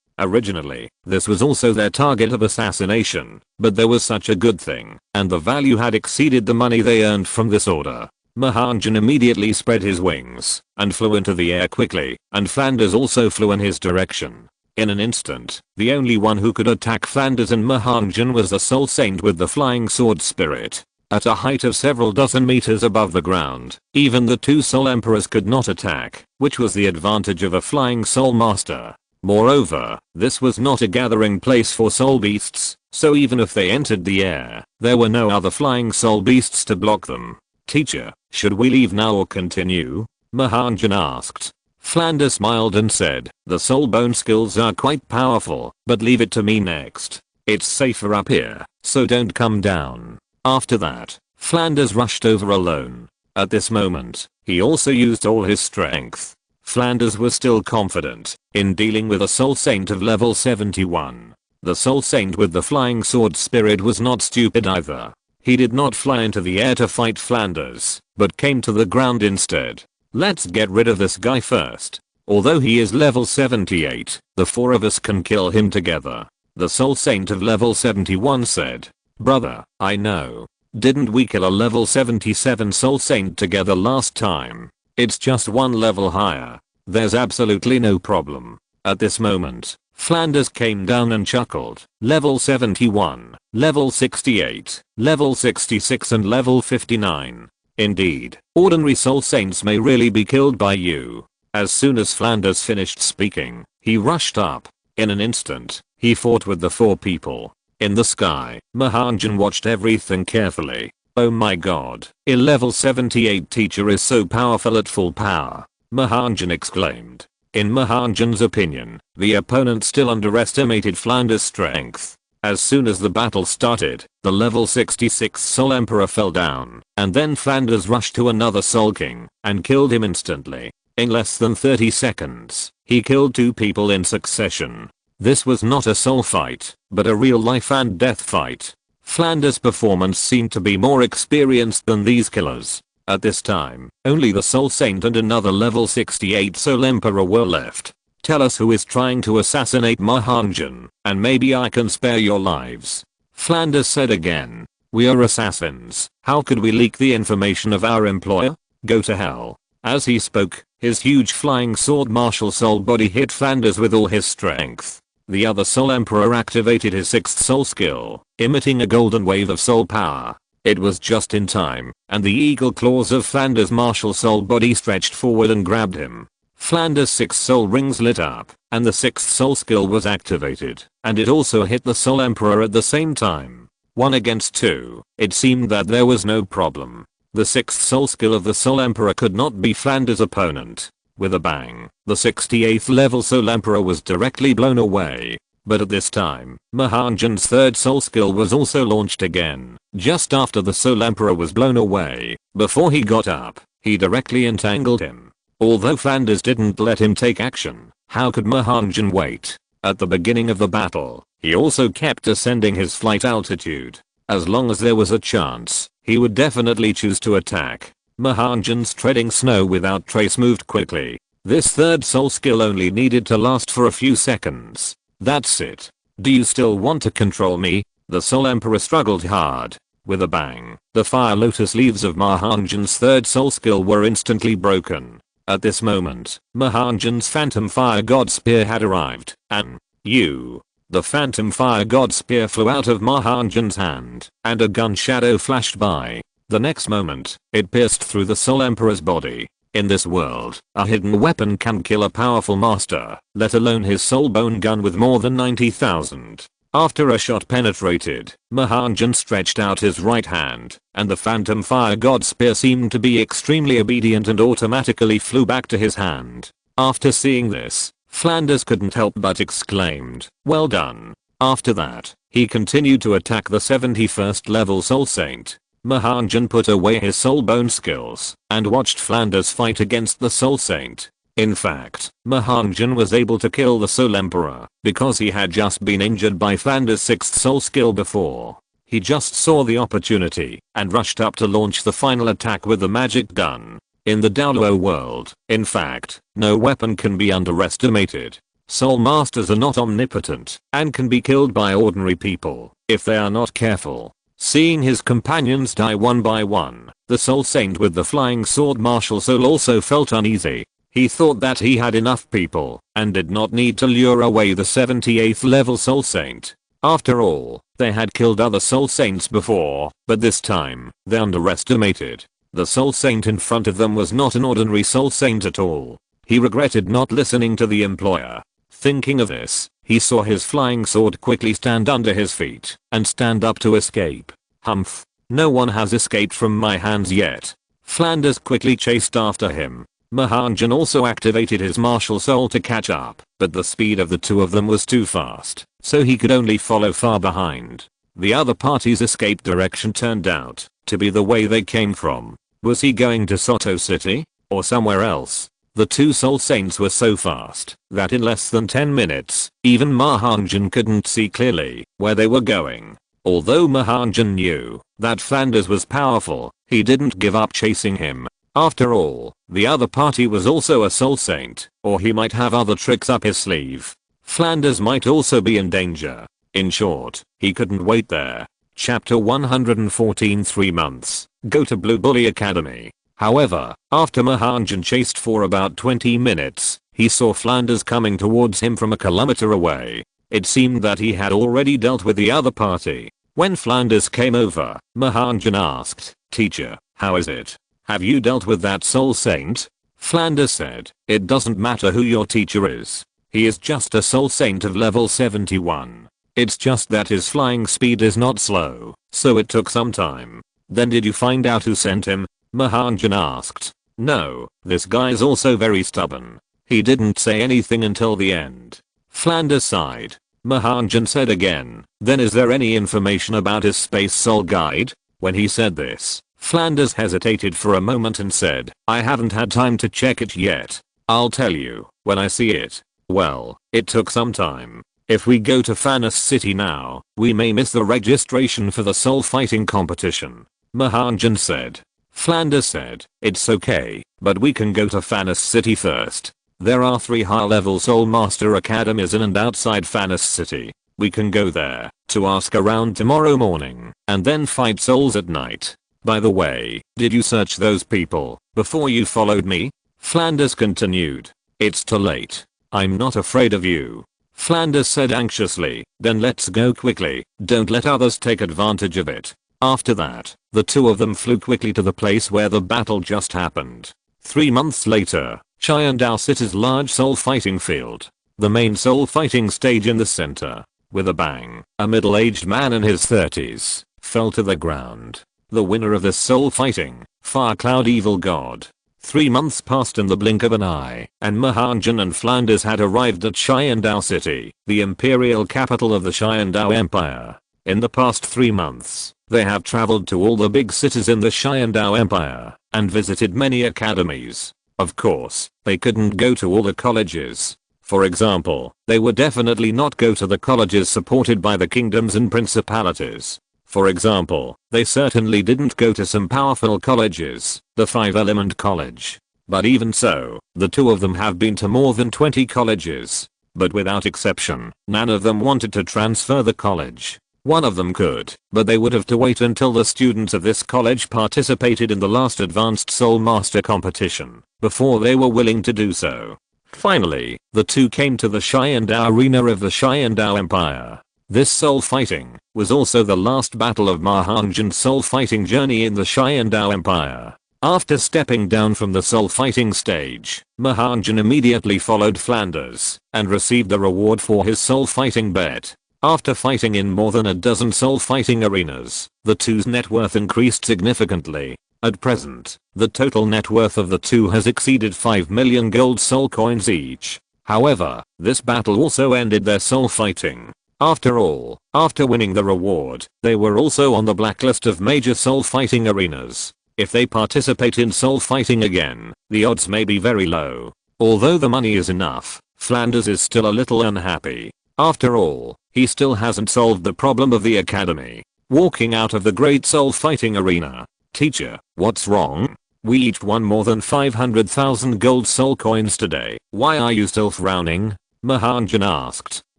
Originally, this was also their target of assassination, but there was such a good thing, and the value had exceeded the money they earned from this order. Ma Hongjun immediately spread his wings and flew into the air quickly, and Flanders also flew in his direction. In an instant, the only one who could attack Flanders and Ma Hongjun was the Soul Saint with the flying sword spirit. At a height of several dozen meters above the ground, even the 2 Soul Emperors could not attack, which was the advantage of a flying Soul Master. Moreover, this was not a gathering place for soul beasts, so even if they entered the air, there were no other flying soul beasts to block them. Teacher, should we leave now or continue? Ma Hongjun asked. Flanders smiled and said, the soul bone skills are quite powerful, but leave it to me next. It's safer up here, so don't come down. After that, Flanders rushed over alone. At this moment, he also used all his strength. Flanders was still confident in dealing with a Soul Saint of level 71. The Soul Saint with the flying sword spirit was not stupid either. He did not fly into the air to fight Flanders, but came to the ground instead. Let's get rid of this guy first. Although he is level 78, the 4 of us can kill him together. The Soul Saint of level 71 said. Brother, I know. Didn't we kill a level 77 Soul Saint together last time? It's just 1 level higher. There's absolutely no problem. At this moment, Flanders came down and chuckled. Level 71, level 68, level 66 and level 59. Indeed, ordinary Soul Saints may really be killed by you. As soon as Flanders finished speaking, he rushed up. In an instant, he fought with the 4 people. In the sky, Ma Hongjun watched everything carefully. Oh my god, a level 78 teacher is so powerful at full power, Ma Hongjun exclaimed. In Ma Hongjun's opinion, the opponent still underestimated Flanders' strength. As soon as the battle started, the level 66 Soul Emperor fell down, and then Flanders rushed to another Soul King and killed him instantly. In less than 30 seconds, he killed 2 people in succession. This was not a soul fight, but a real life and death fight. Flanders' performance seemed to be more experienced than these killers. At this time, only the Soul Saint and another level 68 Soul Emperor were left. Tell us who is trying to assassinate Ma Hongjun, and maybe I can spare your lives. Flanders said again. We are assassins. How could we leak the information of our employer? Go to hell. As he spoke, his huge flying sword martial soul body hit Flanders with all his strength. The other Soul Emperor activated his 6th soul skill, emitting a golden wave of soul power. It was just in time, and the eagle claws of Flanders' martial soul body stretched forward and grabbed him. Flanders' 6 soul rings lit up, and the 6th soul skill was activated, and it also hit the Soul Emperor at the same time. 1 against 2, it seemed that there was no problem. The 6th soul skill of the Soul Emperor could not be Flanders' opponent. With a bang, the 68th level Soul Emperor was directly blown away. But at this time, Ma Hongjun's 3rd soul skill was also launched again. Just after the Soul Emperor was blown away, before he got up, he directly entangled him. Although Flanders didn't let him take action, how could Ma Hongjun wait? At the beginning of the battle, he also kept ascending his flight altitude. As long as there was a chance, he would definitely choose to attack. Ma Hongjun's treading snow without trace moved quickly. This 3rd soul skill only needed to last for a few seconds. That's it. Do you still want to control me? The Soul Emperor struggled hard. With a bang, the fire lotus leaves of Ma Hongjun's 3rd soul skill were instantly broken. At this moment, Ma Hongjun's Phantom Fire God Spear had arrived, and the Phantom Fire God Spear flew out of Ma Hongjun's hand, and a gun shadow flashed by. The next moment, it pierced through the Soul Emperor's body. In this world, a hidden weapon can kill a powerful master, let alone his soul bone gun with more than 90,000. After a shot penetrated, Ma Hongjun stretched out his right hand, and the Phantom Fire God Spear seemed to be extremely obedient and automatically flew back to his hand. After seeing this, Flanders couldn't help but exclaimed, well done. After that, he continued to attack the 71st level Soul Saint. Ma Hongjun put away his soul bone skills and watched Flanders fight against the Soul Saint. In fact, Ma Hongjun was able to kill the Soul Emperor because he had just been injured by Flanders' 6th soul skill before. He just saw the opportunity and rushed up to launch the final attack with the magic gun. In the Douluo world, in fact, no weapon can be underestimated. Soul Masters are not omnipotent and can be killed by ordinary people if they are not careful. Seeing his companions die one by one, the Soul Saint with the flying sword Martial Soul also felt uneasy. He thought that he had enough people and did not need to lure away the 78th level Soul Saint. After all, they had killed other Soul Saints before, but this time, they underestimated. The Soul Saint in front of them was not an ordinary Soul Saint at all. He regretted not listening to the employer. Thinking of this, he saw his flying sword quickly stand under his feet and stand up to escape. Humph. No one has escaped from my hands yet. Flanders quickly chased after him. Ma Hongjun also activated his martial soul to catch up, but the speed of the two of them was too fast, so he could only follow far behind. The other party's escape direction turned out to be the way they came from. Was he going to Soto City? Or somewhere else? The two Soul Saints were so fast that in less than 10 minutes, even Ma Hongjun couldn't see clearly where they were going. Although Ma Hongjun knew that Flanders was powerful, he didn't give up chasing him. After all, the other party was also a Soul Saint, or he might have other tricks up his sleeve. Flanders might also be in danger. In short, he couldn't wait there. Chapter 114 3 months. Go to Blue Bully Academy. However, after Ma Hongjun chased for about 20 minutes, he saw Flanders coming towards him from a kilometer away. It seemed that he had already dealt with the other party. When Flanders came over, Ma Hongjun asked, "Teacher, how is it? Have you dealt with that Soul Saint?" Flanders said, "It doesn't matter who your teacher is. He is just a Soul Saint of level 71. It's just that his flying speed is not slow, so it took some time." "Then did you find out who sent him?" Ma Hongjun asked. "No, this guy is also very stubborn. He didn't say anything until the end." Flanders sighed. Ma Hongjun said again, "Then is there any information about his space soul guide?" When he said this, Flanders hesitated for a moment and said, "I haven't had time to check it yet. I'll tell you when I see it." Well, it took some time. If we go to Fanis City now, we may miss the registration for the soul fighting competition, Ma Hongjun said. Flanders said, "It's okay, but we can go to Fanis City first. There are 3 high-level Soul Master Academies in and outside Fanis City. We can go there to ask around tomorrow morning and then fight souls at night. By the way, did you search those people before you followed me?" Flanders continued. "It's too late. I'm not afraid of you." Flanders said anxiously, "Then let's go quickly. Don't let others take advantage of it." After that, the two of them flew quickly to the place where the battle just happened. 3 months later, Chiandao City's large soul fighting field. The main soul fighting stage in the center. With a bang, a middle-aged man in his 30s fell to the ground. The winner of this soul fighting, Fire Cloud Evil God. 3 months passed in the blink of an eye, and Ma Hongjun and Flanders had arrived at Chiandao City, the imperial capital of the Chiandao Empire. In the past 3 months, they have traveled to all the big cities in the Chiandao Empire and visited many academies. Of course, they couldn't go to all the colleges. For example, they would definitely not go to the colleges supported by the kingdoms and principalities. For example, they certainly didn't go to some powerful colleges, the 5-element college. But even so, the two of them have been to more than 20 colleges. But without exception, none of them wanted to transfer the college. One of them could, but they would have to wait until the students of this college participated in the last Advanced Soul Master competition before they were willing to do so. Finally, the two came to the Chiandao arena of the Chiandao Empire. This soul fighting was also the last battle of Ma Hongjun's soul fighting journey in the Chiandao Empire. After stepping down from the soul fighting stage, Ma Hongjun immediately followed Flanders and received the reward for his soul fighting bet. After fighting in more than a dozen soul fighting arenas, the two's net worth increased significantly. At present, the total net worth of the two has exceeded 5 million gold soul coins each. However, this battle also ended their soul fighting. After all, after winning the reward, they were also on the blacklist of major soul fighting arenas. If they participate in soul fighting again, the odds may be very low. Although the money is enough, Flanders is still a little unhappy. After all, he still hasn't solved the problem of the academy. Walking out of the great soul fighting arena. Teacher, what's wrong? We each won more than 500,000 gold soul coins today. Why are you still frowning? Ma Hongjun asked.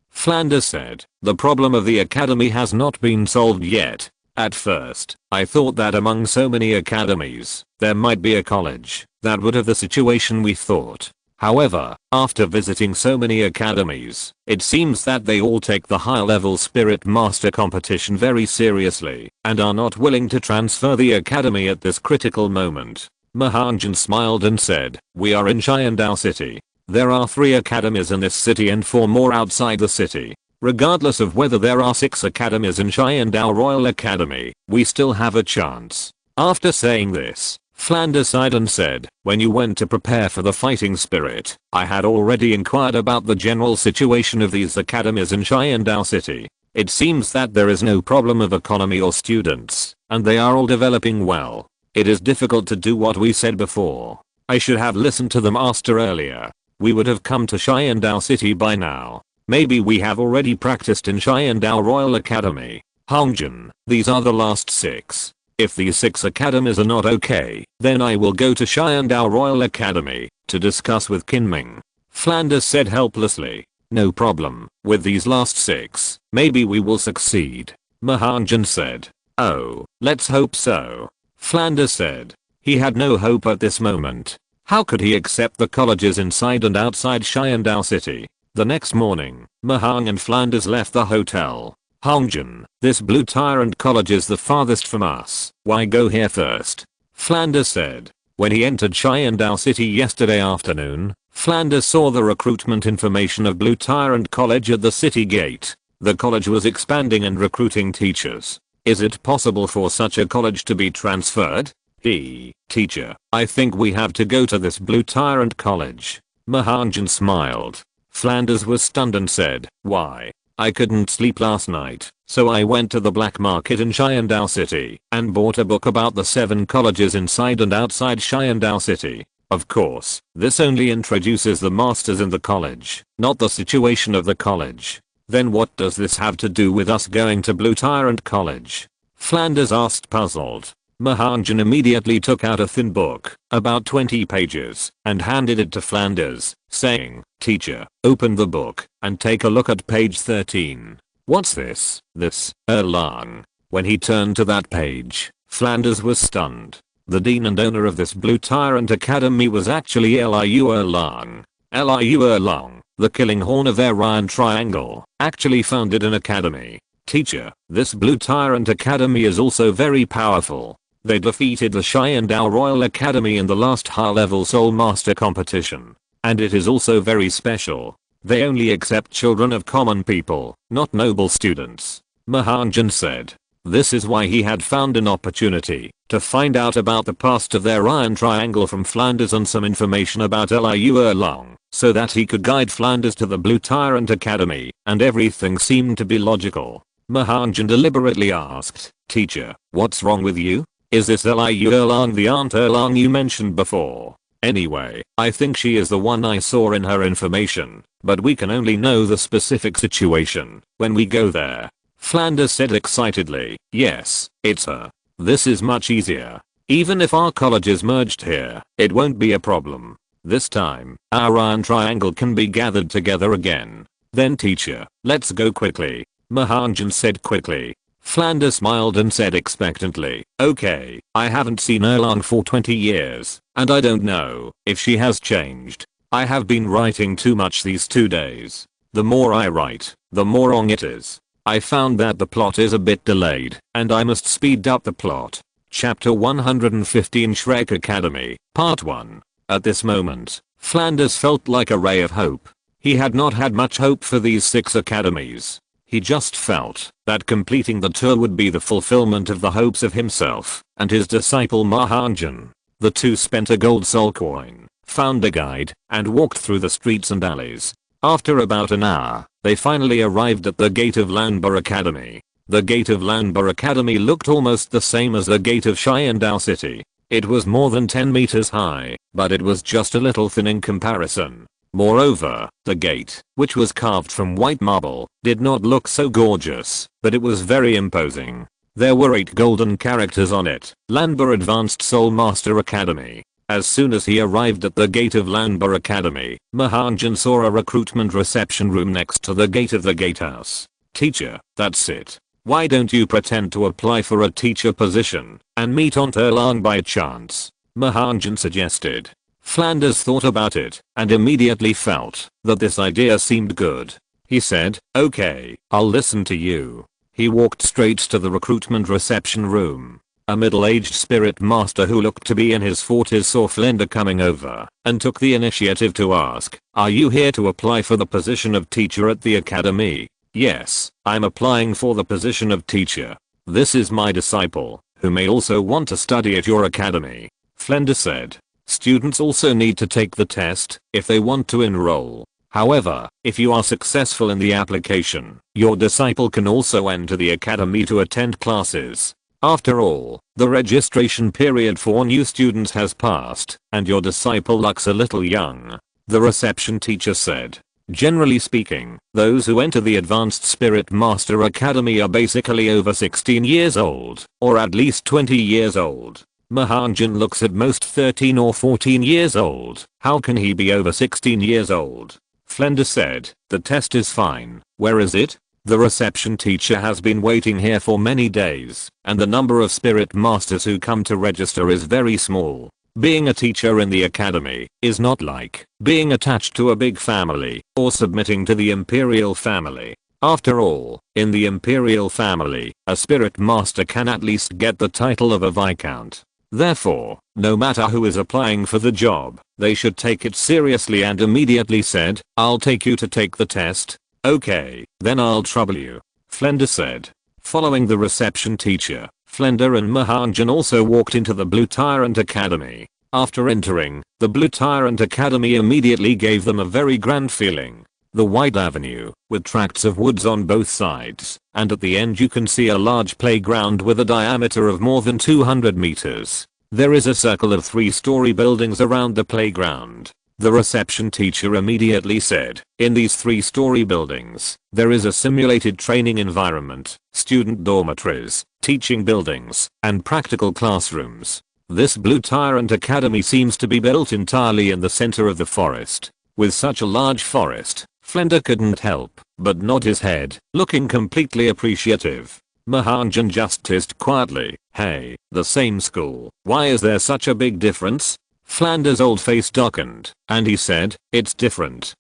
Flanders said, the problem of the academy has not been solved yet. At first, I thought that among so many academies, there might be a college that would have the situation we thought. However, after visiting so many academies, it seems that they all take the high-level Spirit Master competition very seriously and are not willing to transfer the academy at this critical moment. Ma Hongjun smiled and said, we are in Xiandao City. There are 3 academies in this city and 4 more outside the city. Regardless of whether there are 6 academies in Xiandao Royal Academy, we still have a chance. After saying this, Flanders sighed and said, when you went to prepare for the fighting spirit, I had already inquired about the general situation of these academies in Xiandao City. It seems that there is no problem of economy or students, and they are all developing well. It is difficult to do what we said before. I should have listened to the master earlier. We would have come to Xiandao City by now. Maybe we have already practiced in Xiandao Royal Academy. Hongjun, these are the last 6. If these 6 academies are not okay, then I will go to Xiandao Royal Academy to discuss with Kinming. Flanders said helplessly. No problem, with these last 6, maybe we will succeed. Ma Hongjun said. Oh, let's hope so. Flanders said. He had no hope at this moment. How could he accept the colleges inside and outside Xiandao City? The next morning, Ma Hong and Flanders left the hotel. Hongjun, this Blue Tyrant college is the farthest from us. Why go here first? Flanders said. When he entered Xiandao City yesterday afternoon, Flanders saw the recruitment information of Blue Tyrant College at the city gate. The college was expanding and recruiting teachers. Is it possible for such a college to be transferred? Teacher, I think we have to go to this Blue Tyrant College. Ma Hongjun smiled. Flanders was stunned and said, why? I couldn't sleep last night, so I went to the black market in Xiandao City and bought a book about the 7 colleges inside and outside Xiandao City. Of course, this only introduces the masters in the college, not the situation of the college. Then what does this have to do with us going to Blue Tyrant College? Flanders asked, puzzled. Ma Hongjun immediately took out a thin book, about 20 pages, and handed it to Flanders, saying, teacher, open the book and take a look at page 13. What's this? This, Erlang. When he turned to that page, Flanders was stunned. The dean and owner of this Blue Tyrant Academy was actually Liu Erlang. Liu Erlang, the killing horn of their Ryan Triangle, actually founded an academy. Teacher, this Blue Tyrant Academy is also very powerful. They defeated the Xiandao Royal Academy in the last high-level Soul Master competition. And it is also very special. They only accept children of common people, not noble students. Ma Hongjun said. This is why he had found an opportunity to find out about the past of their Iron Triangle from Flanders and some information about Liu Erlang, so that he could guide Flanders to the Blue Tyrant Academy, and everything seemed to be logical. Ma Hongjun deliberately asked, teacher, what's wrong with you? Is this Liu Erlang the Aunt Erlang you mentioned before? Anyway, I think she is the one I saw in her information, but we can only know the specific situation when we go there. Flanders said excitedly, yes, it's her. This is much easier. Even if our colleges merged here, it won't be a problem. This time, our Iron Triangle can be gathered together again. Then teacher, let's go quickly. Ma Hongjun said quickly. Flanders smiled and said expectantly, okay, I haven't seen Erlang for 20 years, and I don't know if she has changed. I have been writing too much these 2 days. The more I write, the more wrong it is. I found that the plot is a bit delayed, and I must speed up the plot. Chapter 115 Shrek Academy, Part 1. At this moment, Flanders felt like a ray of hope. He had not had much hope for these 6 academies. He just felt that completing the tour would be the fulfillment of the hopes of himself and his disciple Ma Hongjun. The two spent a gold soul coin, found a guide, and walked through the streets and alleys. After about an hour, They finally arrived at the gate of Lanba Academy. The gate of Lanba Academy looked almost the same as the gate of Xiandao City. It was more than 10 meters high, but it was just a little thin in comparison. Moreover, the gate, which was carved from white marble, did not look so gorgeous, but it was very imposing. There were 8 golden characters on it. Lanba Advanced Soul Master Academy. As soon as he arrived at the gate of Lanba Academy, Ma Hongjun saw a recruitment reception room next to the gate of the gatehouse. Teacher, that's it. Why don't you pretend to apply for a teacher position and meet Aunt Erlang by chance? Ma Hongjun suggested. Flanders thought about it and immediately felt that this idea seemed good. He said, okay, I'll listen to you. He walked straight to the recruitment reception room. A middle-aged spirit master who looked to be in his 40s saw Flender coming over and took the initiative to ask, are you here to apply for the position of teacher at the academy? Yes, I'm applying for the position of teacher. This is my disciple, who may also want to study at your academy. Flender said. Students also need to take the test if they want to enroll. However, if you are successful in the application, your disciple can also enter the academy to attend classes. After all, the registration period for new students has passed, and your disciple looks a little young. The reception teacher said. Generally speaking, those who enter the Advanced Spirit Master Academy are basically over 16 years old, or at least 20 years old. Ma Hongjun looks at most 13 or 14 years old. How can he be over 16 years old? Flender said, the test is fine. Where is it? The reception teacher has been waiting here for many days, and the number of spirit masters who come to register is very small. Being a teacher in the academy is not like being attached to a big family or submitting to the imperial family. After all, in the imperial family, a spirit master can at least get the title of a viscount. Therefore, no matter who is applying for the job, they should take it seriously and immediately said, I'll take you to take the test. Okay, then I'll trouble you. Flender said. Following the reception teacher, Flender and Ma Hongjun also walked into the Blue Tyrant Academy. After entering, the Blue Tyrant Academy immediately gave them a very grand feeling. The wide avenue, with tracts of woods on both sides, and at the end you can see a large playground with a diameter of more than 200 meters. There is a circle of 3-story buildings around the playground. The reception teacher immediately said, in these 3-story buildings, there is a simulated training environment, student dormitories, teaching buildings, and practical classrooms. This Blue Tyrant Academy seems to be built entirely in the center of the forest. With such a large forest, Flender couldn't help but nod his head, looking completely appreciative. Ma Hongjun just hissed quietly, hey, the same school, why is there such a big difference? Flander's old face darkened, and he said, it's different,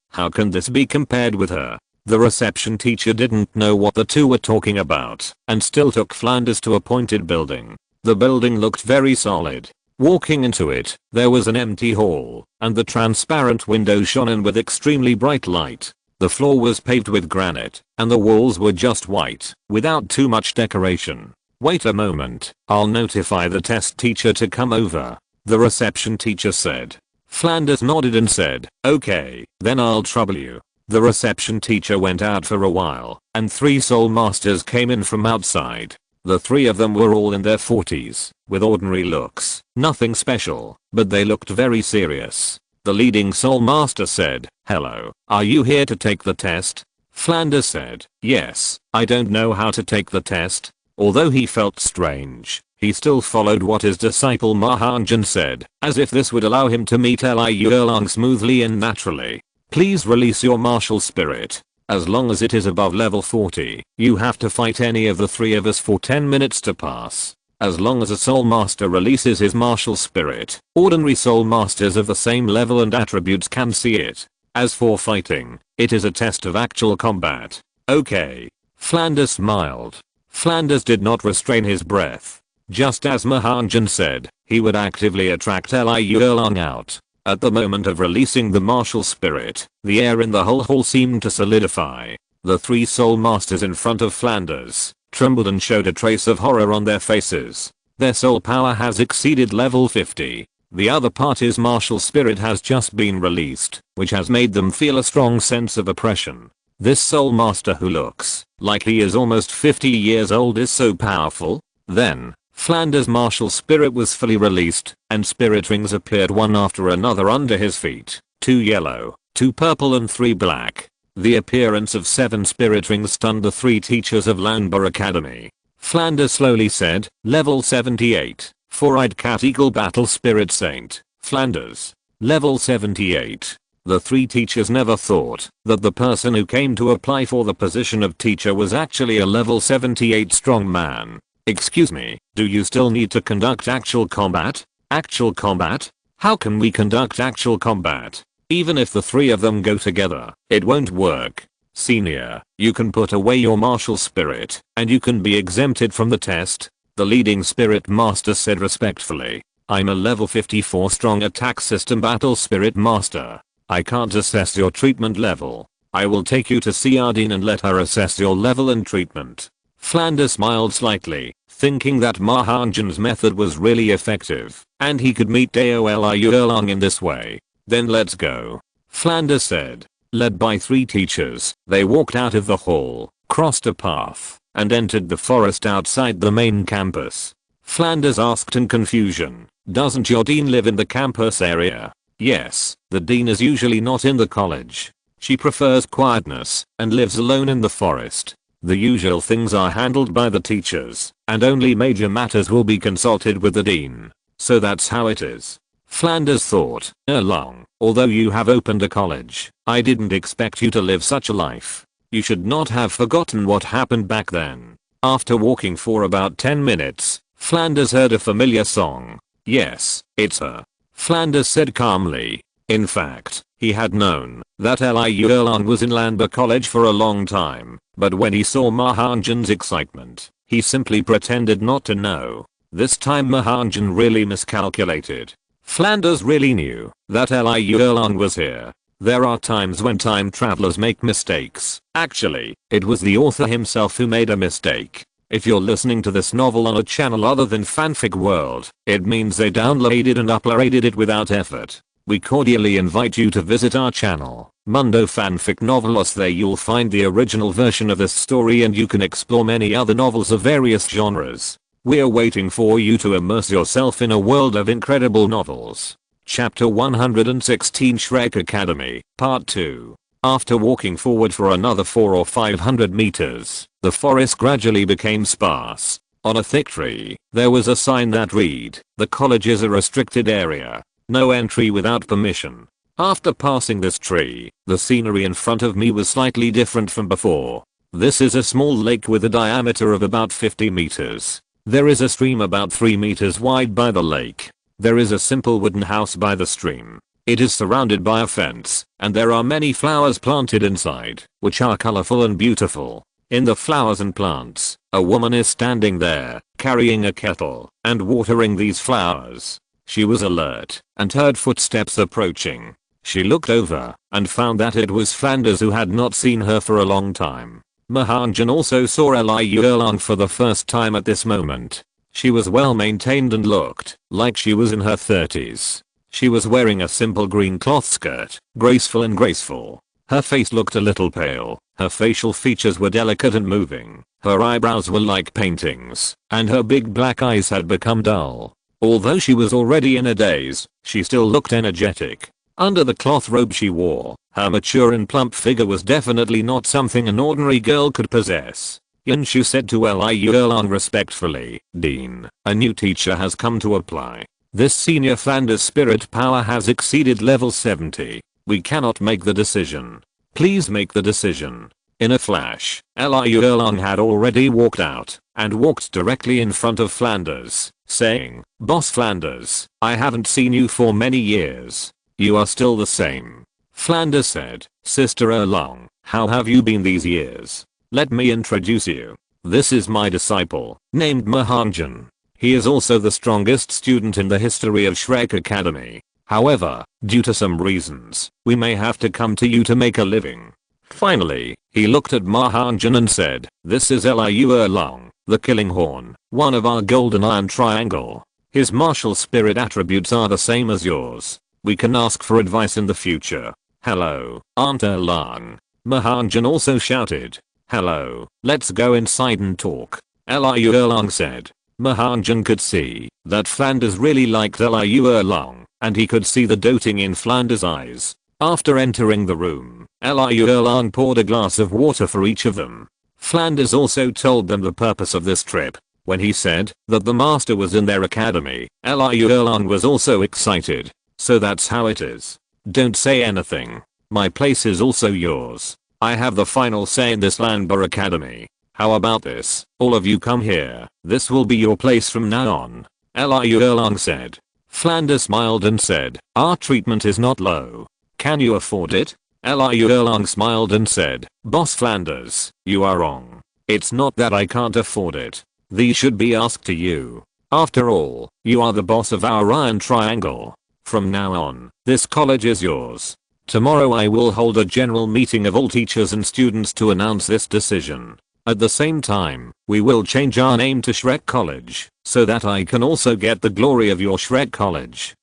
how can this be compared with her? The reception teacher didn't know what the two were talking about, and still took Flanders to a pointed building. The building looked very solid. Walking into it, there was an empty hall, and the transparent windows shone in with extremely bright light. The floor was paved with granite, and the walls were just white, without too much decoration. Wait a moment, I'll notify the test teacher to come over. The reception teacher said. Flanders nodded and said, okay, then I'll trouble you. The reception teacher went out for a while, and 3 soul masters came in from outside. The 3 of them were all in their 40s, with ordinary looks, nothing special, but they looked very serious. The leading soul master said, hello, are you here to take the test? Flanders said, yes, I don't know how to take the test. Although he felt strange, he still followed what his disciple Ma Hongjun said, as if this would allow him to meet Liu Erlang smoothly and naturally. Please release your martial spirit. As long as it is above level 40, you have to fight any of the 3 of us for 10 minutes to pass. As long as a soul master releases his martial spirit, ordinary soul masters of the same level and attributes can see it. As for fighting, it is a test of actual combat. Okay. Flanders smiled. Flanders did not restrain his breath. Just as Ma Hongjun said, he would actively attract Liu Erlang out. At the moment of releasing the martial spirit, the air in the whole hall seemed to solidify. The 3 soul masters in front of Flanders trembled and showed a trace of horror on their faces. Their soul power has exceeded level 50. The other part is martial spirit has just been released, which has made them feel a strong sense of oppression. This soul master who looks like he is almost 50 years old is so powerful. Then, Flanders' martial spirit was fully released, and spirit rings appeared one after another under his feet, 2 yellow, 2 purple and 3 black. The appearance of 7 spirit rings stunned the 3 teachers of Shrek Academy. Flanders slowly said, level 78, 4-eyed cat eagle battle spirit saint, Flanders. Level 78. The 3 teachers never thought that the person who came to apply for the position of teacher was actually a level 78 strong man. Excuse me, do you still need to conduct actual combat? Actual combat? How can we conduct actual combat? Even if the 3 of them go together, it won't work. Senior, you can put away your martial spirit, and you can be exempted from the test, the leading spirit master said respectfully. I'm a level 54 strong attack system battle spirit master. I can't assess your treatment level. I will take you to see our dean and let her assess your level and treatment. Flanders smiled slightly, thinking that Ma Hongjun's method was really effective, and he could meet Douluo in this way. Then let's go. Flanders said. Led by 3 teachers, they walked out of the hall, crossed a path, and entered the forest outside the main campus. Flanders asked in confusion, doesn't your dean live in the campus area? Yes, the dean is usually not in the college. She prefers quietness and lives alone in the forest. The usual things are handled by the teachers, and only major matters will be consulted with the dean. So that's how it is. Flanders thought, Long, although you have opened a college, I didn't expect you to live such a life. You should not have forgotten what happened back then. After walking for about 10 minutes, Flanders heard a familiar song. Yes, it's her. Flanders said calmly. In fact, he had known that Long was in Lanba College for a long time, but when he saw Ma Hongjun's excitement, he simply pretended not to know. This time Ma Hongjun really miscalculated. Flanders really knew that Long was here. There are times when time travelers make mistakes. Actually, it was the author himself who made a mistake. If you're listening to this novel on a channel other than Fanfic World, it means they downloaded and uploaded it without effort. We cordially invite you to visit our channel, Mundo Fanfic Novelos. There you'll find the original version of this story and you can explore many other novels of various genres. We're waiting for you to immerse yourself in a world of incredible novels. Chapter 116 Shrek Academy, Part 2. After walking forward for another 400 or 500 meters, the forest gradually became sparse. On a thick tree, there was a sign that read, "The college is a restricted area. No entry without permission." After passing this tree, the scenery in front of me was slightly different from before. This is a small lake with a diameter of about 50 meters. There is a stream about 3 meters wide by the lake. There is a simple wooden house by the stream. It is surrounded by a fence, and there are many flowers planted inside, which are colorful and beautiful. In the flowers and plants, a woman is standing there, carrying a kettle, and watering these flowers. She was alert, and heard footsteps approaching. She looked over, and found that it was Flanders, who had not seen her for a long time. Ma Hongjun also saw Long for the first time at this moment. She was well maintained and looked like she was in her 30s. She was wearing a simple green cloth skirt, graceful and graceful. Her face looked a little pale, her facial features were delicate and moving, her eyebrows were like paintings, and her big black eyes had become dull. Although she was already in a daze, she still looked energetic. Under the cloth robe she wore, her mature and plump figure was definitely not something an ordinary girl could possess. Yunshu said to Long respectfully, "Dean, a new teacher has come to apply. This senior Flanders' spirit power has exceeded level 70. We cannot make the decision. Please make the decision." In a flash, Long had already walked out, and walked directly in front of Flanders, saying, "Boss Flanders, I haven't seen you for many years. You are still the same." Flanders said, "Sister Long, how have you been these years? Let me introduce you. This is my disciple, named Ma Hongjun. He is also the strongest student in the history of Shrek Academy. However, due to some reasons, we may have to come to you to make a living." Finally, he looked at Ma Hongjun and said, "This is Long, the Killing Horn, one of our golden iron triangle. His martial spirit attributes are the same as yours. We can ask for advice in the future. Hello, Aunt Erlang. Ma Hongjun also shouted. Hello, let's go inside and talk. Liu Erlang said. Ma Hongjun could see that Flanders really liked Liu Erlang, and he could see the doting in Flanders' eyes. After entering the room, Liu Erlang poured a glass of water for each of them. Flanders also told them the purpose of this trip. When he said that the master was in their academy, Liu Erlang was also excited. So that's how it is. Don't say anything. My place is also yours. I have the final say in this Lanba Academy. How about this? All of you come here. This will be your place from now on. Liu Erlang said. Flanders smiled and said, our treatment is not low. Can you afford it? Liu Erlang smiled and said, Boss Flanders, you are wrong. It's not that I can't afford it. These should be asked to you. After all, you are the boss of our Iron Triangle. From now on, this college is yours. Tomorrow I will hold a general meeting of all teachers and students to announce this decision. At the same time, we will change our name to Shrek College, so that I can also get the glory of your Shrek College.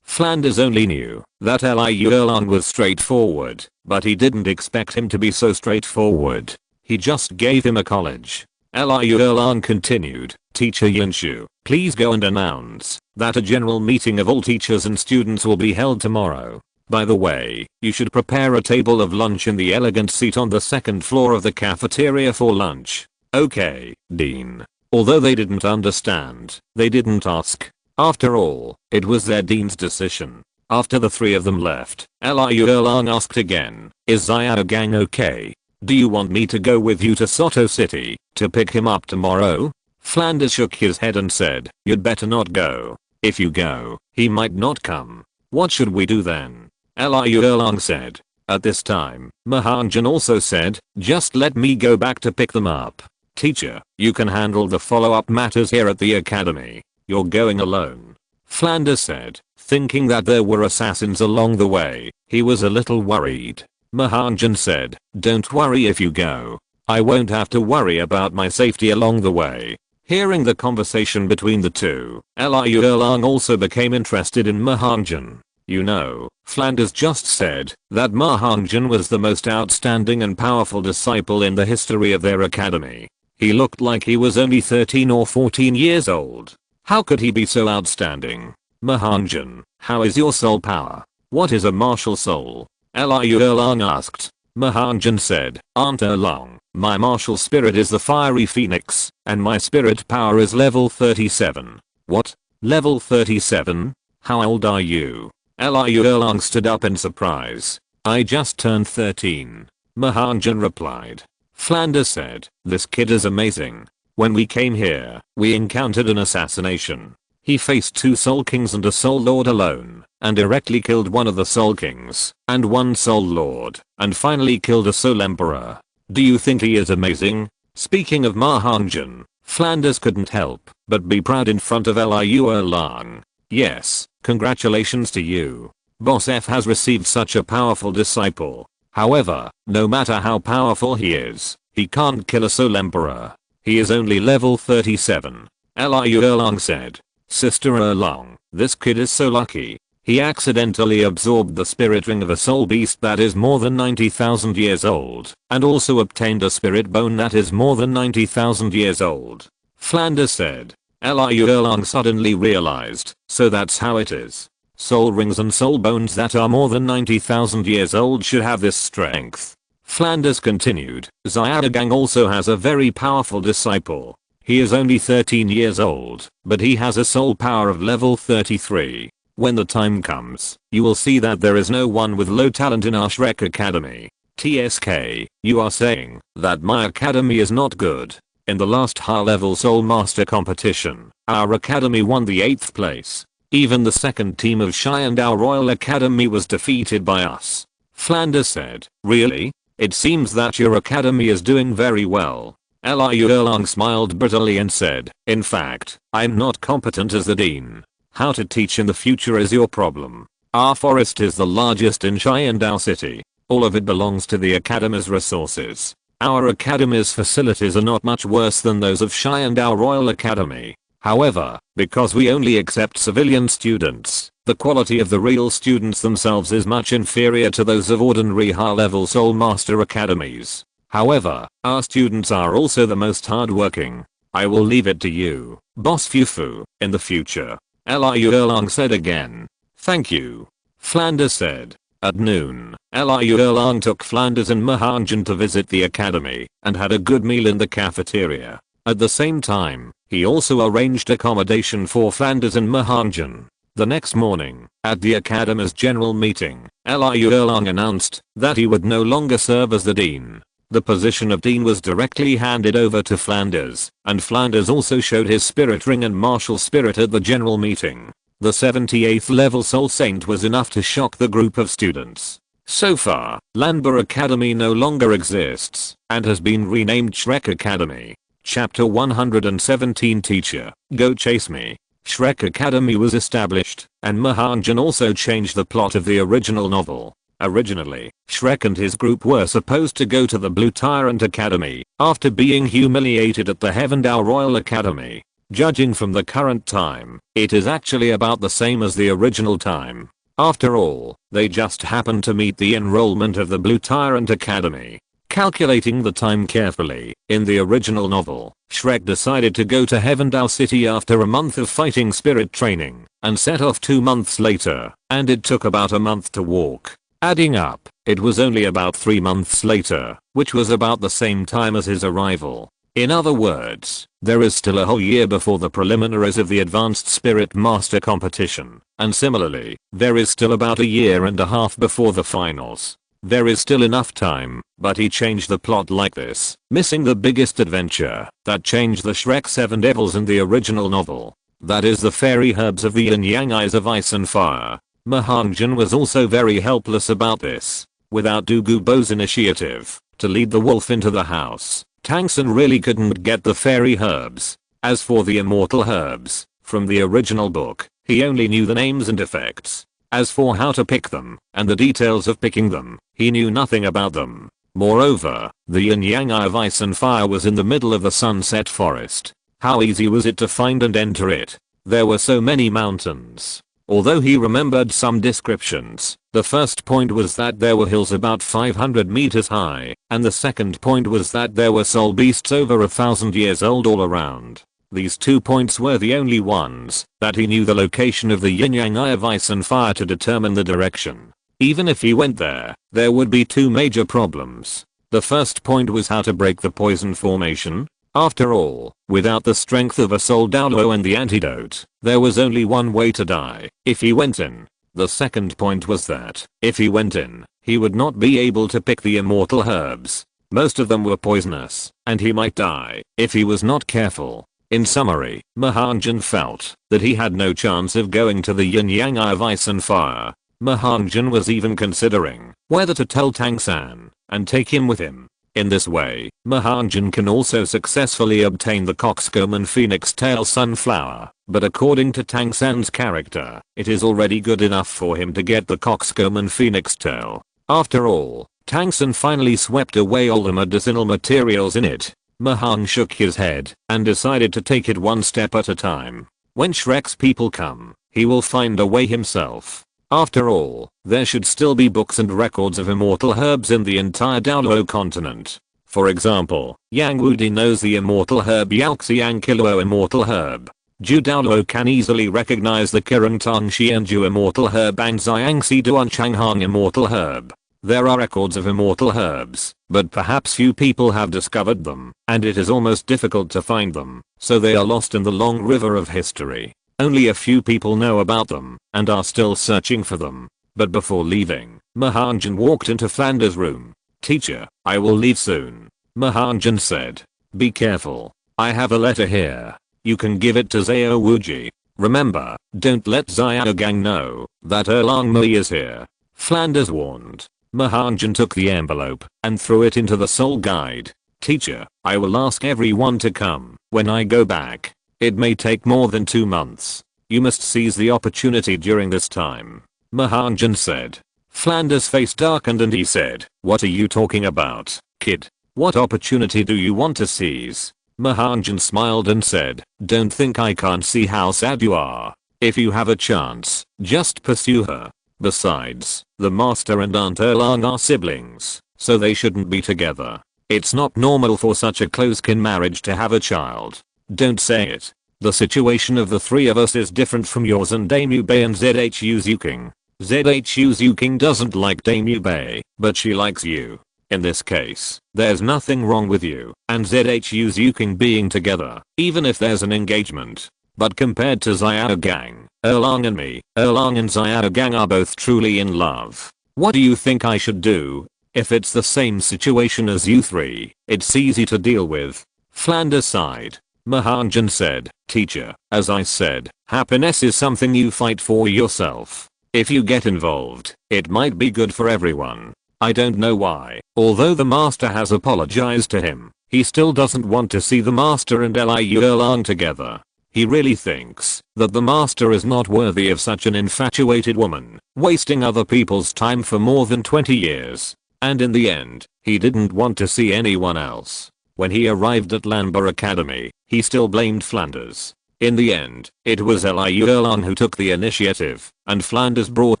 Flanders only knew that Liu Erlang was straightforward, but he didn't expect him to be so straightforward. He just gave him a college. Liu Erlang continued, Teacher Yinshu, please go and announce that a general meeting of all teachers and students will be held tomorrow. By the way, you should prepare a table of lunch in the elegant seat on the second floor of the cafeteria for lunch. Okay, Dean. Although they didn't understand, they didn't ask. After all, it was their dean's decision. After the three of them left, Liu Erlang asked again, is Xiao Gang okay? Do you want me to go with you to Soto City to pick him up tomorrow? Flanders shook his head and said, you'd better not go. If you go, he might not come. What should we do then? Liu Erlang said. At this time, Ma Hongjun also said, just let me go back to pick them up. Teacher, you can handle the follow-up matters here at the academy. You're going alone. Flanders said, thinking that there were assassins along the way. He was a little worried. Ma Hongjun said, don't worry if you go. I won't have to worry about my safety along the way. Hearing the conversation between the two, Liu Erlang also became interested in Ma Hongjun. You know, Flanders just said that Ma Hongjun was the most outstanding and powerful disciple in the history of their academy. He looked like he was only 13 or 14 years old. How could he be so outstanding? Ma Hongjun, how is your soul power? What is a martial soul? Liu Erlang asked. Ma Hongjun said, Aunt Erlang, my martial spirit is the fiery phoenix, and my spirit power is level 37. What? Level 37? How old are you? Liu Erlang stood up in surprise. I just turned 13. Ma Hongjun replied. Flanders said, this kid is amazing. When we came here, we encountered an assassination. He faced 2 Soul Kings and a Soul Lord alone, and directly killed one of the Soul Kings, and 1 Soul Lord, and finally killed a Soul Emperor. Do you think he is amazing? Speaking of Ma Hongjun, Flanders couldn't help but be proud in front of Liu Erlang. Yes, congratulations to you. Boss F has received such a powerful disciple. However, no matter how powerful he is, he can't kill a Soul Emperor. He is only level 37. Liu Erlang said. Sister Erlang, this kid is so lucky. He accidentally absorbed the spirit ring of a soul beast that is more than 90,000 years old, and also obtained a spirit bone that is more than 90,000 years old. Flanders said. Liu Erlang suddenly realized, so that's how it is. Soul rings and soul bones that are more than 90,000 years old should have this strength. Flanders continued, Xiao Gang also has a very powerful disciple. He is only 13 years old, but he has a soul power of level 33. When the time comes, you will see that there is no one with low talent in our Shrek Academy. TSK, you are saying that my academy is not good. In the last high-level Soul Master competition, our academy won the 8th place. Even the second team of Xiandao Royal Academy was defeated by us. Flanders said, really? It seems that your academy is doing very well. Liu Erlang smiled bitterly and said, in fact, I'm not competent as the dean. How to teach in the future is your problem. Our forest is the largest in Xiandao City. All of it belongs to the academy's resources. Our academy's facilities are not much worse than those of Xiandao Royal Academy. However, because we only accept civilian students, the quality of the real students themselves is much inferior to those of ordinary high-level Soul Master academies. However, our students are also the most hardworking. I will leave it to you, Boss Fufu, in the future. Liu Erlang said again. Thank you. Flanders said. At noon, Liu Erlang took Flanders and Ma Hongjun to visit the academy and had a good meal in the cafeteria. At the same time, he also arranged accommodation for Flanders and Ma Hongjun. The next morning, at the academy's general meeting, Liu Erlang announced that he would no longer serve as the dean. The position of dean was directly handed over to Flanders, and Flanders also showed his spirit ring and martial spirit at the general meeting. The 78th level Soul Saint was enough to shock the group of students. So far, Lanba Academy no longer exists, and has been renamed Shrek Academy. Chapter 117 Teacher, Go Chase Me. Shrek Academy was established, and Ma Hongjun also changed the plot of the original novel. Originally, Shrek and his group were supposed to go to the Blue Tyrant Academy, after being humiliated at the Heavendale Royal Academy. Judging from the current time, it is actually about the same as the original time. After all, they just happened to meet the enrollment of the Blue Tyrant Academy. Calculating the time carefully, in the original novel, Shrek decided to go to Heavendale City after a month of fighting spirit training, and set off 2 months later, and it took about a month to walk. Adding up, it was only about 3 months later, which was about the same time as his arrival. In other words, there is still a whole year before the preliminaries of the Advanced Spirit Master competition, and similarly, there is still about a year and a half before the finals. There is still enough time, but he changed the plot like this, missing the biggest adventure that changed the Shrek 7 Devils in the original novel. That is the fairy herbs of the yin yang eyes of ice and fire. Ma Hongjun was also very helpless about this. Without Douluo's initiative to lead the wolf into the house, Tangsen really couldn't get the fairy herbs. As for the immortal herbs, from the original book, he only knew the names and effects. As for how to pick them, and the details of picking them, he knew nothing about them. Moreover, the yin yang eye of ice and fire was in the middle of the sunset forest. How easy was it to find and enter it? There were so many mountains. Although he remembered some descriptions, the first point was that there were hills about 500 meters high, and the second point was that there were soul beasts over 1,000 years old all around. These 2 points were the only ones that he knew the location of the yin-yang eye of ice and fire to determine the direction. Even if he went there would be 2 major problems. The first point was how to break the poison formation. After all, without the strength of a soul Douluo and the antidote, there was only one way to die, if he went in. The second point was that, if he went in, he would not be able to pick the immortal herbs. Most of them were poisonous, and he might die if he was not careful. In summary, Ma Hongjun felt that he had no chance of going to the yin-yang eye of ice and fire. Ma Hongjun was even considering whether to tell Tangsan and take him with him. In this way, Ma Hongjun can also successfully obtain the coxcomb and phoenix tail sunflower, but according to Tangsan's character, it is already good enough for him to get the coxcomb and phoenix tail. After all, Tangsan finally swept away all the medicinal materials in it. Ma Hong shook his head and decided to take it one step at a time. When Shrek's people come, he will find a way himself. After all, there should still be books and records of immortal herbs in the entire Douluo continent. For example, Yang Wudi knows the immortal herb Yalxiang Kilo immortal herb. Ju Douluo can easily recognize the Kirang Tong Xianju immortal herb and Xiangxi Duan Changhang immortal herb. There are records of immortal herbs, but perhaps few people have discovered them, and it is almost difficult to find them, so they are lost in the long river of history. Only a few people know about them, and are still searching for them. But before leaving, Ma Hongjun walked into Flanders' room. "Teacher, I will leave soon." Ma Hongjun said. "Be careful. I have a letter here. You can give it to Xiao Wuji. Remember, don't let Xiao Gang know that Erlang Mui is here." Flanders warned. Ma Hongjun took the envelope and threw it into the soul guide. "Teacher, I will ask everyone to come when I go back. It may take more than 2 months. You must seize the opportunity during this time," Ma Hongjun said. Flanders' face darkened and he said, "What are you talking about, kid? What opportunity do you want to seize?" Ma Hongjun smiled and said, don't think I can't see how sad you are. If you have a chance, just pursue her. Besides, the master and Aunt Erlang are siblings, so they shouldn't be together. It's not normal for such a close kin marriage to have a child. Don't say it. The situation of the three of us is different from yours and Dame Yubei and ZHU Zuking. ZHU Zuking doesn't like Dame Yubei, but she likes you. In this case, there's nothing wrong with you and ZHU Zuking being together, even if there's an engagement. But compared to Xiao Gang, Erlang and me, Erlang and Xiao Gang are both truly in love. What do you think I should do? If it's the same situation as you three, it's easy to deal with. Flanders sighed. Ma Hongjun said, teacher, as I said, happiness is something you fight for yourself. If you get involved, it might be good for everyone. I don't know why, although the master has apologized to him, he still doesn't want to see the master and Liu Erlang together. He really thinks that the master is not worthy of such an infatuated woman, wasting other people's time for more than 20 years. And in the end, he didn't want to see anyone else. When he arrived at Lanba Academy, he still blamed Flanders. In the end, it was Liu Erlang who took the initiative, and Flanders brought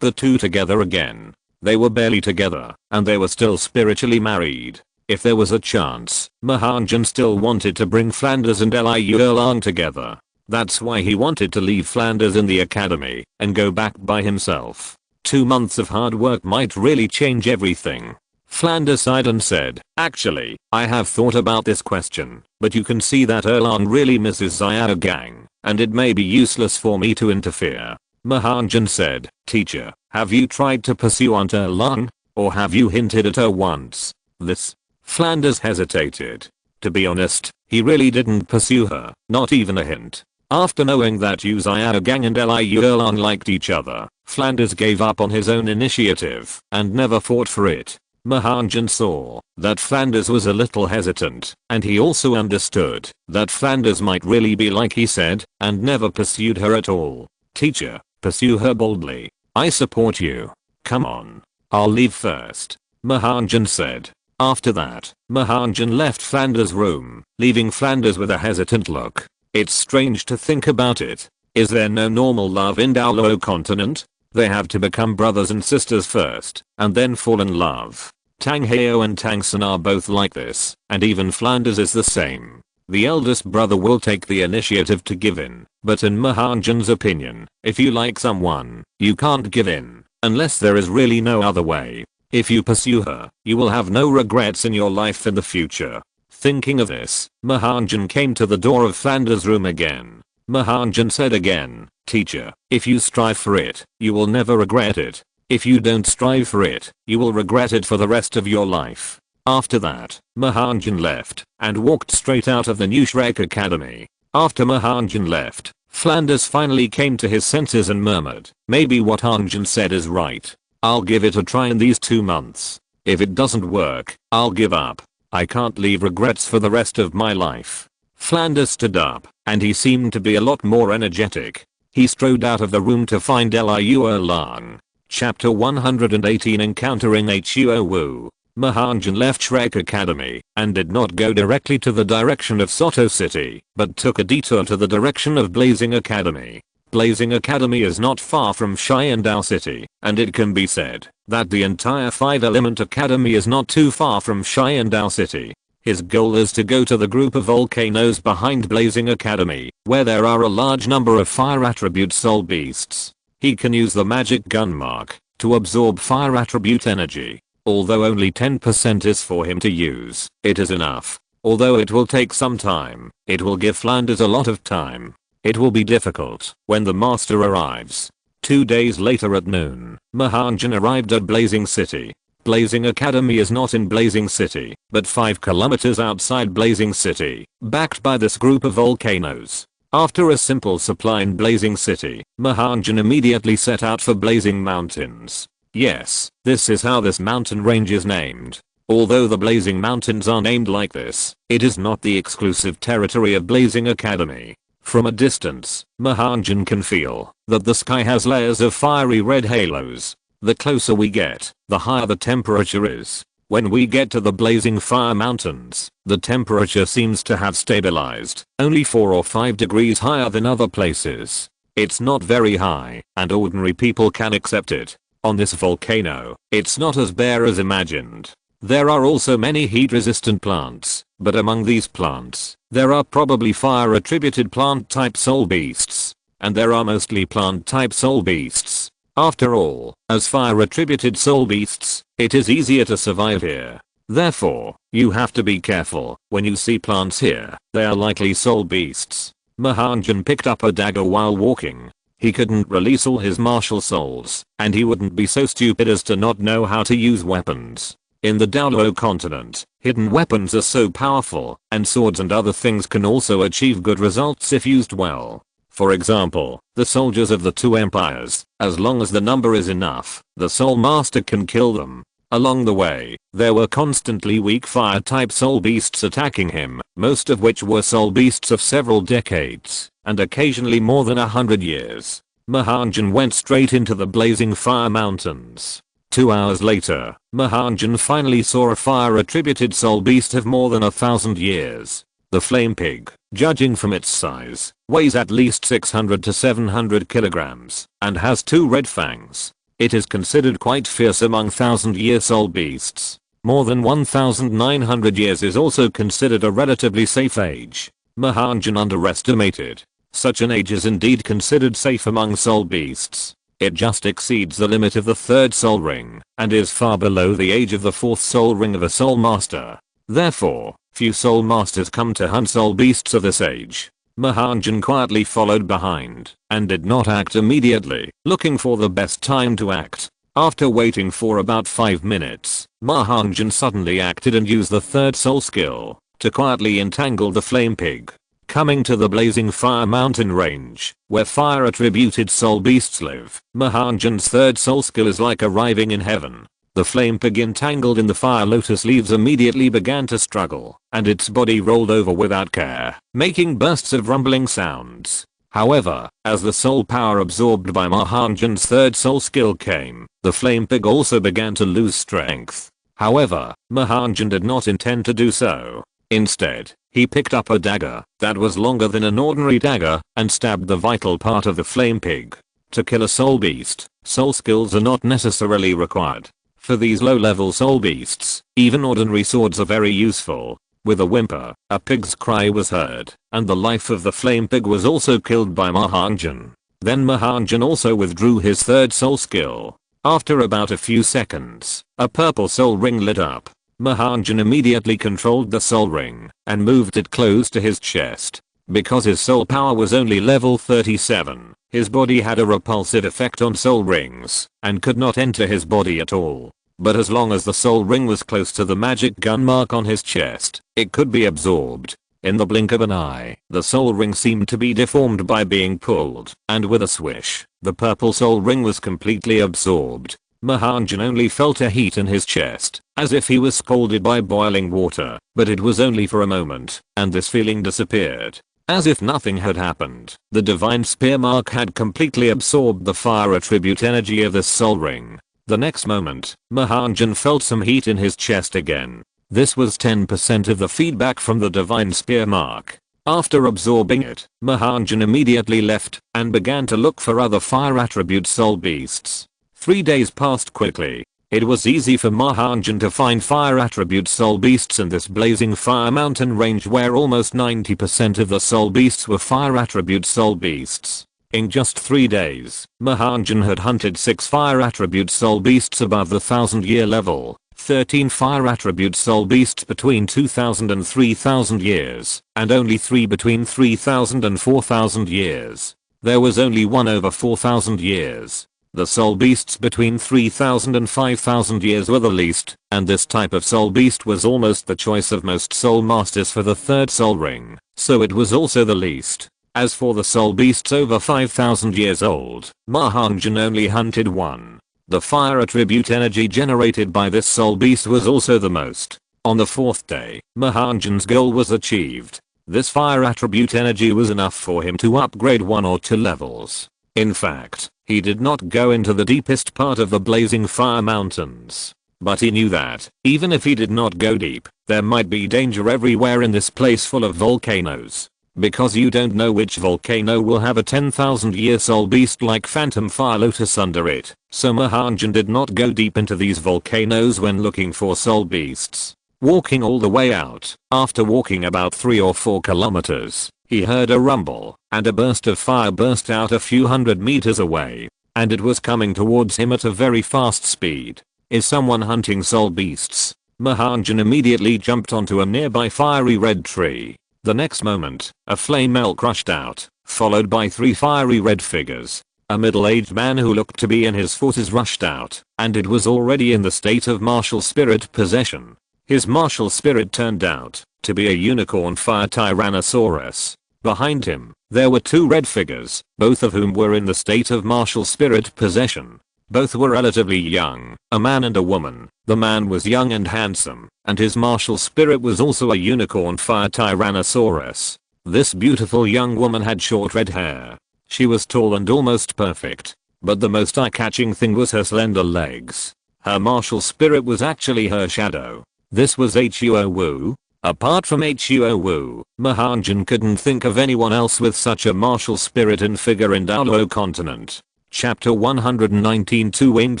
the two together again. They were barely together, and they were still spiritually married. If there was a chance, Ma Hongjun still wanted to bring Flanders and Liu Erlang together. That's why he wanted to leave Flanders in the academy and go back by himself. 2 months of hard work might really change everything. Flanders sighed and said, actually, I have thought about this question, but you can see that Erlang really misses Xiao Gang, and it may be useless for me to interfere. Ma Hongjun said, teacher, have you tried to pursue Aunt Erlang? Or have you hinted at her once? This? Flanders hesitated. To be honest, he really didn't pursue her, not even a hint. After knowing that Yu Xiao Gang and Liu Erlang liked each other, Flanders gave up on his own initiative and never fought for it. Ma Hongjun saw that Flanders was a little hesitant, and he also understood that Flanders might really be like he said and never pursued her at all. Teacher, pursue her boldly. I support you. Come on. I'll leave first. Ma Hongjun said. After that, Ma Hongjun left Flanders' room, leaving Flanders with a hesitant look. It's strange to think about it. Is there no normal love in Douluo continent? They have to become brothers and sisters first, and then fall in love. Tang Heo and Tang San are both like this, and even Flanders is the same. The eldest brother will take the initiative to give in, but in Ma Hongjun's opinion, if you like someone, you can't give in, unless there is really no other way. If you pursue her, you will have no regrets in your life in the future. Thinking of this, Ma Hongjun came to the door of Flanders' room again. Ma Hongjun said again, teacher, if you strive for it, you will never regret it. If you don't strive for it, you will regret it for the rest of your life. After that, Ma Hongjun left and walked straight out of the new Shrek Academy. After Ma Hongjun left, Flanders finally came to his senses and murmured, maybe what Hongjun said is right. I'll give it a try in these 2 months. If it doesn't work, I'll give up. I can't leave regrets for the rest of my life. Flanders stood up, and he seemed to be a lot more energetic. He strode out of the room to find Liu Erlang. Chapter 118 Encountering Huo Wu. Ma Hongjun left Shrek Academy and did not go directly to the direction of Soto City, but took a detour to the direction of Blazing Academy. Blazing Academy is not far from Xiandao City, and it can be said that the entire 5-element academy is not too far from Xiandao City. His goal is to go to the group of volcanoes behind Blazing Academy, where there are a large number of fire attribute soul beasts. He can use the magic gun mark to absorb fire attribute energy. Although only 10% is for him to use, it is enough. Although it will take some time, it will give Flanders a lot of time. It will be difficult when the master arrives. 2 days later at noon, Ma Hongjun arrived at Blazing City. Blazing Academy is not in Blazing City, but 5 kilometers outside Blazing City, backed by this group of volcanoes. After a simple supply in Blazing City, Ma Hongjun immediately set out for Blazing Mountains. Yes, this is how this mountain range is named. Although the Blazing Mountains are named like this, it is not the exclusive territory of Blazing Academy. From a distance, Ma Hongjun can feel that the sky has layers of fiery red halos. The closer we get, the higher the temperature is. When we get to the blazing fire mountains, the temperature seems to have stabilized, only 4 or 5 degrees higher than other places. It's not very high, and ordinary people can accept it. On this volcano, it's not as bare as imagined. There are also many heat-resistant plants, but among these plants, there are probably fire-attributed plant-type soul beasts, and there are mostly plant-type soul beasts. After all, as fire-attributed soul beasts, it is easier to survive here. Therefore, you have to be careful when you see plants here. They are likely soul beasts. Ma Hongjun picked up a dagger while walking. He couldn't release all his martial souls, and he wouldn't be so stupid as to not know how to use weapons. In the Douluo continent, hidden weapons are so powerful, and swords and other things can also achieve good results if used well. For example, the soldiers of the two empires, as long as the number is enough, the soul master can kill them. Along the way, there were constantly weak fire-type soul beasts attacking him, most of which were soul beasts of several decades, and occasionally more than 100 years. Ma Hongjun went straight into the blazing fire mountains. 2 hours later, Ma Hongjun finally saw a fire-attributed soul beast of more than 1,000 years. The flame pig, judging from its size, weighs at least 600 to 700 kilograms, and has 2 red fangs. It is considered quite fierce among 1,000-year soul beasts. More than 1,900 years is also considered a relatively safe age. Ma Hongjun underestimated. Such an age is indeed considered safe among soul beasts. It just exceeds the limit of the 3rd soul ring, and is far below the age of the 4th soul ring of a soul master. Therefore, few soul masters come to hunt soul beasts of this age. Ma Hongjun quietly followed behind, and did not act immediately, looking for the best time to act. After waiting for about 5 minutes, Ma Hongjun suddenly acted and used the 3rd soul skill, to quietly entangle the flame pig. Coming to the blazing fire mountain range, where fire-attributed soul beasts live, Ma Hongjun's 3rd soul skill is like arriving in heaven. The flame pig entangled in the fire lotus leaves immediately began to struggle, and its body rolled over without care, making bursts of rumbling sounds. However, as the soul power absorbed by Ma Hongjun's 3rd soul skill came, the flame pig also began to lose strength. However, Ma Hongjun did not intend to do so. Instead, he picked up a dagger that was longer than an ordinary dagger and stabbed the vital part of the flame pig. To kill a soul beast, soul skills are not necessarily required. For these low-level soul beasts, even ordinary swords are very useful. With a whimper, a pig's cry was heard, and the life of the flame pig was also killed by Ma Hongjun. Then Ma Hongjun also withdrew his 3rd soul skill. After about a few seconds, a purple soul ring lit up. Ma Hongjun immediately controlled the soul ring, and moved it close to his chest. Because his soul power was only level 37, his body had a repulsive effect on soul rings, and could not enter his body at all. But as long as the soul ring was close to the magic gun mark on his chest, it could be absorbed. In the blink of an eye, the soul ring seemed to be deformed by being pulled, and with a swish, the purple soul ring was completely absorbed. Ma Hongjun only felt a heat in his chest, as if he was scalded by boiling water, but it was only for a moment, and this feeling disappeared. As if nothing had happened, the divine spear mark had completely absorbed the fire attribute energy of this soul ring. The next moment, Ma Hongjun felt some heat in his chest again. This was 10% of the feedback from the divine spear mark. After absorbing it, Ma Hongjun immediately left and began to look for other fire attribute soul beasts. 3 days passed quickly. It was easy for Ma Hongjun to find fire attribute soul beasts in this blazing fire mountain range where almost 90% of the soul beasts were fire attribute soul beasts. In just 3 days, Ma Hongjun had hunted 6 fire attribute soul beasts above the 1,000-year level, 13 fire attribute soul beasts between 2,000 and 3,000 years, and only 3 between 3,000 and 4,000 years. There was only 1 over 4,000 years. The soul beasts between 3,000 and 5,000 years were the least, and this type of soul beast was almost the choice of most soul masters for the 3rd soul ring, so it was also the least. As for the soul beasts over 5,000 years old, Ma Hongjun only hunted 1. The fire attribute energy generated by this soul beast was also the most. On the 4th day, Ma Hongjun's goal was achieved. This fire attribute energy was enough for him to upgrade 1 or 2 levels. In fact, he did not go into the deepest part of the blazing fire mountains. But he knew that, even if he did not go deep, there might be danger everywhere in this place full of volcanoes. Because you don't know which volcano will have a 10,000-year soul beast like phantom fire lotus under it, so Ma Hongjun did not go deep into these volcanoes when looking for soul beasts. Walking all the way out, after walking about 3 or 4 kilometers, he heard a rumble, and a burst of fire burst out a few hundred meters away, and it was coming towards him at a very fast speed. Is someone hunting soul beasts? Ma Hongjun immediately jumped onto a nearby fiery red tree. The next moment, a flame elk rushed out, followed by 3 fiery red figures. A middle-aged man who looked to be in his 40s rushed out, and it was already in the state of martial spirit possession. His martial spirit turned out to be a unicorn fire tyrannosaurus. Behind him, there were 2 red figures, both of whom were in the state of martial spirit possession. Both were relatively young, a man and a woman. The man was young and handsome, and his martial spirit was also a unicorn fire tyrannosaurus. This beautiful young woman had short red hair. She was tall and almost perfect. But the most eye-catching thing was her slender legs. Her martial spirit was actually her shadow. This was Huo Wu. Apart from Huo Wu, Ma Hongjun couldn't think of anyone else with such a martial spirit and figure in Douluo continent. Chapter 119 Two-Winged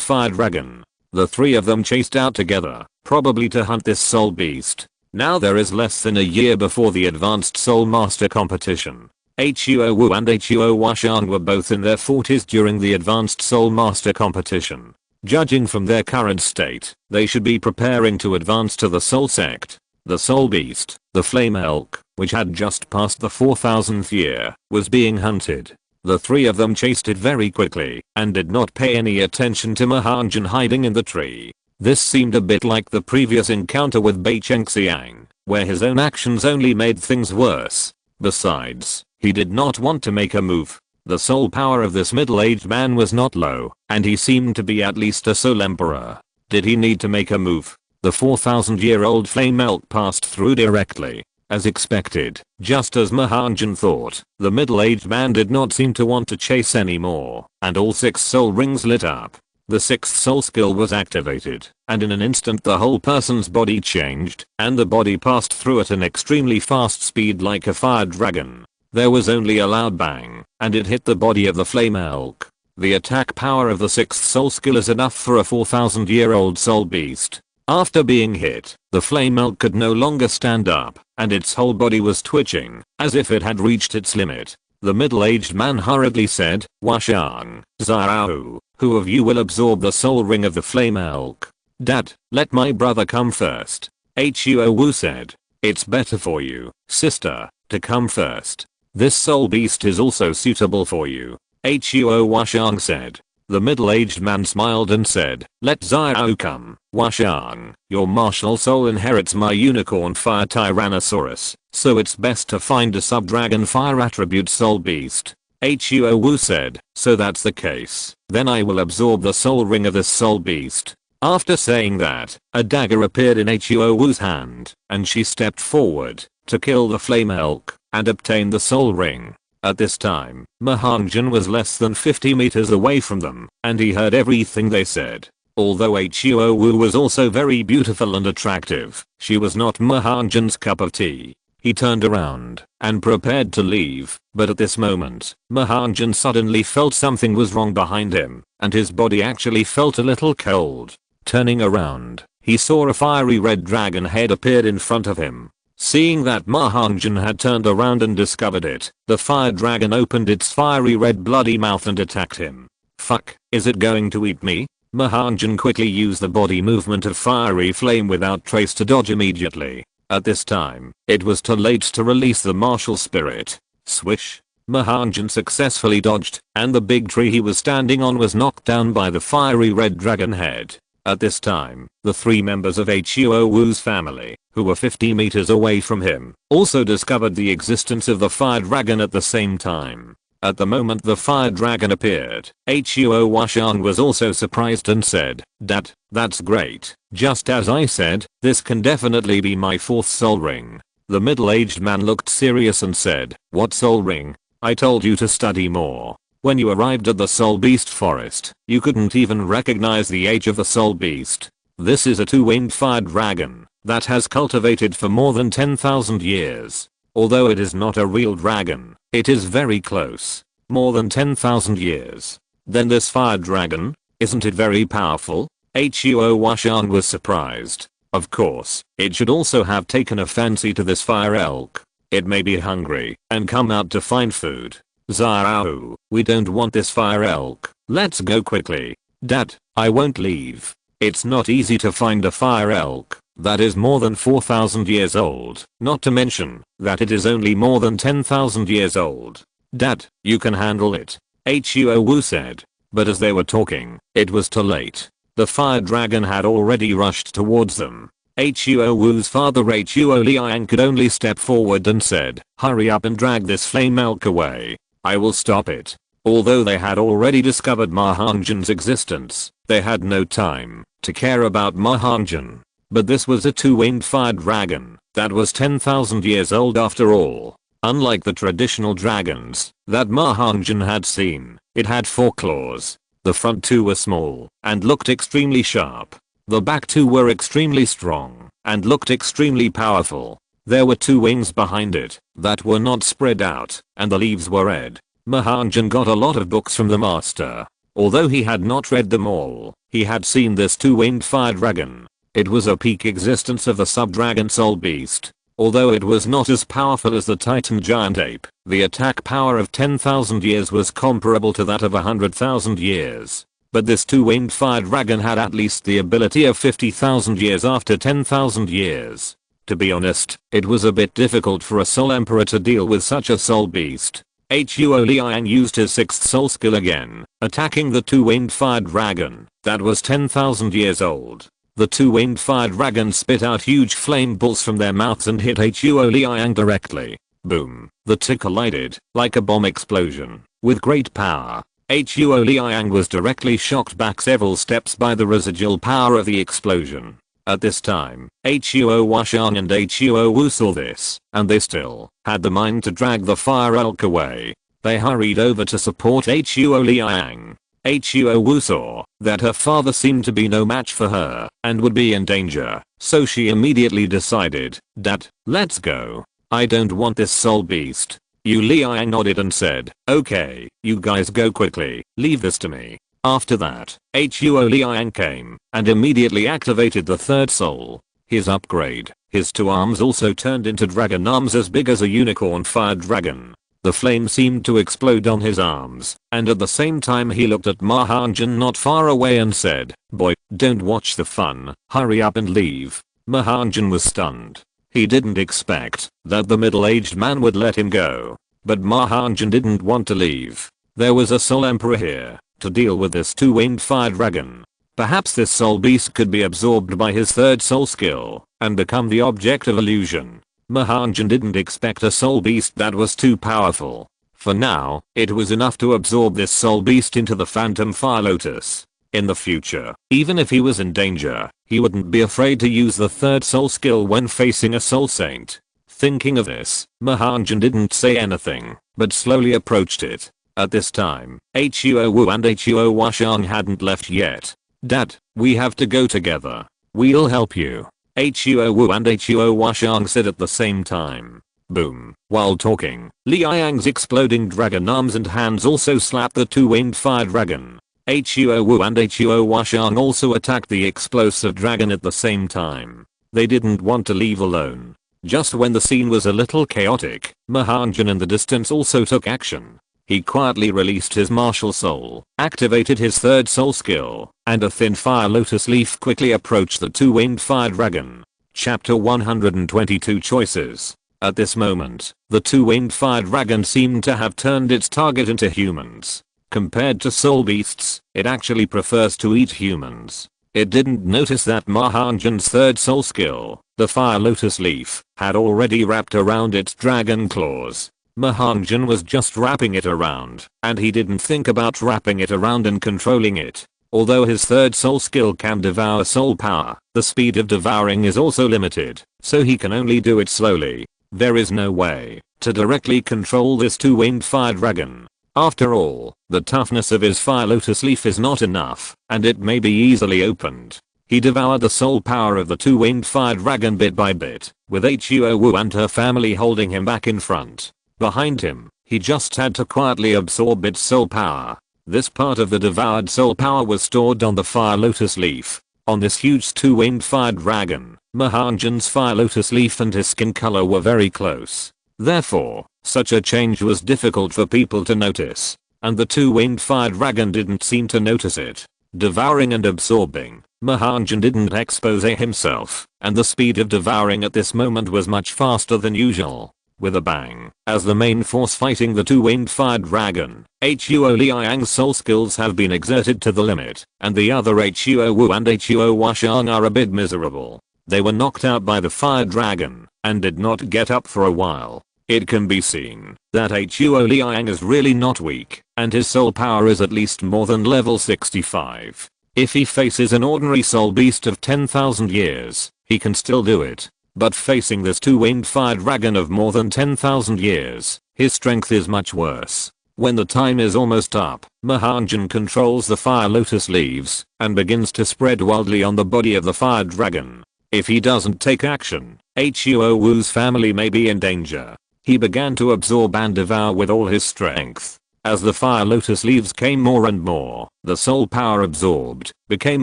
Fire Dragon. The 3 of them chased out together, probably to hunt this soul beast. Now there is less than a year before the Advanced Soul Master competition. Huo Wu and Huo Washan were both in their 40s during the Advanced Soul Master competition. Judging from their current state, they should be preparing to advance to the Soul Sect. The Soul Beast, the Flame Elk, which had just passed the 4000th year, was being hunted. The 3 of them chased it very quickly, and did not pay any attention to Ma Hongjun hiding in the tree. This seemed a bit like the previous encounter with Bei Chengxiang, where his own actions only made things worse. Besides, he did not want to make a move. The soul power of this middle-aged man was not low, and he seemed to be at least a soul emperor. Did he need to make a move? The 4000-year-old flame elk passed through directly. As expected, just as Ma Hongjun thought, the middle-aged man did not seem to want to chase anymore, and all 6 soul rings lit up. The 6th soul skill was activated, and in an instant the whole person's body changed, and the body passed through at an extremely fast speed like a fire dragon. There was only a loud bang, and it hit the body of the flame elk. The attack power of the 6th soul skill is enough for a 4000-year-old soul beast. After being hit, the flame elk could no longer stand up, and its whole body was twitching, as if it had reached its limit. The middle-aged man hurriedly said, Washang, Xiao, who of you will absorb the soul ring of the flame elk? Dad, let my brother come first. Huo Wu said. It's better for you, sister, to come first. This soul beast is also suitable for you. Huo Washang said. The middle-aged man smiled and said, let Xiao come. Washang, your martial soul inherits my unicorn fire tyrannosaurus, so it's best to find a sub-dragon fire attribute soul beast. Huo Wu said, so that's the case, then I will absorb the soul ring of this soul beast. After saying that, a dagger appeared in Huo Wu's hand, and she stepped forward to kill the flame elk and obtain the soul ring. At this time, Ma Hongjun was less than 50 meters away from them, and he heard everything they said. Although Huo Wu was also very beautiful and attractive, she was not Ma Hongjun's cup of tea. He turned around and prepared to leave, but at this moment, Ma Hongjun suddenly felt something was wrong behind him, and his body actually felt a little cold. Turning around, he saw a fiery red dragon head appeared in front of him. Seeing that Ma Hongjun had turned around and discovered it, the fire dragon opened its fiery red bloody mouth and attacked him. Fuck, is it going to eat me? Ma Hongjun quickly used the body movement of fiery flame without trace to dodge immediately. At this time, it was too late to release the martial spirit. Swish. Ma Hongjun successfully dodged, and the big tree he was standing on was knocked down by the fiery red dragon head. At this time, the 3 members of Huo Wu's family, who were 50 meters away from him, also discovered the existence of the fire dragon at the same time. At the moment the fire dragon appeared, Huo Washan was also surprised and said, Dad, that's great. Just as I said, this can definitely be my 4th soul ring. The middle-aged man looked serious and said, what soul ring? I told you to study more. When you arrived at the Soul Beast Forest, you couldn't even recognize the age of the Soul Beast. This is a two-winged fire dragon that has cultivated for more than 10,000 years. Although it is not a real dragon, it is very close. More than 10,000 years. Then this fire dragon, isn't it very powerful? Huo Washang was surprised. Of course, it should also have taken a fancy to this fire elk. It may be hungry and come out to find food. Xiao, we don't want this fire elk. Let's go quickly. Dad, I won't leave. It's not easy to find a fire elk that is more than 4,000 years old, not to mention that it is only more than 10,000 years old. Dad, you can handle it, Huo Wu said. But as they were talking, it was too late. The fire dragon had already rushed towards them. Huo Wu's father Huo Liang could only step forward and said, hurry up and drag this flame elk away. I will stop it. Although they had already discovered Ma Hongjun's existence, they had no time to care about Ma Hongjun. But this was a two-winged fire dragon that was 10,000 years old after all. Unlike the traditional dragons that Ma Hongjun had seen, it had 4 claws. The front 2 were small and looked extremely sharp. The back 2 were extremely strong and looked extremely powerful. There were 2 wings behind it that were not spread out, and the leaves were red. Ma Hongjun got a lot of books from the master. Although he had not read them all, he had seen this two-winged fire dragon. It was a peak existence of the sub-dragon soul beast. Although it was not as powerful as the titan giant ape, the attack power of 10,000 years was comparable to that of 100,000 years. But this two-winged fire dragon had at least the ability of 50,000 years after 10,000 years. To be honest, it was a bit difficult for a soul emperor to deal with such a soul beast. Huo Liang used his 6th soul skill again, attacking the two-winged fire dragon that was 10,000 years old. The two-winged fire dragons spit out huge flame balls from their mouths and hit Huo Liang directly. Boom. The two collided like a bomb explosion. With great power, Huo Liang was directly shocked back several steps by the residual power of the explosion. At this time, Huo Washang and Huo Wu saw this, and they still had the mind to drag the fire elk away. They hurried over to support Huo Liang. Huo Wu saw that her father seemed to be no match for her and would be in danger, so she immediately decided, Dad, let's go. I don't want this soul beast. Yu Liang nodded and said, okay, you guys go quickly, leave this to me. After that, Huo Liang came and immediately activated the 3rd soul. His upgrade, his 2 arms also turned into dragon arms as big as a unicorn fire dragon. The flame seemed to explode on his arms, and at the same time he looked at Ma Hongjun not far away and said, boy, don't watch the fun, hurry up and leave. Ma Hongjun was stunned. He didn't expect that the middle-aged man would let him go. But Ma Hongjun didn't want to leave. There was a soul emperor here to deal with this two-winged fire dragon. Perhaps this soul beast could be absorbed by his 3rd soul skill and become the object of illusion. Ma Hongjun didn't expect a soul beast that was too powerful. For now, it was enough to absorb this soul beast into the phantom fire lotus. In the future, even if he was in danger, he wouldn't be afraid to use the 3rd soul skill when facing a soul saint. Thinking of this, Ma Hongjun didn't say anything, but slowly approached it. At this time, Huo Wu and Huo Washang hadn't left yet. Dad, we have to go together. We'll help you. Huo Wu and Huo Washang said at the same time. Boom. While talking, Liang's exploding dragon arms and hands also slapped the two-winged fire dragon. Huo Wu and Huo Washang also attacked the explosive dragon at the same time. They didn't want to leave alone. Just when the scene was a little chaotic, Ma Hongjun in the distance also took action. He quietly released his martial soul, activated his 3rd soul skill, and a thin fire lotus leaf quickly approached the two-winged fire dragon. Chapter 122 Choices. At this moment, the two-winged fire dragon seemed to have turned its target into humans. Compared to soul beasts, it actually prefers to eat humans. It didn't notice that Ma Hongjun's 3rd soul skill, the fire lotus leaf, had already wrapped around its dragon claws. Ma Hongjun was just wrapping it around, and he didn't think about wrapping it around and controlling it. Although his 3rd soul skill can devour soul power, the speed of devouring is also limited, so he can only do it slowly. There is no way to directly control this two-winged fire dragon. After all, the toughness of his fire lotus leaf is not enough, and it may be easily opened. He devoured the soul power of the two-winged fire dragon bit by bit, with Huo Wu and her family holding him back in front. Behind him, he just had to quietly absorb its soul power. This part of the devoured soul power was stored on the fire lotus leaf. On this huge two-winged fire dragon, Ma Hongjun's fire lotus leaf and his skin color were very close. Therefore, such a change was difficult for people to notice. And the two-winged fire dragon didn't seem to notice it. Devouring and absorbing, Ma Hongjun didn't expose himself, and the speed of devouring at this moment was much faster than usual. With a bang, as the main force fighting the two-winged fire dragon, Huo Liang's soul skills have been exerted to the limit, and the other Huo Wu and Huo Washang are a bit miserable. They were knocked out by the fire dragon, and did not get up for a while. It can be seen that Huo Liang is really not weak, and his soul power is at least more than level 65. If he faces an ordinary soul beast of 10,000 years, he can still do it. But facing this two-winged fire dragon of more than 10,000 years, his strength is much worse. When the time is almost up, Ma Hongjun controls the fire lotus leaves and begins to spread wildly on the body of the fire dragon. If he doesn't take action, Huo Wu's family may be in danger. He began to absorb and devour with all his strength. As the fire lotus leaves came more and more, the soul power absorbed became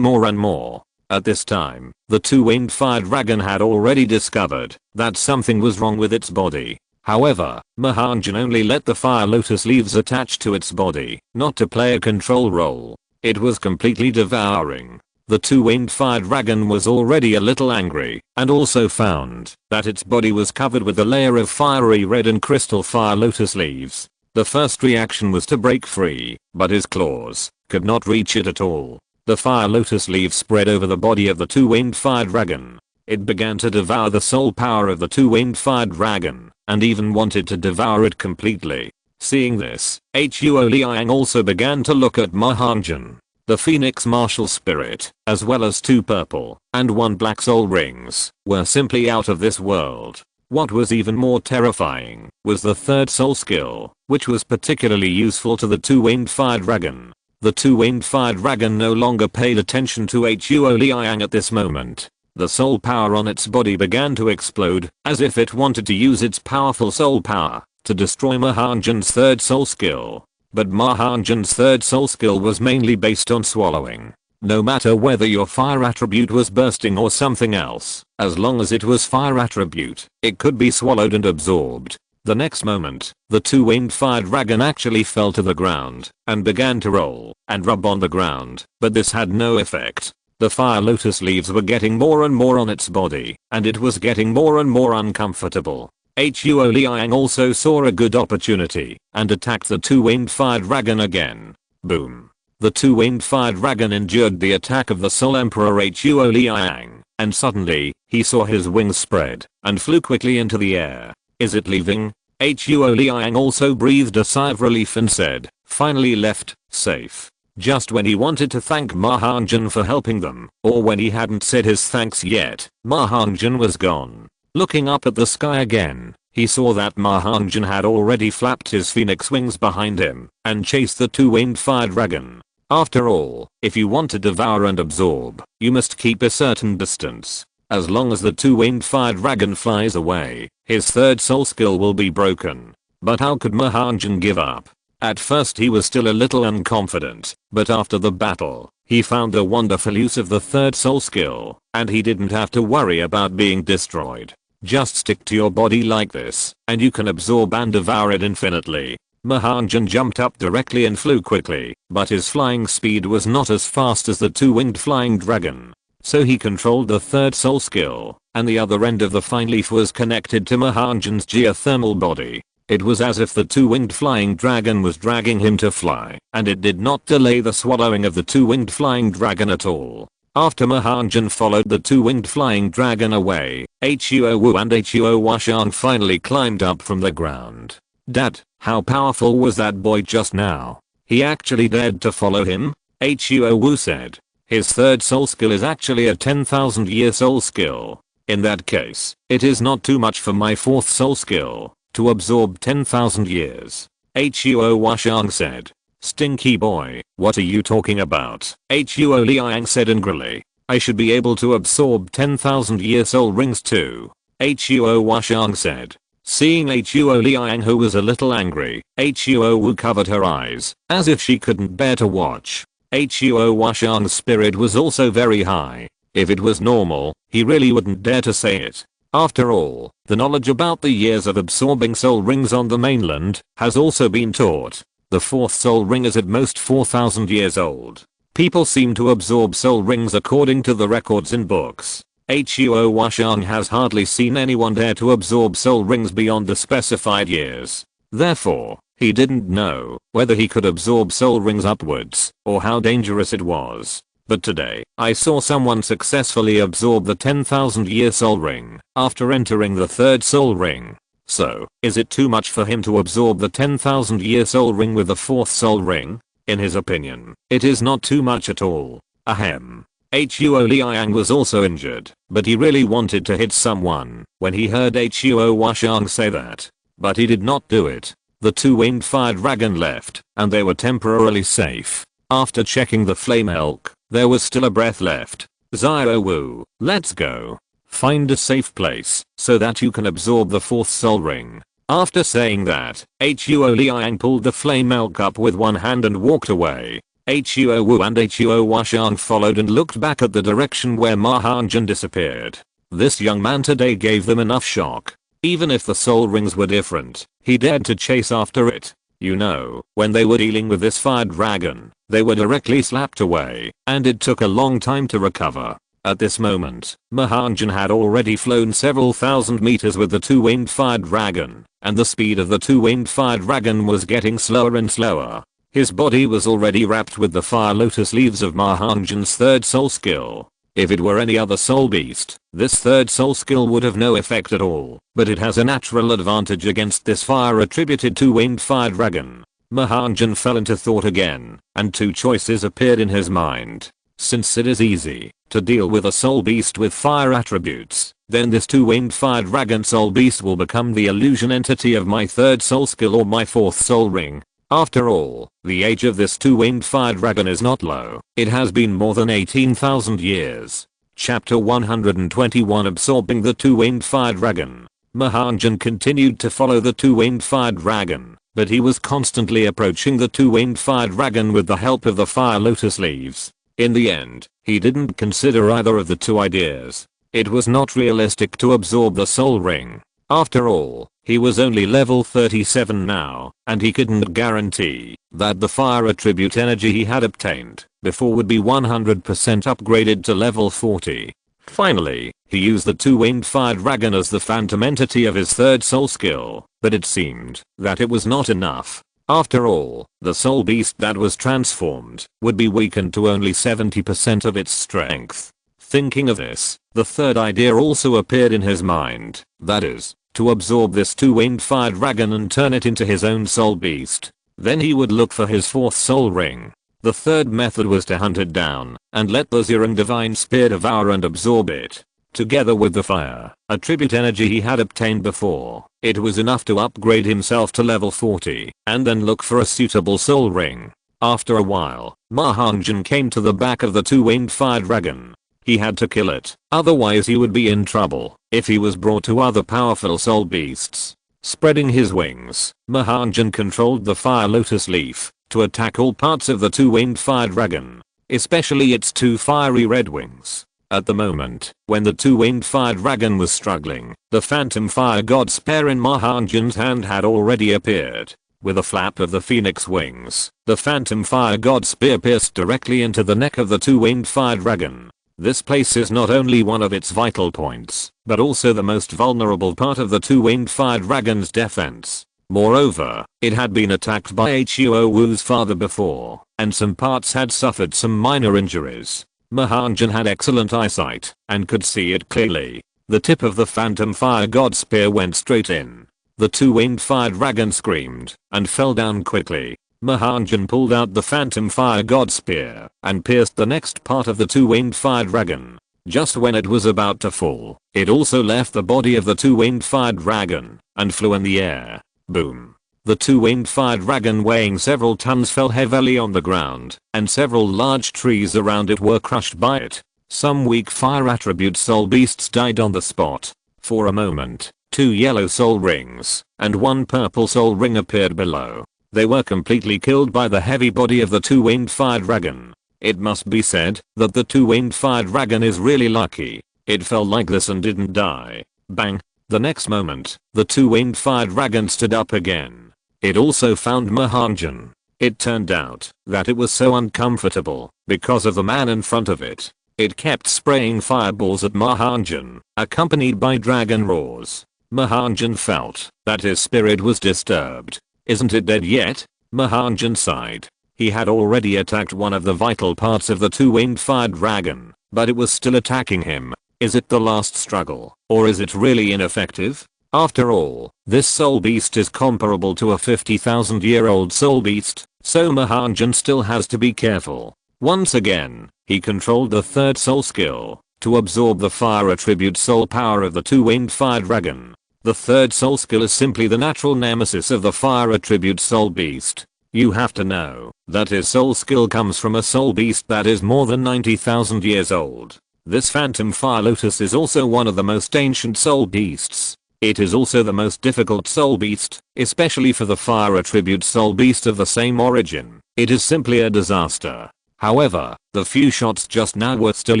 more and more. At this time, the two-winged fire dragon had already discovered that something was wrong with its body. However, Ma Hongjun only let the fire lotus leaves attach to its body, not to play a control role. It was completely devouring. The two-winged fire dragon was already a little angry, and also found that its body was covered with a layer of fiery red and crystal fire lotus leaves. The first reaction was to break free, but his claws could not reach it at all. The fire lotus leaves spread over the body of the two-winged fire dragon. It began to devour the soul power of the two-winged fire dragon, and even wanted to devour it completely. Seeing this, Huo Liang also began to look at Ma Hongjun. The phoenix martial spirit, as well as 2 purple and 1 black soul rings, were simply out of this world. What was even more terrifying was the 3rd soul skill, which was particularly useful to the two-winged fire dragon. The two-winged fire dragon no longer paid attention to Huo Liang at this moment. The soul power on its body began to explode, as if it wanted to use its powerful soul power to destroy Ma Hongjun's 3rd soul skill. But Ma Hongjun's 3rd soul skill was mainly based on swallowing. No matter whether your fire attribute was bursting or something else, as long as it was fire attribute, it could be swallowed and absorbed. The next moment, the two-winged fire dragon actually fell to the ground and began to roll and rub on the ground, but this had no effect. The fire lotus leaves were getting more and more on its body, and it was getting more and more uncomfortable. Huo Liang also saw a good opportunity and attacked the two-winged fire dragon again. Boom. The two-winged fire dragon endured the attack of the Soul Emperor Huo Liang, and suddenly, he saw his wings spread and flew quickly into the air. Is it leaving? Huo Liang also breathed a sigh of relief and said, finally left, safe. Just when he wanted to thank Ma Hongjun for helping them, or when he hadn't said his thanks yet, Ma Hongjun was gone. Looking up at the sky again, he saw that Ma Hongjun had already flapped his phoenix wings behind him and chased the two-winged fire dragon. After all, if you want to devour and absorb, you must keep a certain distance. As long as the two-winged fire dragon flies away, his 3rd soul skill will be broken. But how could Ma Hongjun give up? At first he was still a little unconfident, but after the battle, he found the wonderful use of the 3rd soul skill, and he didn't have to worry about being destroyed. Just stick to your body like this, and you can absorb and devour it infinitely. Ma Hongjun jumped up directly and flew quickly, but his flying speed was not as fast as the two-winged flying dragon. So he controlled the 3rd soul skill, and the other end of the fine leaf was connected to Ma Hongjun's geothermal body. It was as if the two-winged flying dragon was dragging him to fly, and it did not delay the swallowing of the two-winged flying dragon at all. After Ma Hongjun followed the two-winged flying dragon away, Huo Wu and Huo Washang finally climbed up from the ground. Dad, how powerful was that boy just now? He actually dared to follow him? Huo Wu said. His 3rd soul skill is actually a 10,000 year soul skill. In that case, it is not too much for my 4th soul skill to absorb 10,000 years. Huo Washang said. Stinky boy, what are you talking about? Huo Liang said angrily. I should be able to absorb 10,000-year soul rings too. Huo Washang said. Seeing Huo Liang, who was a little angry, Huo Wu covered her eyes, as if she couldn't bear to watch. Huo Washang's spirit was also very high. If it was normal, he really wouldn't dare to say it. After all, the knowledge about the years of absorbing soul rings on the mainland has also been taught. The fourth soul ring is at most 4,000 years old. People seem to absorb soul rings according to the records in books. Huo Washang has hardly seen anyone dare to absorb soul rings beyond the specified years. Therefore, he didn't know whether he could absorb soul rings upwards or how dangerous it was. But today, I saw someone successfully absorb the 10,000-year soul ring after entering the third soul ring. So, is it too much for him to absorb the 10,000-year soul ring with the fourth soul ring? In his opinion, it is not too much at all. Ahem. Huo Liang was also injured, but he really wanted to hit someone when he heard Huo Washang say that. But he did not do it. The two-winged fire dragon left, and they were temporarily safe. After checking the flame elk, there was still a breath left. Xiao Wu, let's go. Find a safe place so that you can absorb the fourth soul ring. After saying that, Huo Liang pulled the flame elk up with one hand and walked away. Huo Wu and Huo Washang followed and looked back at the direction where Ma Hongjun disappeared. This young man today gave them enough shock. Even if the soul rings were different, he dared to chase after it. You know, when they were dealing with this fire dragon, they were directly slapped away, and it took a long time to recover. At this moment, Ma Hongjun had already flown several thousand meters with the two-winged fire dragon, and the speed of the two-winged fire dragon was getting slower and slower. His body was already wrapped with the fire lotus leaves of Ma Hongjun's third soul skill. If it were any other soul beast, this third soul skill would have no effect at all, but it has a natural advantage against this fire attributed two-winged fire dragon. Ma Hongjun fell into thought again, and two choices appeared in his mind. Since it is easy to deal with a soul beast with fire attributes, then this two-winged fire dragon soul beast will become the illusion entity of my third soul skill or my fourth soul ring. After all, the age of this two-winged fire dragon is not low. It has been more than 18,000 years. Chapter 121 Absorbing the two-winged fire dragon. Ma Hongjun continued to follow the two-winged fire dragon, but he was constantly approaching the two-winged fire dragon with the help of the fire lotus leaves. In the end, he didn't consider either of the two ideas. It was not realistic to absorb the soul ring. After all, he was only level 37 now, and he couldn't guarantee that the fire attribute energy he had obtained before would be 100% upgraded to level 40. Finally, he used the two-winged fire dragon as the phantom entity of his third soul skill, but it seemed that it was not enough. After all, the soul beast that was transformed would be weakened to only 70% of its strength. Thinking of this, the third idea also appeared in his mind, that is, to absorb this two-winged fire dragon and turn it into his own soul beast. Then he would look for his fourth soul ring. The third method was to hunt it down and let the Zirang divine spear devour and absorb it. Together with the fire attribute energy he had obtained before, it was enough to upgrade himself to level 40 and then look for a suitable soul ring. After a while, Ma Hongjun came to the back of the two-winged fire dragon. He had to kill it, otherwise he would be in trouble if he was brought to other powerful soul beasts. Spreading his wings, Ma Hongjun controlled the fire lotus leaf to attack all parts of the two-winged fire dragon, especially its two fiery red wings. At the moment, when the two-winged fire dragon was struggling, the phantom fire god spear in Ma Hongjun's hand had already appeared. With a flap of the phoenix wings, the phantom fire god spear pierced directly into the neck of the two-winged fire dragon. This place is not only one of its vital points, but also the most vulnerable part of the two-winged fire dragon's defense. Moreover, it had been attacked by Huo Wu's father before, and some parts had suffered some minor injuries. Ma Hongjun had excellent eyesight and could see it clearly. The tip of the phantom fire god spear went straight in. The two-winged fire dragon screamed and fell down quickly. Ma Hongjun pulled out the phantom fire god spear and pierced the next part of the two-winged fire dragon. Just when it was about to fall, it also left the body of the two-winged fire dragon and flew in the air. Boom. The two-winged fire dragon weighing several tons fell heavily on the ground, and several large trees around it were crushed by it. Some weak fire attribute soul beasts died on the spot. For a moment, 2 yellow soul rings and 1 purple soul ring appeared below. They were completely killed by the heavy body of the 2-winged fire dragon. It must be said that the 2-winged fire dragon is really lucky. It fell like this and didn't die. Bang. The next moment, the 2-winged fire dragon stood up again. It also found Ma Hongjun. It turned out that it was so uncomfortable because of the man in front of it. It kept spraying fireballs at Ma Hongjun, accompanied by dragon roars. Ma Hongjun felt that his spirit was disturbed. Isn't it dead yet? Ma Hongjun sighed. He had already attacked one of the vital parts of the 2-winged fire dragon, but it was still attacking him. Is it the last struggle, or is it really ineffective? After all, this soul beast is comparable to a 50,000-year-old soul beast, so Ma Hongjun still has to be careful. Once again, he controlled the 3rd soul skill to absorb the fire attribute soul power of the 2-winged fire dragon. The 3rd soul skill is simply the natural nemesis of the fire attribute soul beast. You have to know that his soul skill comes from a soul beast that is more than 90,000 years old. This phantom fire lotus is also one of the most ancient soul beasts. It is also the most difficult soul beast, especially for the fire attribute soul beast of the same origin. It is simply a disaster. However, the few shots just now were still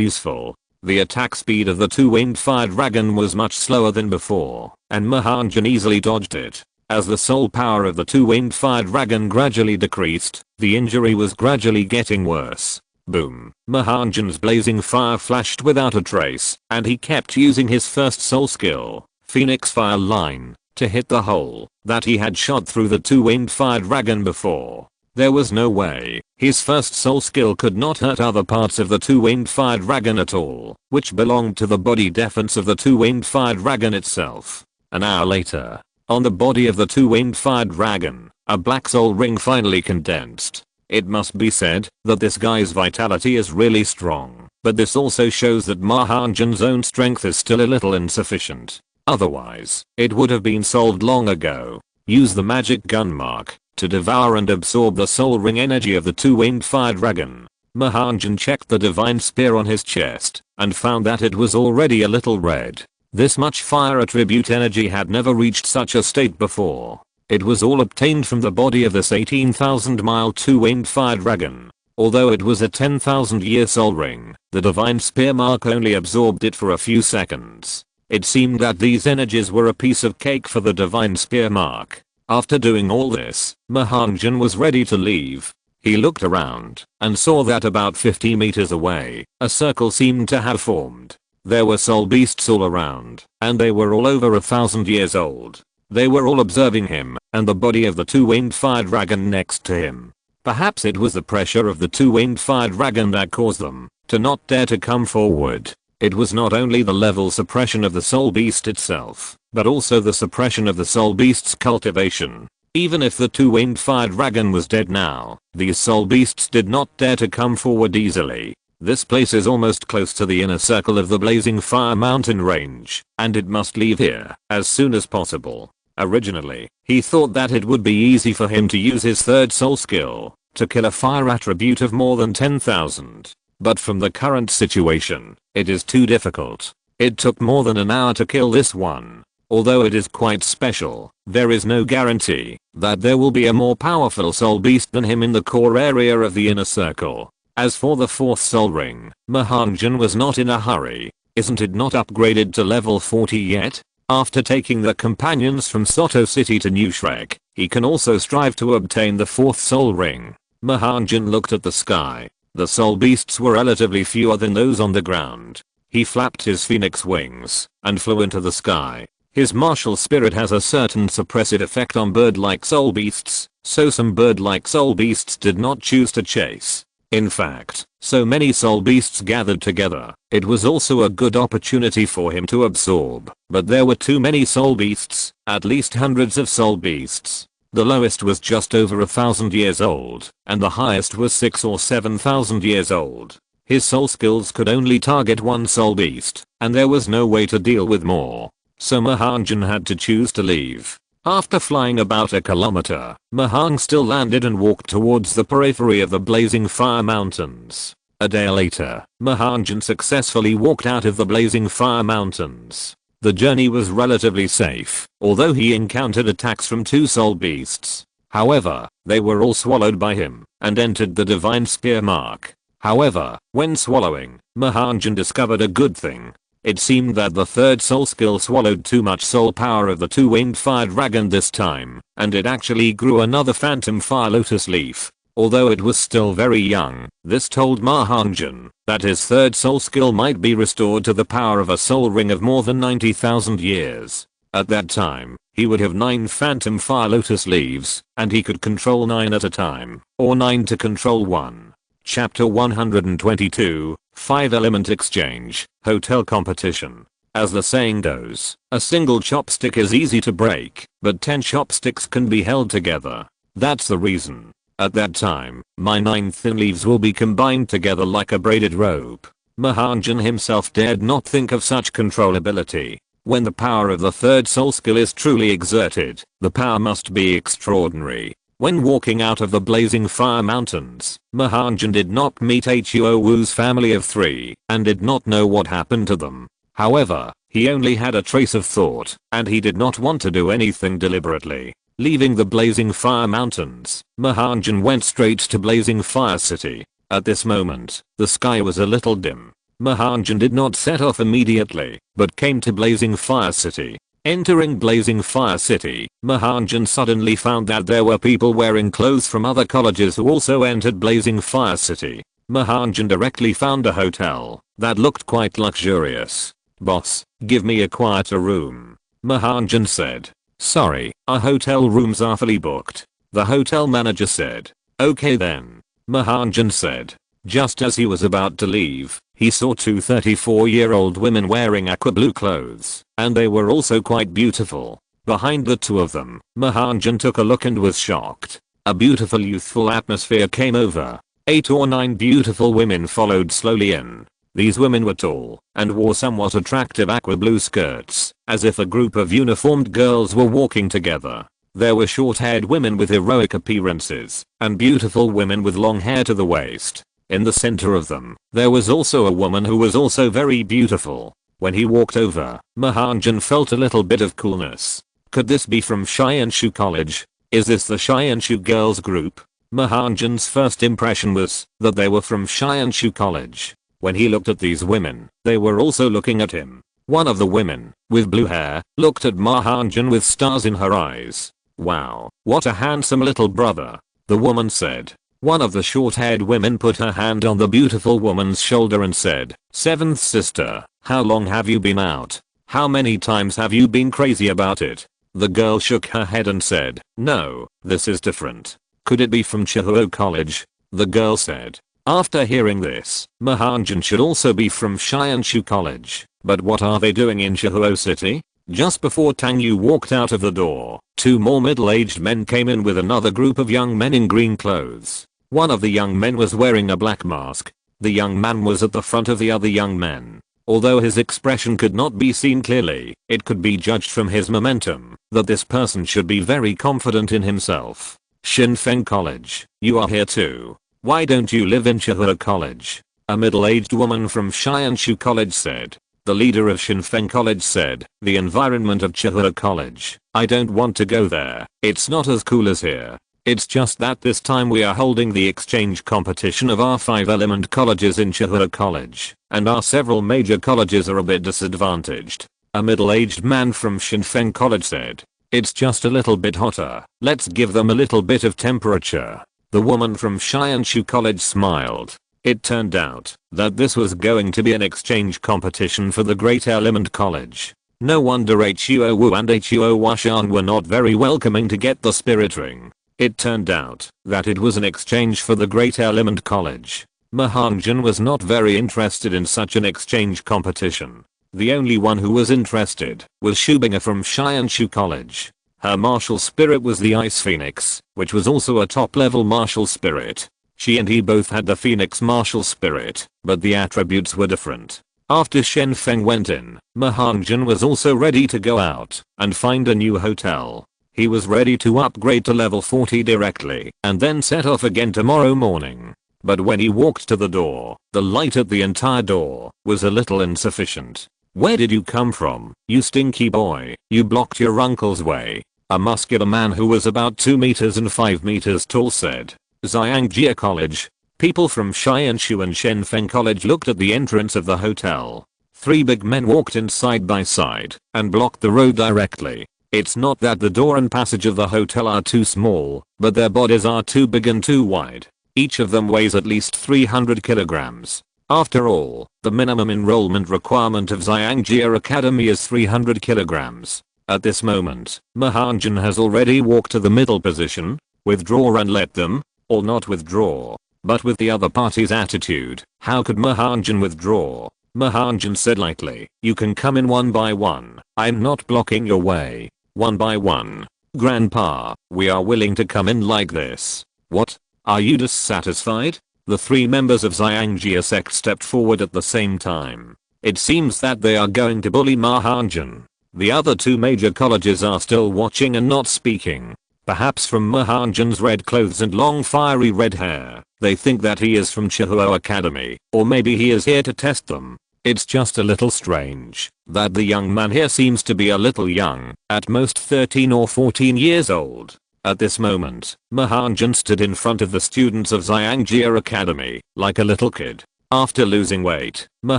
useful. The attack speed of the 2-winged fire dragon was much slower than before, and Ma Hongjun easily dodged it. As the soul power of the 2-winged fire dragon gradually decreased, the injury was gradually getting worse. Boom. Ma Hongjun's blazing fire flashed without a trace, and he kept using his 1st soul skill, Phoenix Fire Line, to hit the hole that he had shot through the 2-winged fire dragon before. There was no way his 1st soul skill could not hurt other parts of the 2-winged fire dragon at all, which belonged to the body defense of the 2-winged fire dragon itself. An hour later, on the body of the 2-winged fire dragon, a black soul ring finally condensed. It must be said that this guy's vitality is really strong, but this also shows that Ma Hongjun's own strength is still a little insufficient. Otherwise, it would have been solved long ago. Use the magic gun mark to devour and absorb the soul ring energy of the 2-winged fire dragon. Ma Hongjun checked the divine spear on his chest and found that it was already a little red. This much fire attribute energy had never reached such a state before. It was all obtained from the body of this 18,000-mile 2-winged fire dragon. Although it was a 10,000-year soul ring, the divine spear mark only absorbed it for a few seconds. It seemed that these energies were a piece of cake for the divine spear mark. After doing all this, Ma Hongjun was ready to leave. He looked around and saw that about 50 meters away, a circle seemed to have formed. There were soul beasts all around, and they were all over 1,000 years old. They were all observing him and the body of the 2-winged fire dragon next to him. Perhaps it was the pressure of the 2-winged fire dragon that caused them to not dare to come forward. It was not only the level suppression of the soul beast itself, but also the suppression of the soul beast's cultivation. Even if the 2-winged fire dragon was dead now, these soul beasts did not dare to come forward easily. This place is almost close to the inner circle of the blazing fire mountain range, and it must leave here as soon as possible. Originally, he thought that it would be easy for him to use his 3rd soul skill to kill a fire attribute of more than 10,000. But from the current situation, it is too difficult. It took more than an hour to kill this one. Although it is quite special, there is no guarantee that there will be a more powerful soul beast than him in the core area of the inner circle. As for the 4th soul ring, Ma Hongjun was not in a hurry. Isn't it not upgraded to level 40 yet? After taking the companions from Soto City to New Shrek, he can also strive to obtain the 4th soul ring. Ma Hongjun looked at the sky. The soul beasts were relatively fewer than those on the ground. He flapped his phoenix wings and flew into the sky. His martial spirit has a certain suppressive effect on bird-like soul beasts, so some bird-like soul beasts did not choose to chase. In fact, so many soul beasts gathered together, it was also a good opportunity for him to absorb. But there were too many soul beasts, at least hundreds of soul beasts. The lowest was just over 1,000 years old, and the highest was 6,000 or 7,000 years old. His soul skills could only target one soul beast, and there was no way to deal with more. So Ma Hongjun had to choose to leave. After flying about a kilometer, Ma Hong still landed and walked towards the periphery of the blazing fire mountains. A day later, Ma Hongjun successfully walked out of the blazing fire mountains. The journey was relatively safe, although he encountered attacks from 2 soul beasts. However, they were all swallowed by him and entered the divine spear mark. However, when swallowing, Ma Hongjun discovered a good thing. It seemed that the 3rd soul skill swallowed too much soul power of the 2-winged fire dragon this time, and it actually grew another phantom fire lotus leaf. Although it was still very young, this told Ma Hongjun that his 3rd soul skill might be restored to the power of a soul ring of more than 90,000 years. At that time, he would have 9 phantom fire lotus leaves, and he could control 9 at a time, or 9 to control 1. Chapter 122, 5-Element Exchange, Hotel Competition. As the saying goes, a single chopstick is easy to break, but 10 chopsticks can be held together. That's the reason. At that time, my 9 thin leaves will be combined together like a braided rope. Ma Hongjun himself dared not think of such controllability. When the power of the 3rd soul skill is truly exerted, the power must be extraordinary. When walking out of the blazing fire mountains, Ma Hongjun did not meet Huo Wu's family of 3 and did not know what happened to them. However, he only had a trace of thought, and he did not want to do anything deliberately. Leaving the blazing fire mountains, Ma Hongjun went straight to Blazing Fire City. At this moment, the sky was a little dim. Ma Hongjun did not set off immediately, but came to Blazing Fire City. Entering Blazing Fire City, Ma Hongjun suddenly found that there were people wearing clothes from other colleges who also entered Blazing Fire City. Ma Hongjun directly found a hotel that looked quite luxurious. "Boss, give me a quieter room," Ma Hongjun said. "Sorry, our hotel rooms are fully booked," the hotel manager said. "Okay then," Ma Hongjun said. Just as he was about to leave, he saw 2 34-year-old women wearing aqua blue clothes, and they were also quite beautiful. Behind the 2 of them, Ma Hongjun took a look and was shocked. A beautiful youthful atmosphere came over. 8 or 9 beautiful women followed slowly in. These women were tall and wore somewhat attractive aqua blue skirts, as if a group of uniformed girls were walking together. There were short-haired women with heroic appearances, and beautiful women with long hair to the waist. In the center of them, there was also a woman who was also very beautiful. When he walked over, Ma Hongjun felt a little bit of coolness. Could this be from Shianshu College? Is this the Shianshu girls group? Ma Hongjun's first impression was that they were from Shianshu College. When he looked at these women, they were also looking at him. One of the women, with blue hair, looked at Ma Hongjun with stars in her eyes. "Wow, what a handsome little brother," the woman said. One of the short-haired women put her hand on the beautiful woman's shoulder and said, "Seventh sister, how long have you been out? How many times have you been crazy about it?" The girl shook her head and said, "No, this is different. Could it be from Chihuo College?" The girl said. After hearing this, Ma Hongjun should also be from Shianshu College. But what are they doing in Chihuo City? Just before Tang Yu walked out of the door, 2 more middle-aged men came in with another group of young men in green clothes. One of the young men was wearing a black mask. The young man was at the front of the other young men. Although his expression could not be seen clearly, it could be judged from his momentum that this person should be very confident in himself. "Shinfeng College, you are here too. Why don't you live in Chihuo College?" a middle-aged woman from Shianshu College said. The leader of Shinfeng College said, "The environment of Chihuo College, I don't want to go there. It's not as cool as here. It's just that this time we are holding the exchange competition of our 5-element colleges in Chihuo College, and our several major colleges are a bit disadvantaged." A middle-aged man from Shinfeng College said, "It's just a little bit hotter. Let's give them a little bit of temperature." The woman from Shianshu College smiled. It turned out that this was going to be an exchange competition for the Great Element College. No wonder Huo Wu and Huo Washan were not very welcoming to get the spirit ring. It turned out that it was an exchange for the Great Element College. Ma Hongjun was not very interested in such an exchange competition. The only one who was interested was Shubinga from Shianshu College. Her martial spirit was the Ice Phoenix, which was also a top-level martial spirit. She and he both had the Phoenix martial spirit, but the attributes were different. After Shenfeng went in, Ma Hongjun was also ready to go out and find a new hotel. He was ready to upgrade to level 40 directly and then set off again tomorrow morning. But when he walked to the door, the light at the entire door was a little insufficient. "Where did you come from, you stinky boy? You blocked your uncle's way," a muscular man who was about 2 meters and 5 meters tall said. Zhangjiang College. People from Xianshu and Shenfeng College looked at the entrance of the hotel. 3 big men walked in side by side and blocked the road directly. It's not that the door and passage of the hotel are too small, but their bodies are too big and too wide. Each of them weighs at least 300 kilograms. After all, the minimum enrollment requirement of Shrek Academy is 300 kilograms. At this moment, Ma Hongjun has already walked to the middle position. Withdraw and let them, or not withdraw. But with the other party's attitude, how could Ma Hongjun withdraw? Ma Hongjun said lightly, "You can come in one by one. I'm not blocking your way." "One by one? Grandpa, we are willing to come in like this." "What? Are you dissatisfied?" The 3 members of Zhangjiang sect stepped forward at the same time. It seems that they are going to bully Ma Hongjun. The other 2 major colleges are still watching and not speaking. Perhaps from Ma Hongjun's red clothes and long fiery red hair, they think that he is from Shrek Academy, or maybe he is here to test them. It's just a little strange that the young man here seems to be a little young, at most 13 or 14 years old. At this moment, Ma Hongjun stood in front of the students of Shrek Academy, like a little kid. After losing weight, Ma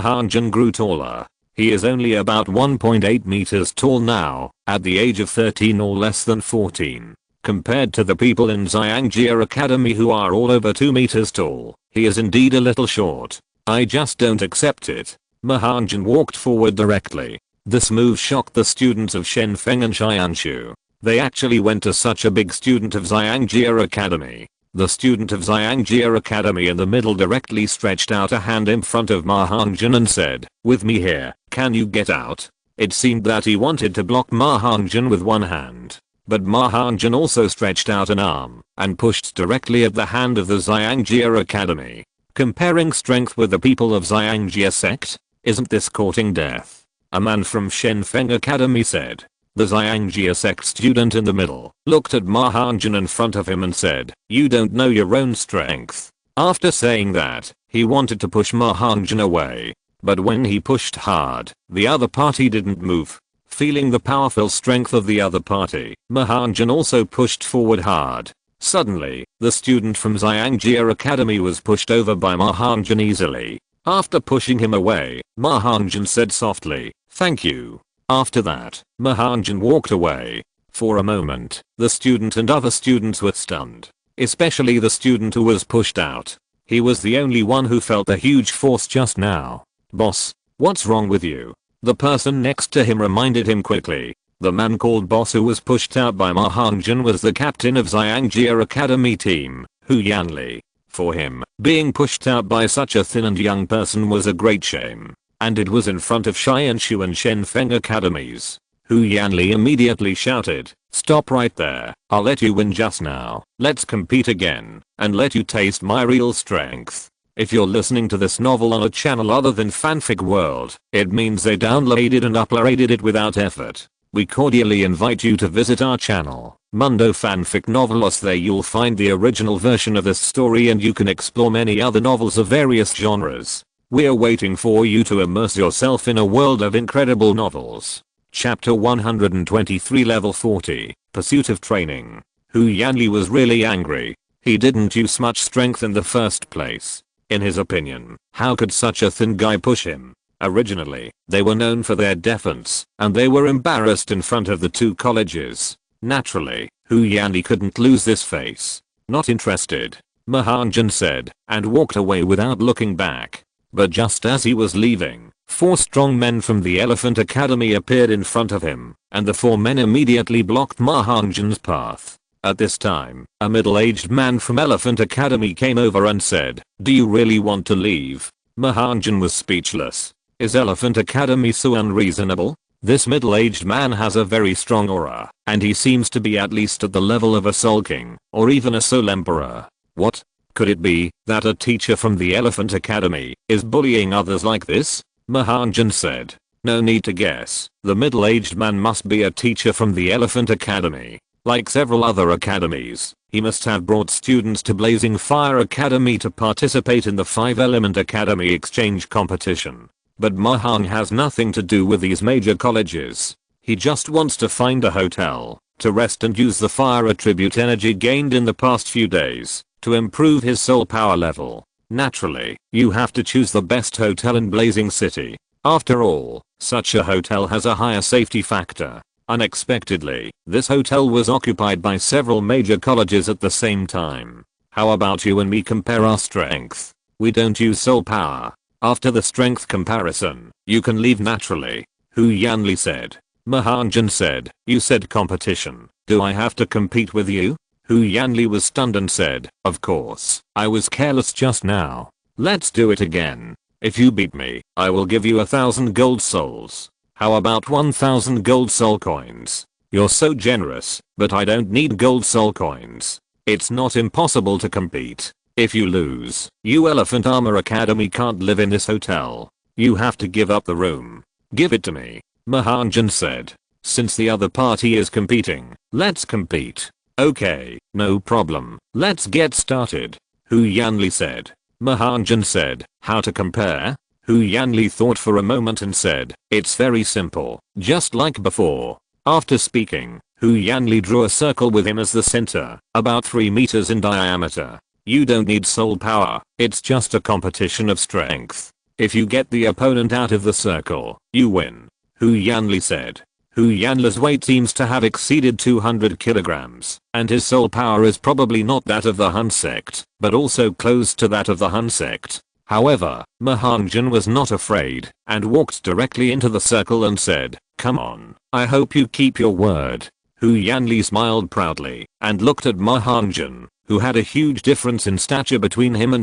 Hongjun grew taller. He is only about 1.8 meters tall now, at the age of 13 or less than 14. Compared to the people in Shrek Academy who are all over 2 meters tall, he is indeed a little short. I just don't accept it. Ma Hongjun walked forward directly. This move shocked the students of Shenfeng and Xianshu. They actually went to such a big student of Shrek Academy. The student of Shrek Academy in the middle directly stretched out a hand in front of Ma Hongjun and said, "With me here, can you get out?" It seemed that he wanted to block Ma Hongjun with one hand. But Ma Hongjun also stretched out an arm and pushed directly at the hand of the Shrek Academy. Comparing strength with the people of Shrek sect? Isn't this courting death? A man from Shenfeng Academy said. The Shrek sect student in the middle looked at Ma Hongjun in front of him and said, "You don't know your own strength." After saying that, he wanted to push Ma Hongjun away. But when he pushed hard, the other party didn't move. Feeling the powerful strength of the other party, Ma Hongjun also pushed forward hard. Suddenly, the student from Shrek Academy was pushed over by Ma Hongjun easily. After pushing him away, Ma Hongjun said softly, "Thank you." After that, Ma Hongjun walked away. For a moment, the student and other students were stunned. Especially the student who was pushed out. He was the only one who felt a huge force just now. "Boss, what's wrong with you?" The person next to him reminded him quickly. The man called Boss who was pushed out by Ma Hongjun was the captain of Shrek Academy team, Hu Yanli. For him, being pushed out by such a thin and young person was a great shame. And it was in front of Xianshu and Shenfeng Academies. Hu Yanli immediately shouted, "Stop right there, I'll let you win just now. Let's compete again, and let you taste my real strength." If you're listening to this novel on a channel other than Fanfic World, it means they downloaded and uploaded it without effort. We cordially invite you to visit our channel, Mundo Fanfic Novelos. There you'll find the original version of this story and you can explore many other novels of various genres. We're waiting for you to immerse yourself in a world of incredible novels. Chapter 123 Level 40, Pursuit of Training. Hu Yanli was really angry. He didn't use much strength in the first place. In his opinion, how could such a thin guy push him? Originally, they were known for their defense, and they were embarrassed in front of the 2 colleges. Naturally, Hu Yanli couldn't lose this face. "Not interested," Ma Hongjun said, and walked away without looking back. But just as he was leaving, 4 strong men from the Elephant Academy appeared in front of him, and the 4 men immediately blocked Ma Hongjun's path. At this time, a middle-aged man from Elephant Academy came over and said, "Do you really want to leave?" Ma Hongjun was speechless. Is Elephant Academy so unreasonable? This middle-aged man has a very strong aura, and he seems to be at least at the level of a Soul King, or even a Soul Emperor. What? Could it be that a teacher from the Elephant Academy is bullying others like this? Ma Hongjun said. No need to guess, the middle-aged man must be a teacher from the Elephant Academy. Like several other academies, he must have brought students to Blazing Fire Academy to participate in the 5-element academy exchange competition. But Ma Hongjun has nothing to do with these major colleges. He just wants to find a hotel to rest and use the fire attribute energy gained in the past few days to improve his soul power level. Naturally, you have to choose the best hotel in Blazing City. After all, such a hotel has a higher safety factor. Unexpectedly, this hotel was occupied by several major colleges at the same time. How about you and me compare our strength? We don't use soul power. After the strength comparison, you can leave naturally. Hu Yanli said. Ma Hongjun said, you said competition. Do I have to compete with you? Hu Yanli was stunned and said, of course. I was careless just now. Let's do it again. If you beat me, I will give you 1,000 gold souls. How about 1,000 gold soul coins? You're so generous, but I don't need gold soul coins. It's not impossible to compete. If you lose, you Elephant Armor Academy can't live in this hotel. You have to give up the room. Give it to me. Ma Hongjun said. Since the other party is competing, let's compete. Okay, no problem. Let's get started. Hu Yanli said. Ma Hongjun said, how to compare? Hu Yanli thought for a moment and said, it's very simple, just like before. After speaking, Hu Yanli drew a circle with him as the center, about 3 meters in diameter. You don't need soul power, it's just a competition of strength. If you get the opponent out of the circle, you win. Hu Yanli said. Hu Yanli's weight seems to have exceeded 200 kilograms, and his soul power is probably not that of the Hun sect, but also close to that of the Hun sect. However, Ma Hongjun was not afraid, and walked directly into the circle and said, come on, I hope you keep your word. Hu Yanli smiled proudly, and looked at Ma Hongjun, who had a huge difference in stature between him,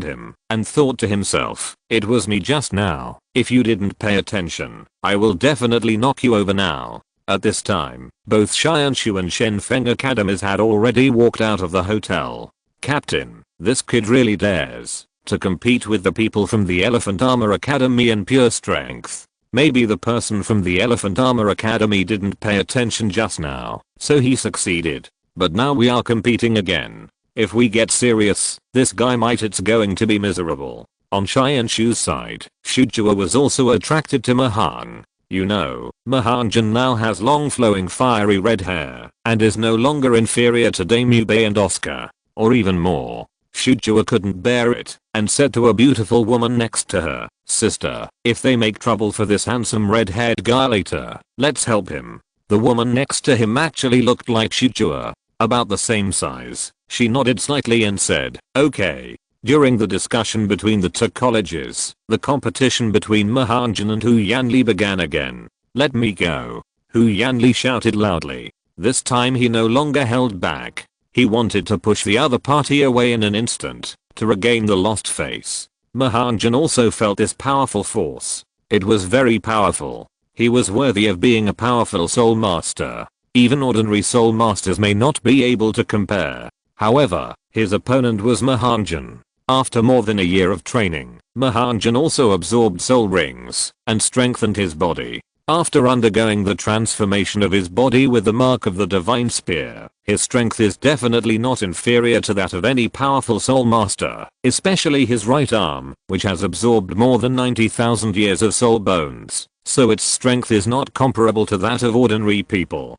and thought to himself, it was me just now. If you didn't pay attention, I will definitely knock you over now. At this time, both Xianshu and Shenfeng academies had already walked out of the hotel. Captain, this kid really dares to compete with the people from the Elephant Armor Academy in pure strength. Maybe the person from the Elephant Armor Academy didn't pay attention just now, so he succeeded. But now we are competing again. If we get serious, this guy might it's going to be miserable. On Xianshu's side, Shujua was also attracted to Ma Hongjun. You know, Ma Hongjun now has long flowing fiery red hair, and is no longer inferior to Damubei and Oscar, or even more. Shujua couldn't bear it, and said to a beautiful woman next to her, sister, if they make trouble for this handsome red-haired guy later, let's help him. The woman next to him actually looked like Shujua, about the same size. She nodded slightly and said, okay. During the discussion between the two colleges, the competition between Ma Hongjun and Hu Yanli began again. Let me go. Hu Yanli shouted loudly. This time he no longer held back. He wanted to push the other party away in an instant, to regain the lost face. Ma Hongjun also felt this powerful force. It was very powerful. He was worthy of being a powerful soul master. Even ordinary soul masters may not be able to compare. However, his opponent was Ma Hongjun. After more than a year of training, Ma Hongjun also absorbed soul rings and strengthened his body. After undergoing the transformation of his body with the mark of the divine spear, his strength is definitely not inferior to that of any powerful soul master, especially his right arm, which has absorbed more than 90,000 years of soul bones, so its strength is not comparable to that of ordinary people.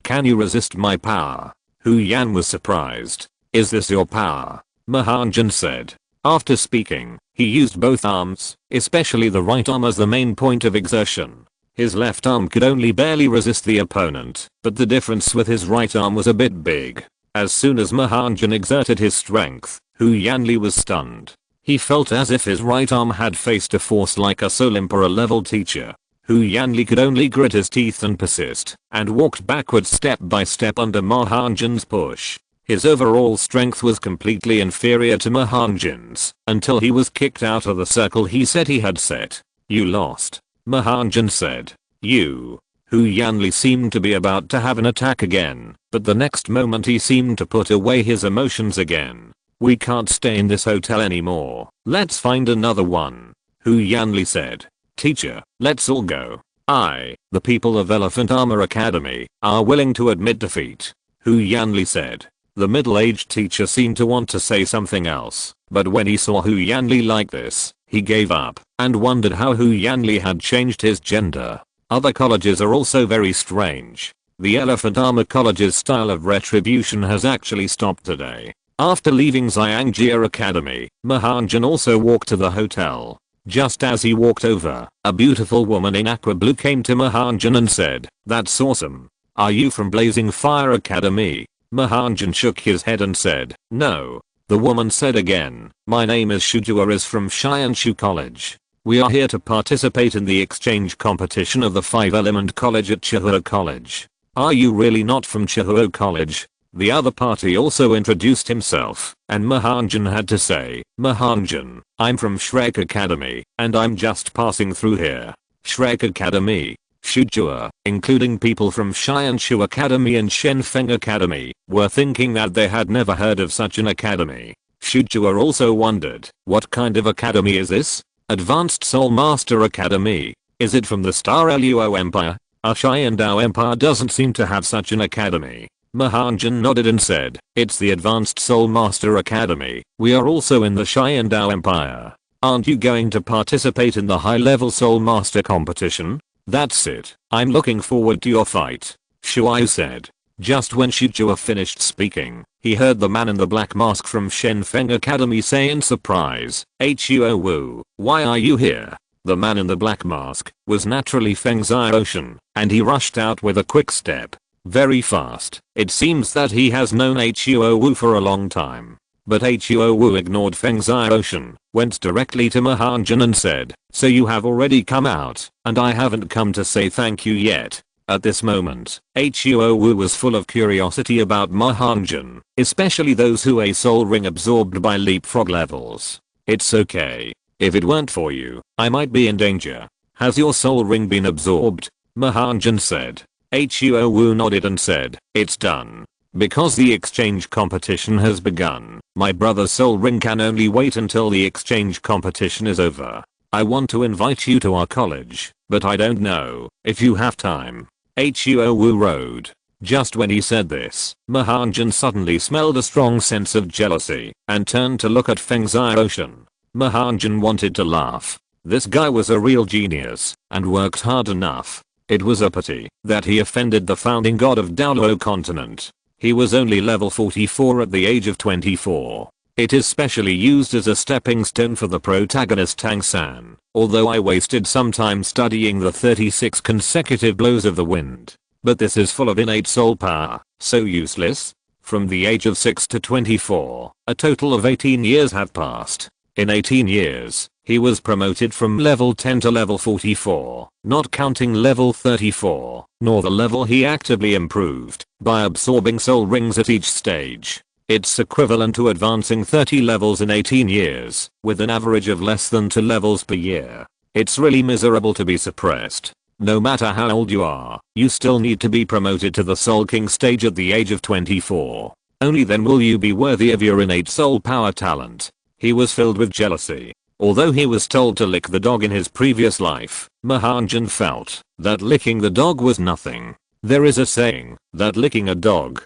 Can you resist my power? Hu Yan was surprised. Is this your power? Ma Hongjun said. After speaking, he used both arms, especially the right arm as the main point of exertion. His left arm could only barely resist the opponent, but the difference with his right arm was a bit big. As soon as Ma Hongjun exerted his strength, Hu Yanli was stunned. He felt as if his right arm had faced a force like a Soul Emperor level teacher. Hu Yanli could only grit his teeth and persist, and walked backwards step by step under Ma Hongjun's push. His overall strength was completely inferior to Ma Hongjun's, until he was kicked out of the circle he said he had set. You lost. Ma Hongjun said. You. Hu Yanli seemed to be about to have an attack again, but the next moment he seemed to put away his emotions again. We can't stay in this hotel anymore. Let's find another one. Hu Yanli said. Teacher, let's all go. The people of Elephant Armor Academy, are willing to admit defeat. Hu Yanli said. The middle-aged teacher seemed to want to say something else, but when he saw Hu Yanli like this, he gave up and wondered how Hu Yanli had changed his gender. Other colleges are also very strange. The Elephant Armor College's style of retribution has actually stopped today. After leaving Shrek Academy, Ma Hongjun also walked to the hotel. Just as he walked over, a beautiful woman in aqua blue came to Ma Hongjun and said, "That's awesome. Are you from Blazing Fire Academy?" Ma Hongjun shook his head and said, "No." The woman said again, "My name is Shujua is from Shianshu College. We are here to participate in the exchange competition of the 5-element college at Chihuo College." "Are you really not from Chihuo College?" The other party also introduced himself, and Ma Hongjun had to say, "Ma Hongjun, I'm from Shrek Academy, and I'm just passing through here." Shrek Academy. Shujua, including people from Shianshu Academy and Shenfeng Academy, were thinking that they had never heard of such an academy. Shujua also wondered, what kind of academy is this? Advanced Soul Master Academy. Is it from the Star Luo Empire? Our Xiandao Empire doesn't seem to have such an academy. Ma Hongjun nodded and said, "It's the Advanced Soul Master Academy. We are also in the Xiandao Empire. Aren't you going to participate in the high-level Soul Master competition?" "That's it. I'm looking forward to your fight," Shuai said. Just when Shujua finished speaking, he heard the man in the black mask from Shenfeng Academy say in surprise, "Huo Wu, why are you here?" The man in the black mask was naturally Feng Xiaoshan, and he rushed out with a quick step. Very fast. It seems that he has known Huo Wu for a long time. But Huo Wu ignored Feng Xiaoshan, went directly to Ma Hongjun and said, "So you have already come out, and I haven't come to say thank you yet." At this moment, Huo Wu was full of curiosity about Ma Hongjun, especially those who a soul ring absorbed by leapfrog levels. "It's okay. If it weren't for you, I might be in danger. Has your soul ring been absorbed?" Ma Hongjun said. Huo Wu nodded and said, "It's done. Because the exchange competition has begun, my brother's soul ring can only wait until the exchange competition is over. I want to invite you to our college, but I don't know if you have time." Huo Wu rode. Just when he said this, Ma Hongjun suddenly smelled a strong sense of jealousy and turned to look at Feng Xiaoshan. Ma Hongjun wanted to laugh. This guy was a real genius and worked hard enough. It was a pity that he offended the founding god of Douluo continent. He was only level 44 at the age of 24. It is specially used as a stepping stone for the protagonist Tang San, although I wasted some time studying the 36 consecutive blows of the wind. But this is full of innate soul power, so useless. From the age of 6 to 24, a total of 18 years have passed. In 18 years, he was promoted from level 10 to level 44, not counting level 34, nor the level he actively improved by absorbing soul rings at each stage. It's equivalent to advancing 30 levels in 18 years, with an average of less than 2 levels per year. It's really miserable to be suppressed. No matter how old you are, you still need to be promoted to the Soul King stage at the age of 24. Only then will you be worthy of your innate soul power talent. He was filled with jealousy. Although he was told to lick the dog in his previous life, Ma Hongjun felt that licking the dog was nothing. There is a saying that licking a dog,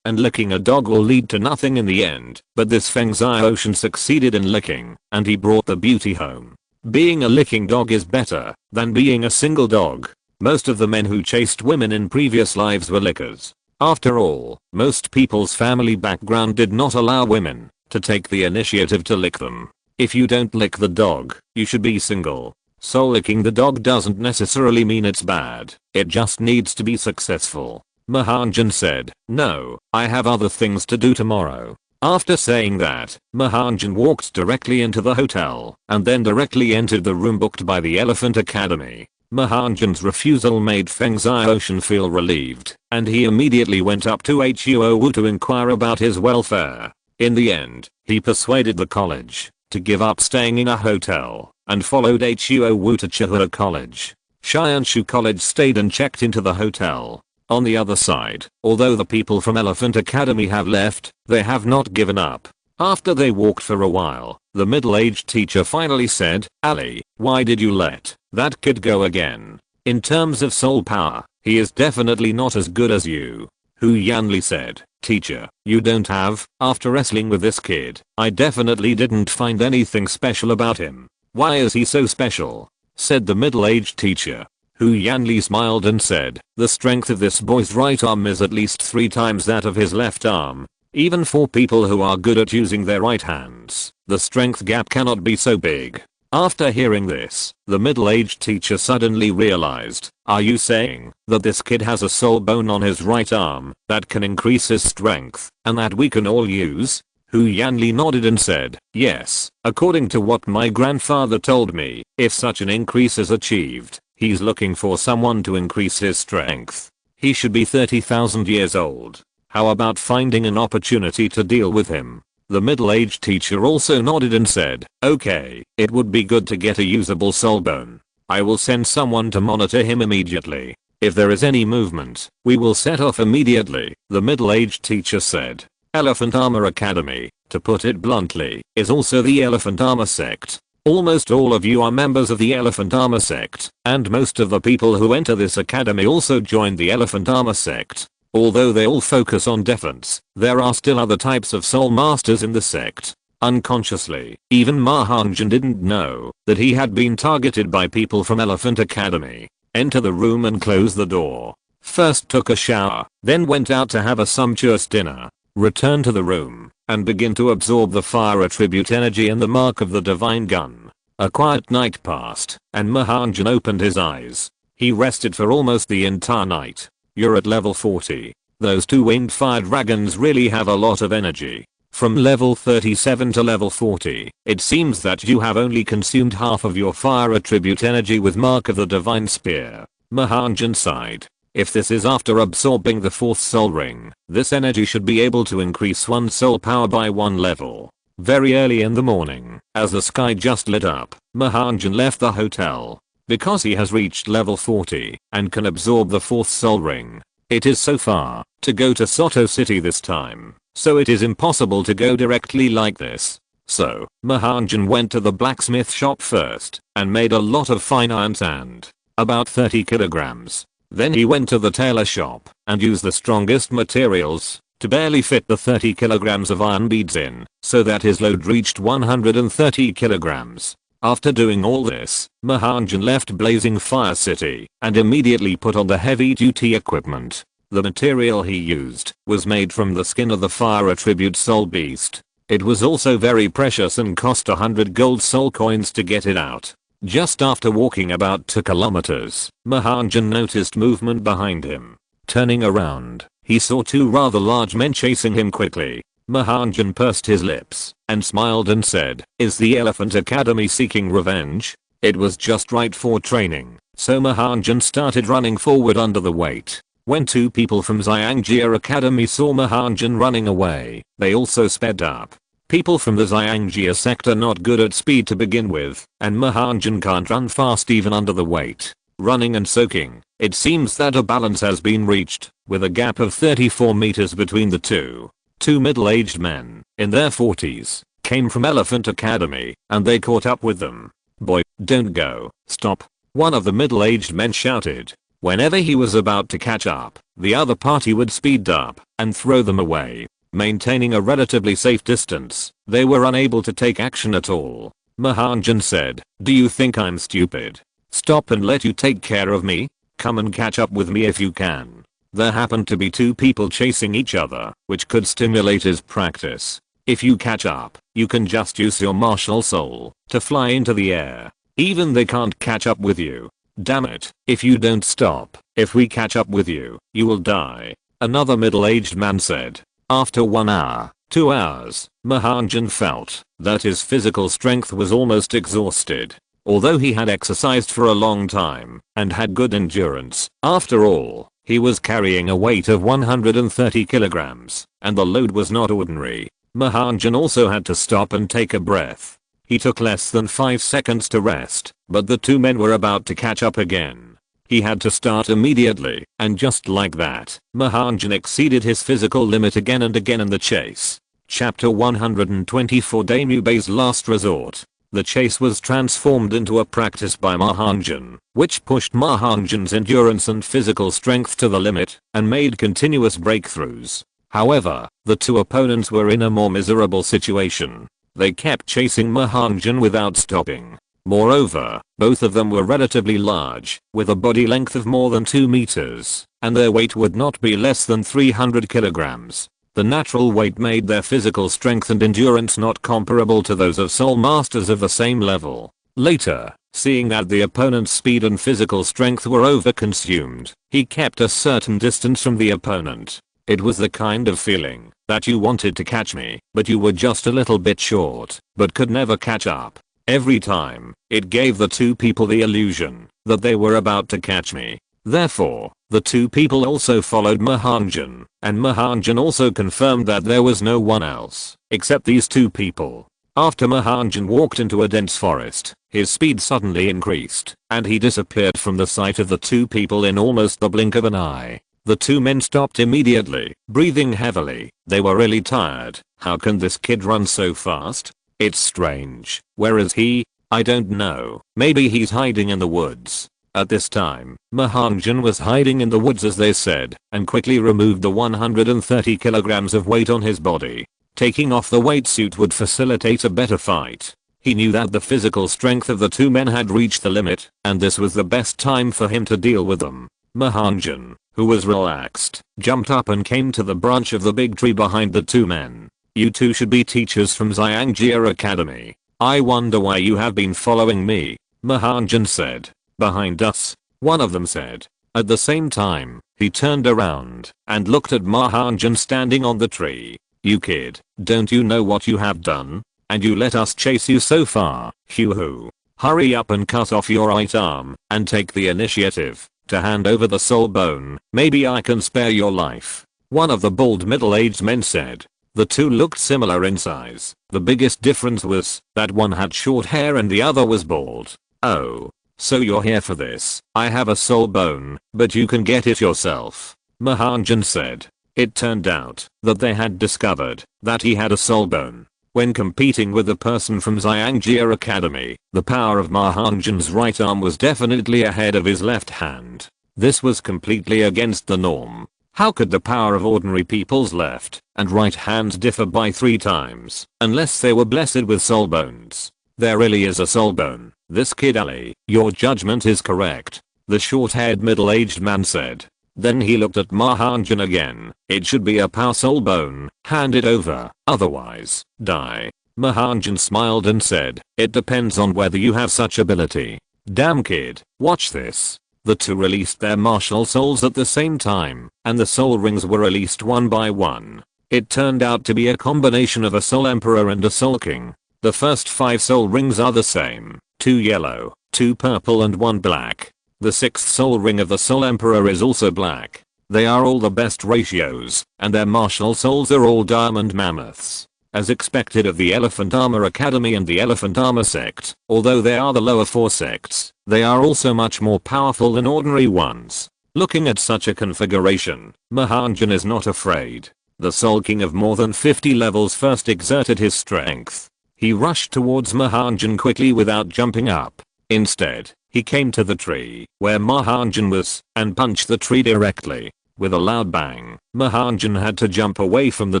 and licking a dog will lead to nothing in the end, but this Feng Xiaoshan succeeded in licking, and he brought the beauty home. Being a licking dog is better than being a single dog. Most of the men who chased women in previous lives were lickers. After all, most people's family background did not allow women to take the initiative to lick them. If you don't lick the dog, you should be single. So licking the dog doesn't necessarily mean it's bad, it just needs to be successful. Ma Hongjun said, "No, I have other things to do tomorrow." After saying that, Ma Hongjun walked directly into the hotel and then directly entered the room booked by the Elephant Academy. Ma Hongjun's refusal made Feng Xiaoshan feel relieved, and he immediately went up to Huo Wu to inquire about his welfare. In the end, he persuaded the college to give up staying in a hotel and followed Huo Wu to Chihuo College. Shianshu College stayed and checked into the hotel. On the other side, although the people from Elephant Academy have left, they have not given up. After they walked for a while, the middle-aged teacher finally said, "Ali, why did you let that kid go again? In terms of soul power, he is definitely not as good as you." Hu Yanli said, "Teacher, you don't have, after wrestling with this kid, I definitely didn't find anything special about him. Why is he so special?" said the middle-aged teacher. Hu Yanli smiled and said, "The strength of this boy's right arm is at least 3 times that of his left arm. Even for people who are good at using their right hands, the strength gap cannot be so big." After hearing this, the middle-aged teacher suddenly realized, "Are you saying that this kid has a soul bone on his right arm that can increase his strength and that we can all use?" Hu Yanli nodded and said, "Yes, according to what my grandfather told me, if such an increase is achieved, he's looking for someone to increase his strength. He should be 30,000 years old. How about finding an opportunity to deal with him?" The middle-aged teacher also nodded and said, "Okay, it would be good to get a usable soul bone. I will send someone to monitor him immediately. If there is any movement, we will set off immediately," the middle-aged teacher said. Elephant Armor Academy, to put it bluntly, is also the Elephant Armor sect. Almost all of you are members of the Elephant Armor sect, and most of the people who enter this academy also join the Elephant Armor sect. Although they all focus on defense, there are still other types of soul masters in the sect. Unconsciously, even Ma Hongjun didn't know that he had been targeted by people from Elephant Academy. Enter the room and close the door. First took a shower, then went out to have a sumptuous dinner. Return to the room and begin to absorb the fire attribute energy and the mark of the divine gun. A quiet night passed, and Ma Hongjun opened his eyes. He rested for almost the entire night. You're at level 40. Those 2 winged fire dragons really have a lot of energy. From level 37 to level 40, it seems that you have only consumed half of your fire attribute energy with Mark of the Divine Spear. Ma Hongjun sighed. If this is after absorbing the 4th soul ring, this energy should be able to increase one's soul power by 1 level. Very early in the morning, as the sky just lit up, Ma Hongjun left the hotel. Because he has reached level 40 and can absorb the 4th soul ring, it is so far to go to Soto City this time, so it is impossible to go directly like this. So, Ma Hongjun went to the blacksmith shop first and made a lot of fine iron sand, about 30 kilograms. Then he went to the tailor shop and used the strongest materials to barely fit the 30 kilograms of iron beads in, so that his load reached 130 kilograms. After doing all this, Ma Hongjun left Blazing Fire City and immediately put on the heavy-duty equipment. The material he used was made from the skin of the fire attribute soul beast. It was also very precious and cost 100 gold soul coins to get it out. Just after walking about 2 kilometers, Ma Hongjun noticed movement behind him. Turning around, he saw 2 rather large men chasing him quickly. Ma Hongjun pursed his lips and smiled and said, "Is the Elephant Academy seeking revenge?" It was just right for training, so Ma Hongjun started running forward under the weight. When 2 people from Xiangjia Academy saw Ma Hongjun running away, they also sped up. People from the Xiangjia sect are not good at speed to begin with, and Ma Hongjun can't run fast even under the weight. Running and soaking, it seems that a balance has been reached, with a gap of 34 meters between the two. 2 middle-aged men, in their 40s, came from Elephant Academy, and they caught up with them. "Boy, don't go, stop," one of the middle-aged men shouted. Whenever he was about to catch up, the other party would speed up and throw them away. Maintaining a relatively safe distance, they were unable to take action at all. Ma Hongjun said, "Do you think I'm stupid? Stop and let you take care of me? Come and catch up with me if you can." There happened to be 2 people chasing each other, which could stimulate his practice. If you catch up, you can just use your martial soul to fly into the air. Even they can't catch up with you. Damn it, if you don't stop, if we catch up with you, you will die, another middle-aged man said. After 1 hour, 2 hours, Ma Hongjun felt that his physical strength was almost exhausted. Although he had exercised for a long time and had good endurance, after all, he was carrying a weight of 130 kilograms, and the load was not ordinary. Ma Hongjun also had to stop and take a breath. He took less than 5 seconds to rest, but the 2 men were about to catch up again. He had to start immediately, and just like that, Ma Hongjun exceeded his physical limit again and again in the chase. Chapter 124 Daimyo Bei's Last Resort. The chase was transformed into a practice by Ma Hongjun, which pushed Ma Hongjun's endurance and physical strength to the limit and made continuous breakthroughs. However, the two opponents were in a more miserable situation. They kept chasing Ma Hongjun without stopping. Moreover, both of them were relatively large, with a body length of more than 2 meters, and their weight would not be less than 300 kilograms. The natural weight made their physical strength and endurance not comparable to those of soul masters of the same level. Later, seeing that the opponent's speed and physical strength were overconsumed, he kept a certain distance from the opponent. It was the kind of feeling that you wanted to catch me, but you were just a little bit short, but could never catch up. Every time, it gave the two people the illusion that they were about to catch me. Therefore, the two people also followed Ma Hongjun, and Ma Hongjun also confirmed that there was no one else except these two people. After Ma Hongjun walked into a dense forest, his speed suddenly increased, and he disappeared from the sight of the two people in almost the blink of an eye. The two men stopped immediately, breathing heavily. They were really tired. How can this kid run so fast? It's strange. Where is he? I don't know. Maybe he's hiding in the woods. At this time, Ma Hongjun was hiding in the woods as they said, and quickly removed the 130 kilograms of weight on his body. Taking off the weight suit would facilitate a better fight. He knew that the physical strength of the two men had reached the limit, and this was the best time for him to deal with them. Ma Hongjun, who was relaxed, jumped up and came to the branch of the big tree behind the two men. You two should be teachers from Shrek Academy. I wonder why you have been following me, Ma Hongjun said. Behind us, one of them said. At the same time, he turned around and looked at Ma Hongjun standing on the tree. You kid, don't you know what you have done? And you let us chase you so far, hoo-hoo. Hurry up and cut off your right arm and take the initiative to hand over the soul bone. Maybe I can spare your life. One of the bald middle-aged men said. The two looked similar in size. The biggest difference was that one had short hair and the other was bald. Oh. So you're here for this. I have a soul bone, but you can get it yourself, Ma Hongjun said. It turned out that they had discovered that he had a soul bone. When competing with a person from Shrek Academy, the power of Ma Hongjun's right arm was definitely ahead of his left hand. This was completely against the norm. How could the power of ordinary people's left and right hands differ by 3 times, unless they were blessed with soul bones? There really is a soul bone. This kid Ali, your judgment is correct, the short-haired middle-aged man said. Then he looked at Ma Hongjun again. It should be a power soul bone. Hand it over, otherwise, die. Ma Hongjun smiled and said, it depends on whether you have such ability. Damn kid, watch this. The two released their martial souls at the same time, and the soul rings were released one by one. It turned out to be a combination of a soul emperor and a soul king. The first 5 soul rings are the same, 2 yellow, 2 purple and 1 black. The 6th soul ring of the soul emperor is also black. They are all the best ratios, and their martial souls are all diamond mammoths. As expected of the Elephant Armor Academy and the Elephant Armor sect, although they are the lower 4 sects, they are also much more powerful than ordinary ones. Looking at such a configuration, Ma Hongjun is not afraid. The Soul King of more than 50 levels first exerted his strength. He rushed towards Ma Hongjun quickly without jumping up. Instead, he came to the tree where Ma Hongjun was and punched the tree directly. With a loud bang, Ma Hongjun had to jump away from the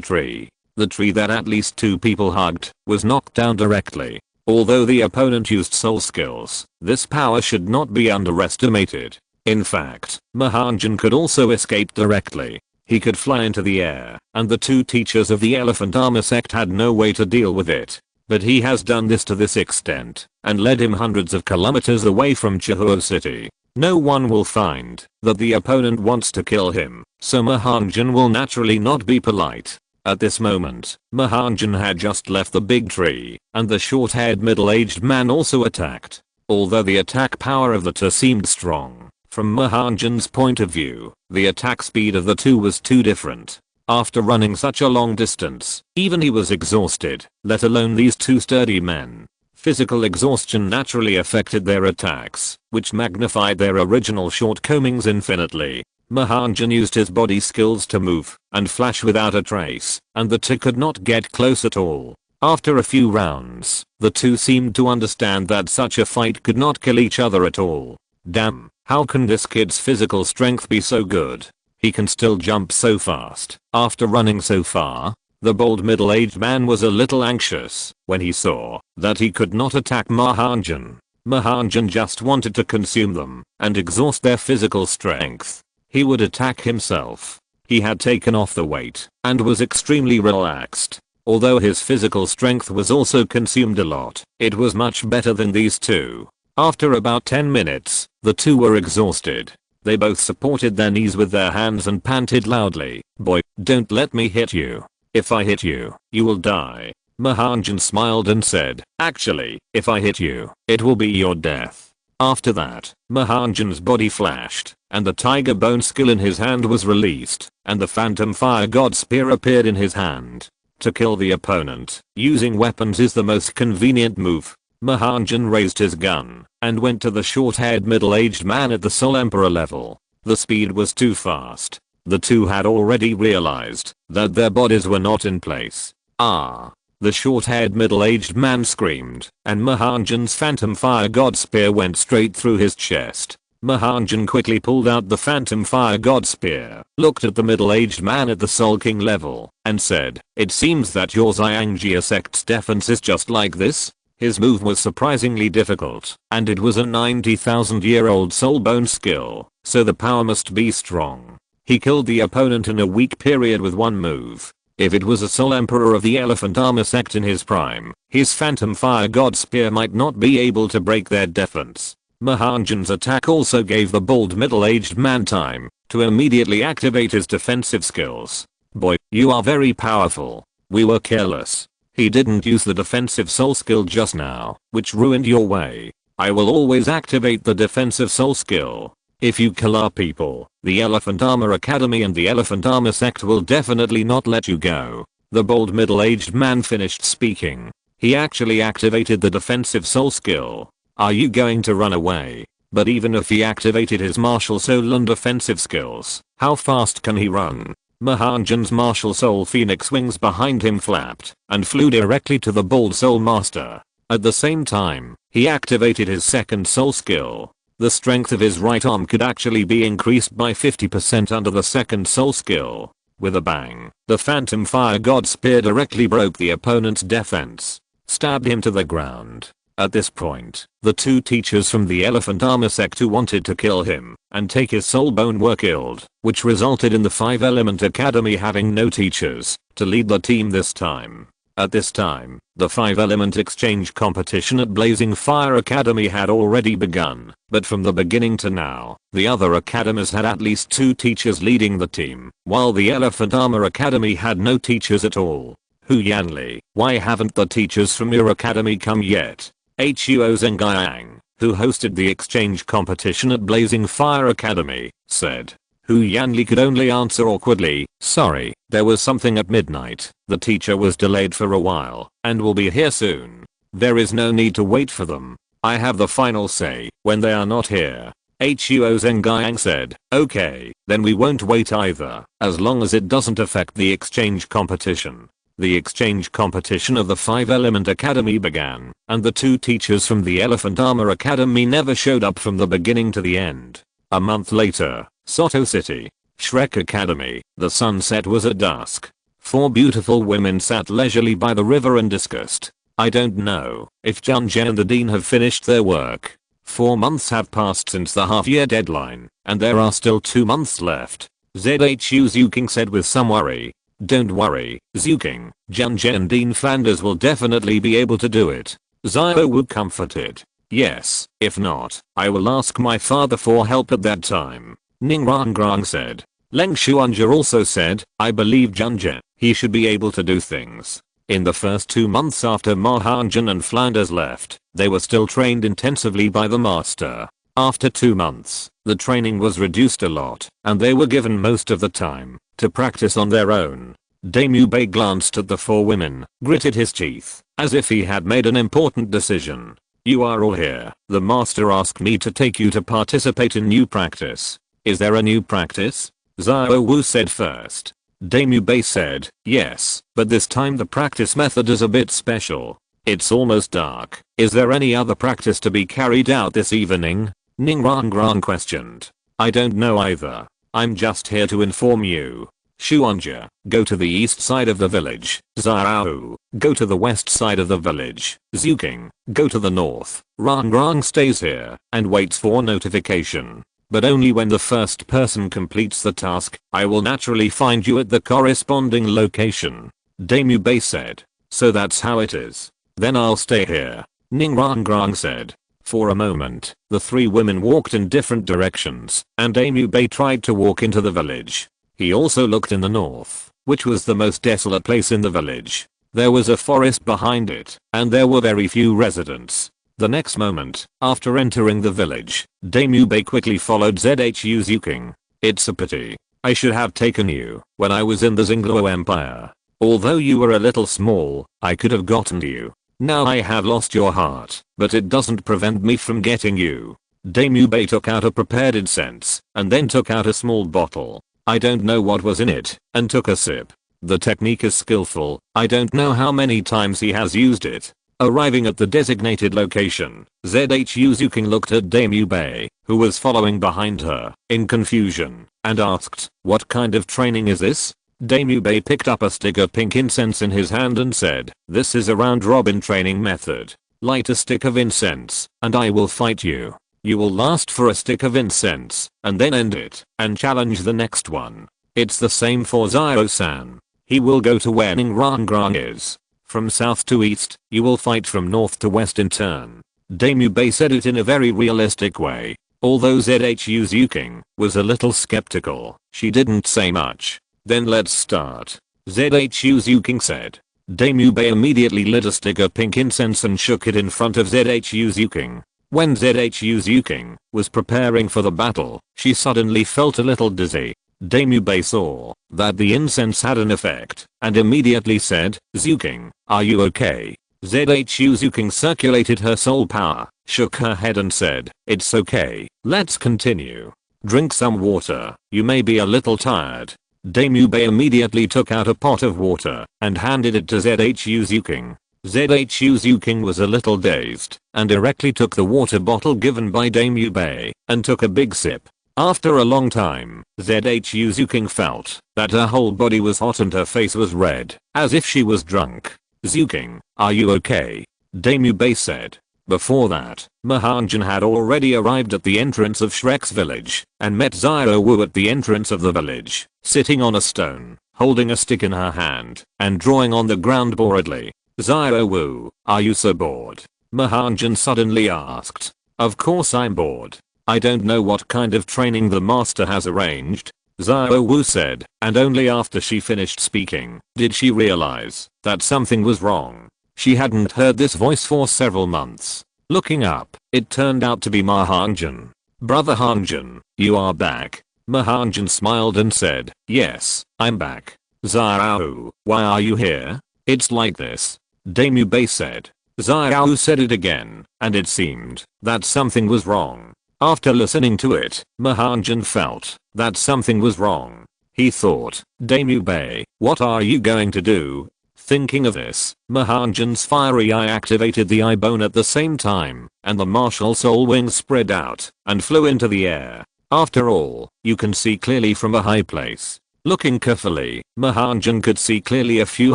tree. The tree that at least 2 people hugged was knocked down directly. Although the opponent used soul skills, this power should not be underestimated. In fact, Ma Hongjun could also escape directly. He could fly into the air, and the 2 teachers of the Elephant Armor sect had no way to deal with it. But he has done this to this extent, and led him hundreds of kilometers away from Douluo city. No one will find that the opponent wants to kill him, so Ma Hongjun will naturally not be polite. At this moment, Ma Hongjun had just left the big tree, and the short-haired middle-aged man also attacked. Although the attack power of the two seemed strong, from Ma Hongjun's point of view, the attack speed of the two was too different. After running such a long distance, even he was exhausted, let alone these 2 sturdy men. Physical exhaustion naturally affected their attacks, which magnified their original shortcomings infinitely. Ma Hongjun used his body skills to move and flash without a trace, and the two could not get close at all. After a few rounds, the two seemed to understand that such a fight could not kill each other at all. Damn, how can this kid's physical strength be so good? He can still jump so fast after running so far. The bald middle-aged man was a little anxious when he saw that he could not attack Ma Hongjun. Ma Hongjun just wanted to consume them and exhaust their physical strength. He would attack himself. He had taken off the weight and was extremely relaxed. Although his physical strength was also consumed a lot, it was much better than these two. After about 10 minutes, the two were exhausted. They both supported their knees with their hands and panted loudly. "Boy, don't let me hit you. If I hit you, you will die." Ma Hongjun smiled and said, "Actually, if I hit you, it will be your death." After that, Ma Hongjun's body flashed, and the tiger bone skill in his hand was released, and the phantom fire god spear appeared in his hand. To kill the opponent, using weapons is the most convenient move. Ma Hongjun raised his gun and went to the short-haired middle-aged man at the Soul Emperor level. The speed was too fast. The two had already realized that their bodies were not in place. "Ah!" The short-haired middle-aged man screamed, and Ma Hongjun's phantom fire god spear went straight through his chest. Ma Hongjun quickly pulled out the phantom fire god spear, looked at the middle-aged man at the Soul King level, and said, "It seems that your Xiangjia sect's defense is just like this." His move was surprisingly difficult, and it was a 90,000-year-old soul bone skill, so the power must be strong. He killed the opponent in a week period with one move. If it was a Soul Emperor of the Elephant Armor sect in his prime, his phantom fire god spear might not be able to break their defense. Ma Hongjun's attack also gave the bald middle-aged man time to immediately activate his defensive skills. "Boy, you are very powerful. We were careless. He didn't use the defensive soul skill just now, which ruined your way. I will always activate the defensive soul skill. If you kill our people, the Elephant Armor Academy and the Elephant Armor sect will definitely not let you go." The bald middle-aged man finished speaking. He actually activated the defensive soul skill. "Are you going to run away?" But even if he activated his martial soul and defensive skills, how fast can he run? Ma Hongjun's martial soul phoenix wings behind him flapped and flew directly to the bald soul master. At the same time, he activated his second soul skill. The strength of his right arm could actually be increased by 50% under the second soul skill. With a bang, the phantom fire god spear directly broke the opponent's defense, stabbed him to the ground. At this point, the two teachers from the Elephant Armor sect who wanted to kill him and take his soul bone were killed, which resulted in the 5-Element Academy having no teachers to lead the team this time. At this time, the 5-Element exchange competition at Blazing Fire Academy had already begun, but from the beginning to now, the other academies had at least 2 teachers leading the team, while the Elephant Armor Academy had no teachers at all. "Hu Yanli, why haven't the teachers from your academy come yet?" Huo Zhengyang, who hosted the exchange competition at Blazing Fire Academy, said. Hu Yanli could only answer awkwardly, "Sorry, there was something at midnight. The teacher was delayed for a while, and will be here soon. There is no need to wait for them. I have the final say when they are not here." Huo Zhengyang said, "Okay, then we won't wait either, as long as it doesn't affect the exchange competition." The exchange competition of the 5-Element Academy began, and the 2 teachers from the Elephant Armor Academy never showed up from the beginning to the end. A month later, Soto City, Shrek Academy, the sunset was at dusk. 4 beautiful women sat leisurely by the river and discussed. "I don't know if Junjie and the dean have finished their work. 4 months have passed since the half-year deadline, and there are still 2 months left," Zhu Zuking said with some worry. "Don't worry, Zuking, Junjie and Dean Flanders will definitely be able to do it." Xiao Wu comforted. "Yes, if not, I will ask my father for help at that time," Ning Rangrang said. Leng Xuanja also said, "I believe Junjie, he should be able to do things." In the first 2 months after Ma Hongjun and Flanders left, they were still trained intensively by the master. After 2 months, the training was reduced a lot, and they were given most of the time to practice on their own. Damu Bei glanced at the 4 women, gritted his teeth, as if he had made an important decision. "You are all here. The master asked me to take you to participate in new practice." "Is there a new practice?" Xiao Wu said first. Daemube said, yes, but this time the practice method is a bit special. It's almost dark. Is there any other practice to be carried out this evening? Rong questioned. I don't know either. I'm just here to inform you. Xuanja, go to the east side of the village. Xiao, go to the west side of the village. Zuking, go to the north. Rong stays here and waits for notification. But only when the first person completes the task, I will naturally find you at the corresponding location. Daemube said. So that's how it is. Then I'll stay here. Rong said. For a moment, the three women walked in different directions, and Daemube tried to walk into the village. He also looked in the north, which was the most desolate place in the village. There was a forest behind it, and there were very few residents. The next moment, after entering the village, Daemube quickly followed Zhu Zuking. It's a pity. I should have taken you when I was in the Xingluo Empire. Although you were a little small, I could have gotten you. Now I have lost your heart, but it doesn't prevent me from getting you. Daemube took out a prepared incense, and then took out a small bottle. I don't know what was in it, and took a sip. The technique is skillful. I don't know how many times he has used it. Arriving at the designated location, Zhu Zuking looked at Daemube, who was following behind her, in confusion, and asked, what kind of training is this? Daemube picked up a stick of pink incense in his hand and said, this is a round robin training method. Light a stick of incense, and I will fight you. You will last for a stick of incense, and then end it, and challenge the next one. It's the same for Zio-san. He will go to where Rong is. From south to east, you will fight from north to west in turn. Daemube said it in a very realistic way. Although Zhu Zuking was a little skeptical, she didn't say much. Then let's start. Zhu Zuking said. Daemube immediately lit a stick of pink incense and shook it in front of Zhu Zuking. When Zhu Zuking was preparing for the battle, she suddenly felt a little dizzy. Daemube saw that the incense had an effect and immediately said, Zuking, are you okay? Zhu Zuking circulated her soul power, shook her head and said, it's okay, let's continue. Drink some water, you may be a little tired. Daemube immediately took out a pot of water and handed it to Zhu Zuking. Zhu Zuking was a little dazed and directly took the water bottle given by Daemube and took a big sip. After a long time, Zhu Zuking felt that her whole body was hot and her face was red, as if she was drunk. Zuking, are you okay? Daemube said. Before that, Ma Hongjun had already arrived at the entrance of Shrek's village and met Xiaowu at the entrance of the village, sitting on a stone, holding a stick in her hand and drawing on the ground boredly. Xiaowu, are you so bored? Ma Hongjun suddenly asked. Of course I'm bored. I don't know what kind of training the master has arranged. Xiaowu said, and only after she finished speaking did she realize that something was wrong. She hadn't heard this voice for several months. Looking up, it turned out to be Ma Hongjun. Brother Hongjun, you are back. Ma Hongjun smiled and said, yes, I'm back. Xiao, why are you here? It's like this. Daemube said. Xiao said it again, and it seemed that something was wrong. After listening to it, Ma Hongjun felt that something was wrong. He thought, Daemube, what are you going to do? Thinking of this, Ma Hongjun's fiery eye activated the eye bone at the same time, and the martial soul wings spread out and flew into the air. After all, you can see clearly from a high place. Looking carefully, Ma Hongjun could see clearly a few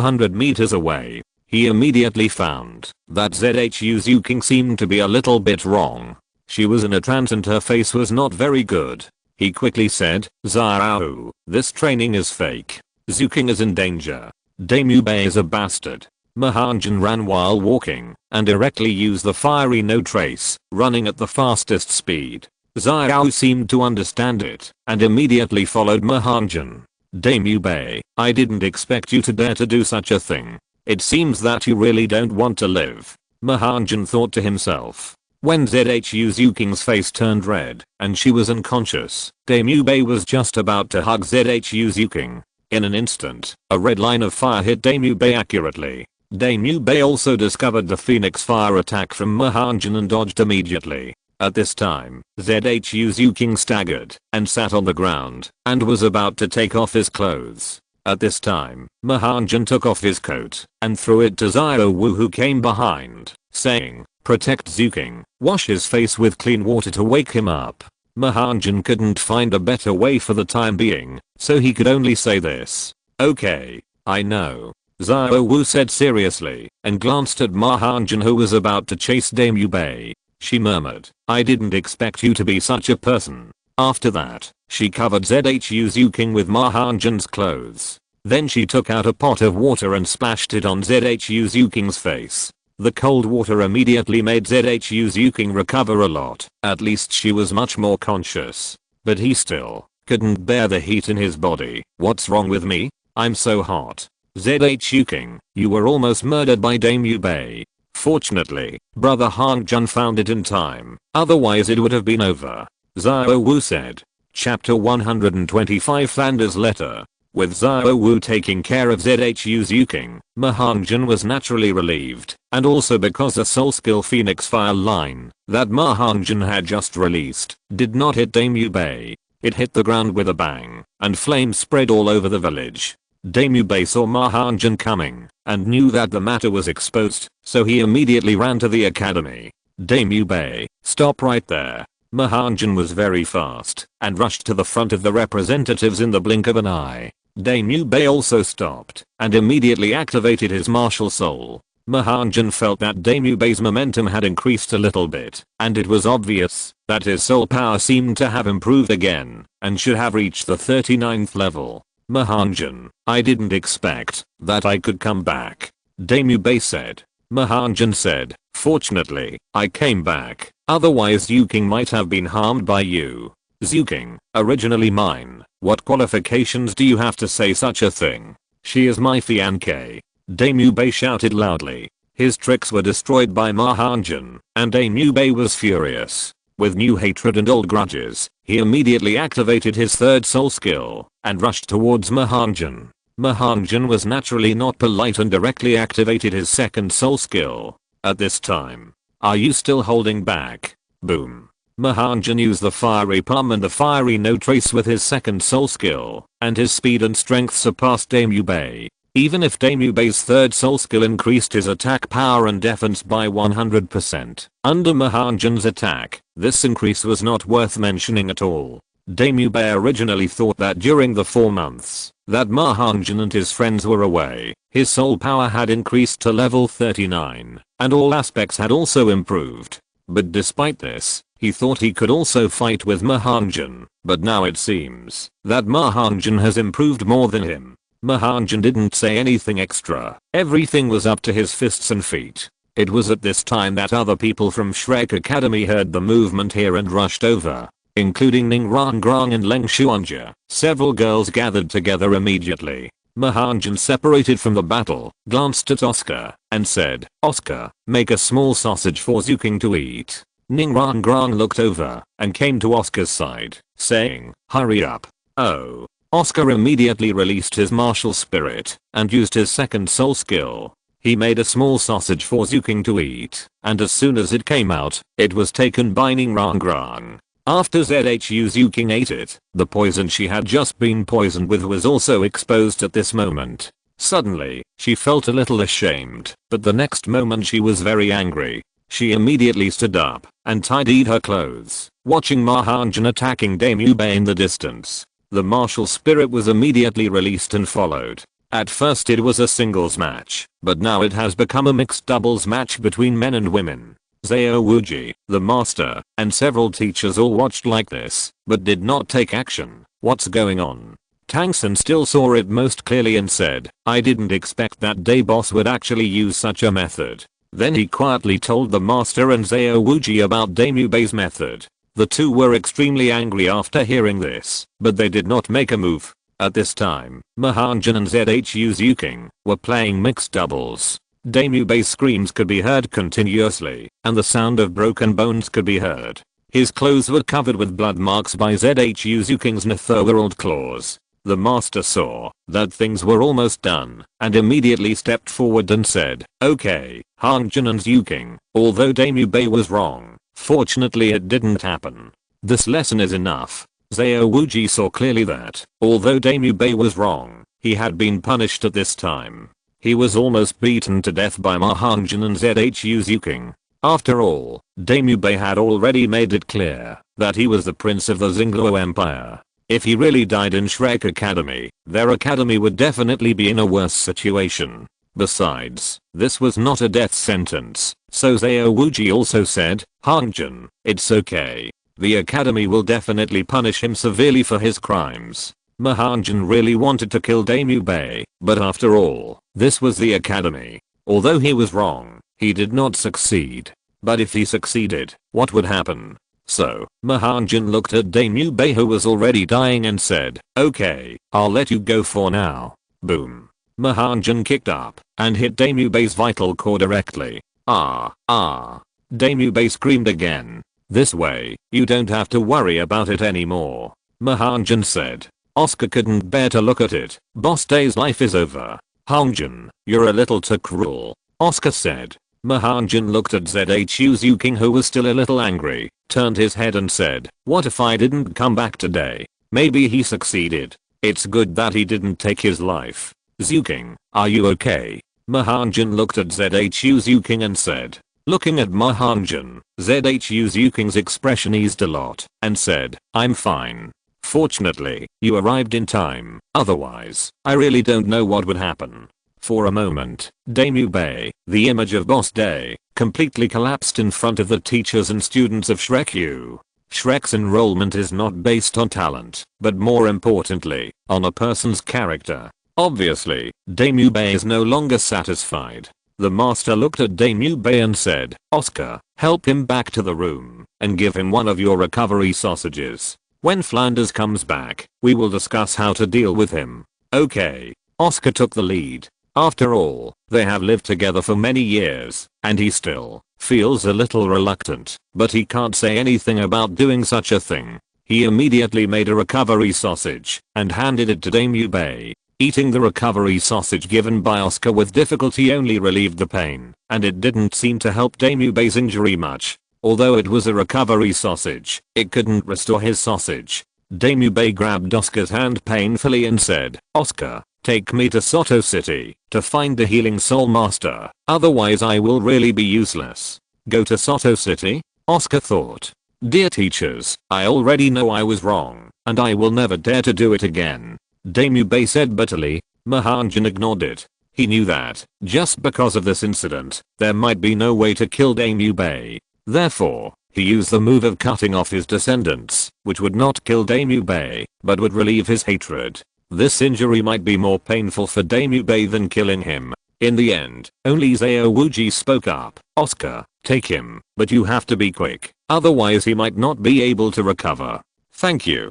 hundred meters away. He immediately found that Zhu Zuking seemed to be a little bit wrong. She was in a trance and her face was not very good. He quickly said, Xiao, this training is fake. Zuking is in danger. Daemube is a bastard. Ma Hongjun ran while walking and directly used the fiery no trace, running at the fastest speed. Xiao seemed to understand it and immediately followed Ma Hongjun. Daemube, I didn't expect you to dare to do such a thing. It seems that you really don't want to live. Ma Hongjun thought to himself. When Zhu Zuking's face turned red and she was unconscious, Daemube was just about to hug Zhu Zuking. In an instant, a red line of fire hit Daemube accurately. Daemube also discovered the Phoenix fire attack from Ma Hongjun and dodged immediately. At this time, Zhu Zuking staggered and sat on the ground and was about to take off his clothes. At this time, Ma Hongjun took off his coat and threw it to Xiao Wu, who came behind, saying, "Protect Zuking, wash his face with clean water to wake him up." Ma Hongjun couldn't find a better way for the time being, so he could only say this. "Okay, I know," Xiao Wu said seriously, and glanced at Ma Hongjun, who was about to chase Dame Yubei. She murmured, "I didn't expect you to be such a person." After that, she covered Zhu Zuking with Ma Hongjun's clothes. Then she took out a pot of water and splashed it on Zhu Zuking's face. The cold water immediately made Zhu Zuking recover a lot. At least she was much more conscious. But he still couldn't bear the heat in his body. "What's wrong with me? I'm so hot." "Zhu King, you were almost murdered by Dame Yubei. Fortunately, Brother Hongjun found it in time, otherwise it would have been over," Xiao Wu said. Chapter 125 Thunder's Letter. With Xiao Wu taking care of Zhu King, Ma Hongjun was naturally relieved, and also because the soul skill Phoenix Fire line that Ma Hongjun had just released did not hit Dame Yubei. It hit the ground with a bang, and flames spread all over the village. Dame Yubei saw Ma Hongjun coming and knew that the matter was exposed, so he immediately ran to the academy. "Dame Yubei, stop right there." Ma Hongjun was very fast and rushed to the front of the representatives in the blink of an eye. Dame Yubei also stopped and immediately activated his martial soul. Ma Hongjun felt that Dame Yubei's momentum had increased a little bit, and it was obvious that his soul power seemed to have improved again and should have reached the 39th level. "Ma Hongjun, I didn't expect that I could come back," Dame Yubei said. Ma Hongjun said, "Fortunately, I came back, otherwise Zuking might have been harmed by you." "Zuking, originally mine, what qualifications do you have to say such a thing? She is my fiancé," Dame Yubei shouted loudly. His tricks were destroyed by Ma Hongjun, and Dame Yubei was furious. With new hatred and old grudges, he immediately activated his third soul skill and rushed towards Ma Hongjun. Ma Hongjun was naturally not polite and directly activated his second soul skill. At this time, "Are you still holding back?" Boom. Ma Hongjun used the fiery palm and the fiery no trace with his second soul skill, and his speed and strength surpassed Dame Yubei. Even if Dame Yubei's third soul skill increased his attack power and defense by 100%, under Ma Hongjun's attack, this increase was not worth mentioning at all. Dame Yubei originally thought that during the 4 months that Ma Hongjun and his friends were away, his soul power had increased to level 39, and all aspects had also improved. But despite this, he thought he could also fight with Ma Hongjun, but now it seems that Ma Hongjun has improved more than him. Ma Hongjun didn't say anything extra. Everything was up to his fists and feet. It was at this time that other people from Shrek Academy heard the movement here and rushed over, including Ning Rong and Leng Xuanja. Several girls gathered together immediately. Ma Hongjun separated from the battle, glanced at Oscar, and said, "Oscar, make a small sausage for Zuking to eat." Ning Rong looked over and came to Oscar's side, saying, "Hurry up." "Oh." Oscar immediately released his martial spirit and used his second soul skill. He made a small sausage for Zuking to eat, and as soon as it came out, it was taken by Ning Rong. After Zhu Zuking ate it, the poison she had just been poisoned with was also exposed at this moment. Suddenly, she felt a little ashamed, but the next moment she was very angry. She immediately stood up and tidied her clothes, watching Ma Hongjun attacking Dame Yubei in the distance. The martial spirit was immediately released and followed. At first it was a singles match, but now it has become a mixed doubles match between men and women. Xiao Wuji, the master, and several teachers all watched like this, but did not take action. "What's going on?" Tang San still saw it most clearly and said, "I didn't expect that day boss would actually use such a method." Then he quietly told the master and Xiao Wuji about Dame Yubei's method. The two were extremely angry after hearing this, but they did not make a move. At this time, Ma Hongjun and Zhu Zuking were playing mixed doubles. Dame Yubei's screams could be heard continuously, and the sound of broken bones could be heard. His clothes were covered with blood marks by Zhu Zuking's netherworld claws. The master saw that things were almost done, and immediately stepped forward and said, "Okay, Hongjun and Zuking, although Dame Yubei was wrong, fortunately it didn't happen. This lesson is enough." Xiao Wuji saw clearly that, although Dame Yubei was wrong, He had been punished at this time. He was almost beaten to death by Ma Hongjun and ZHU Zuking. After all, Daemubei had already made it clear that he was the prince of the Xingluo Empire. If he really died in Shrek Academy, their academy would definitely be in a worse situation. Besides, this was not a death sentence, so Zhao Wuji also said, Hongjun, it's okay. The academy will definitely punish him severely for his crimes. Ma Hongjun really wanted to kill Daemubei, but after all, this was the academy. Although he was wrong, he did not succeed. But if he succeeded, what would happen? So, Ma Hongjun looked at Daemubei who was already dying and said, okay, I'll let you go for now. Boom. Ma Hongjun kicked up and hit Daemubei's vital core directly. Daemubei screamed again. This way, you don't have to worry about it anymore. Ma Hongjun said. Oscar couldn't bear to look at it. Boss Day's life is over. Hongjun, you're a little too cruel. Oscar said. Ma Hongjun looked at ZHU Zuking who was still a little angry, turned his head and said, what if I didn't come back today? Maybe he succeeded. It's good that he didn't take his life. Zuking, are you okay? Ma Hongjun looked at ZHU Zuking and said. Looking at Ma Hongjun, ZHU Zuking's expression eased a lot and said, I'm fine. Fortunately, you arrived in time, otherwise, I really don't know what would happen. For a moment, Daemubei, the image of Boss Day, completely collapsed in front of the teachers and students of Shrek U. Shrek's enrollment is not based on talent, but more importantly, on a person's character. Obviously, Daemubei is no longer satisfied. The master looked at Daemubei and said, Oscar, help him back to the room, and give him one of your recovery sausages. When Flanders comes back, we will discuss how to deal with him. Okay. Oscar took the lead. After all, they have lived together for many years, and he still feels a little reluctant, but he can't say anything about doing such a thing. He immediately made a recovery sausage and handed it to Daemubei. Eating the recovery sausage given by Oscar with difficulty only relieved the pain, and it didn't seem to help Daemubei's injury much. Although it was a recovery sausage, it couldn't restore his sausage. Daemubei grabbed Oscar's hand painfully and said, Oscar, take me to Soto City to find the healing soul master, otherwise I will really be useless. Go to Soto City? Oscar thought. Dear teachers, I already know I was wrong, and I will never dare to do it again. Daemubei said bitterly. Ma Hongjun ignored it. He knew that, just because of this incident, there might be no way to kill Daemubei. Therefore, he used the move of cutting off his descendants, which would not kill Daemubei, but would relieve his hatred. This injury might be more painful for Daemubei than killing him. In the end, only Zhao Wuji spoke up. Oscar, take him, but you have to be quick, otherwise he might not be able to recover. Thank you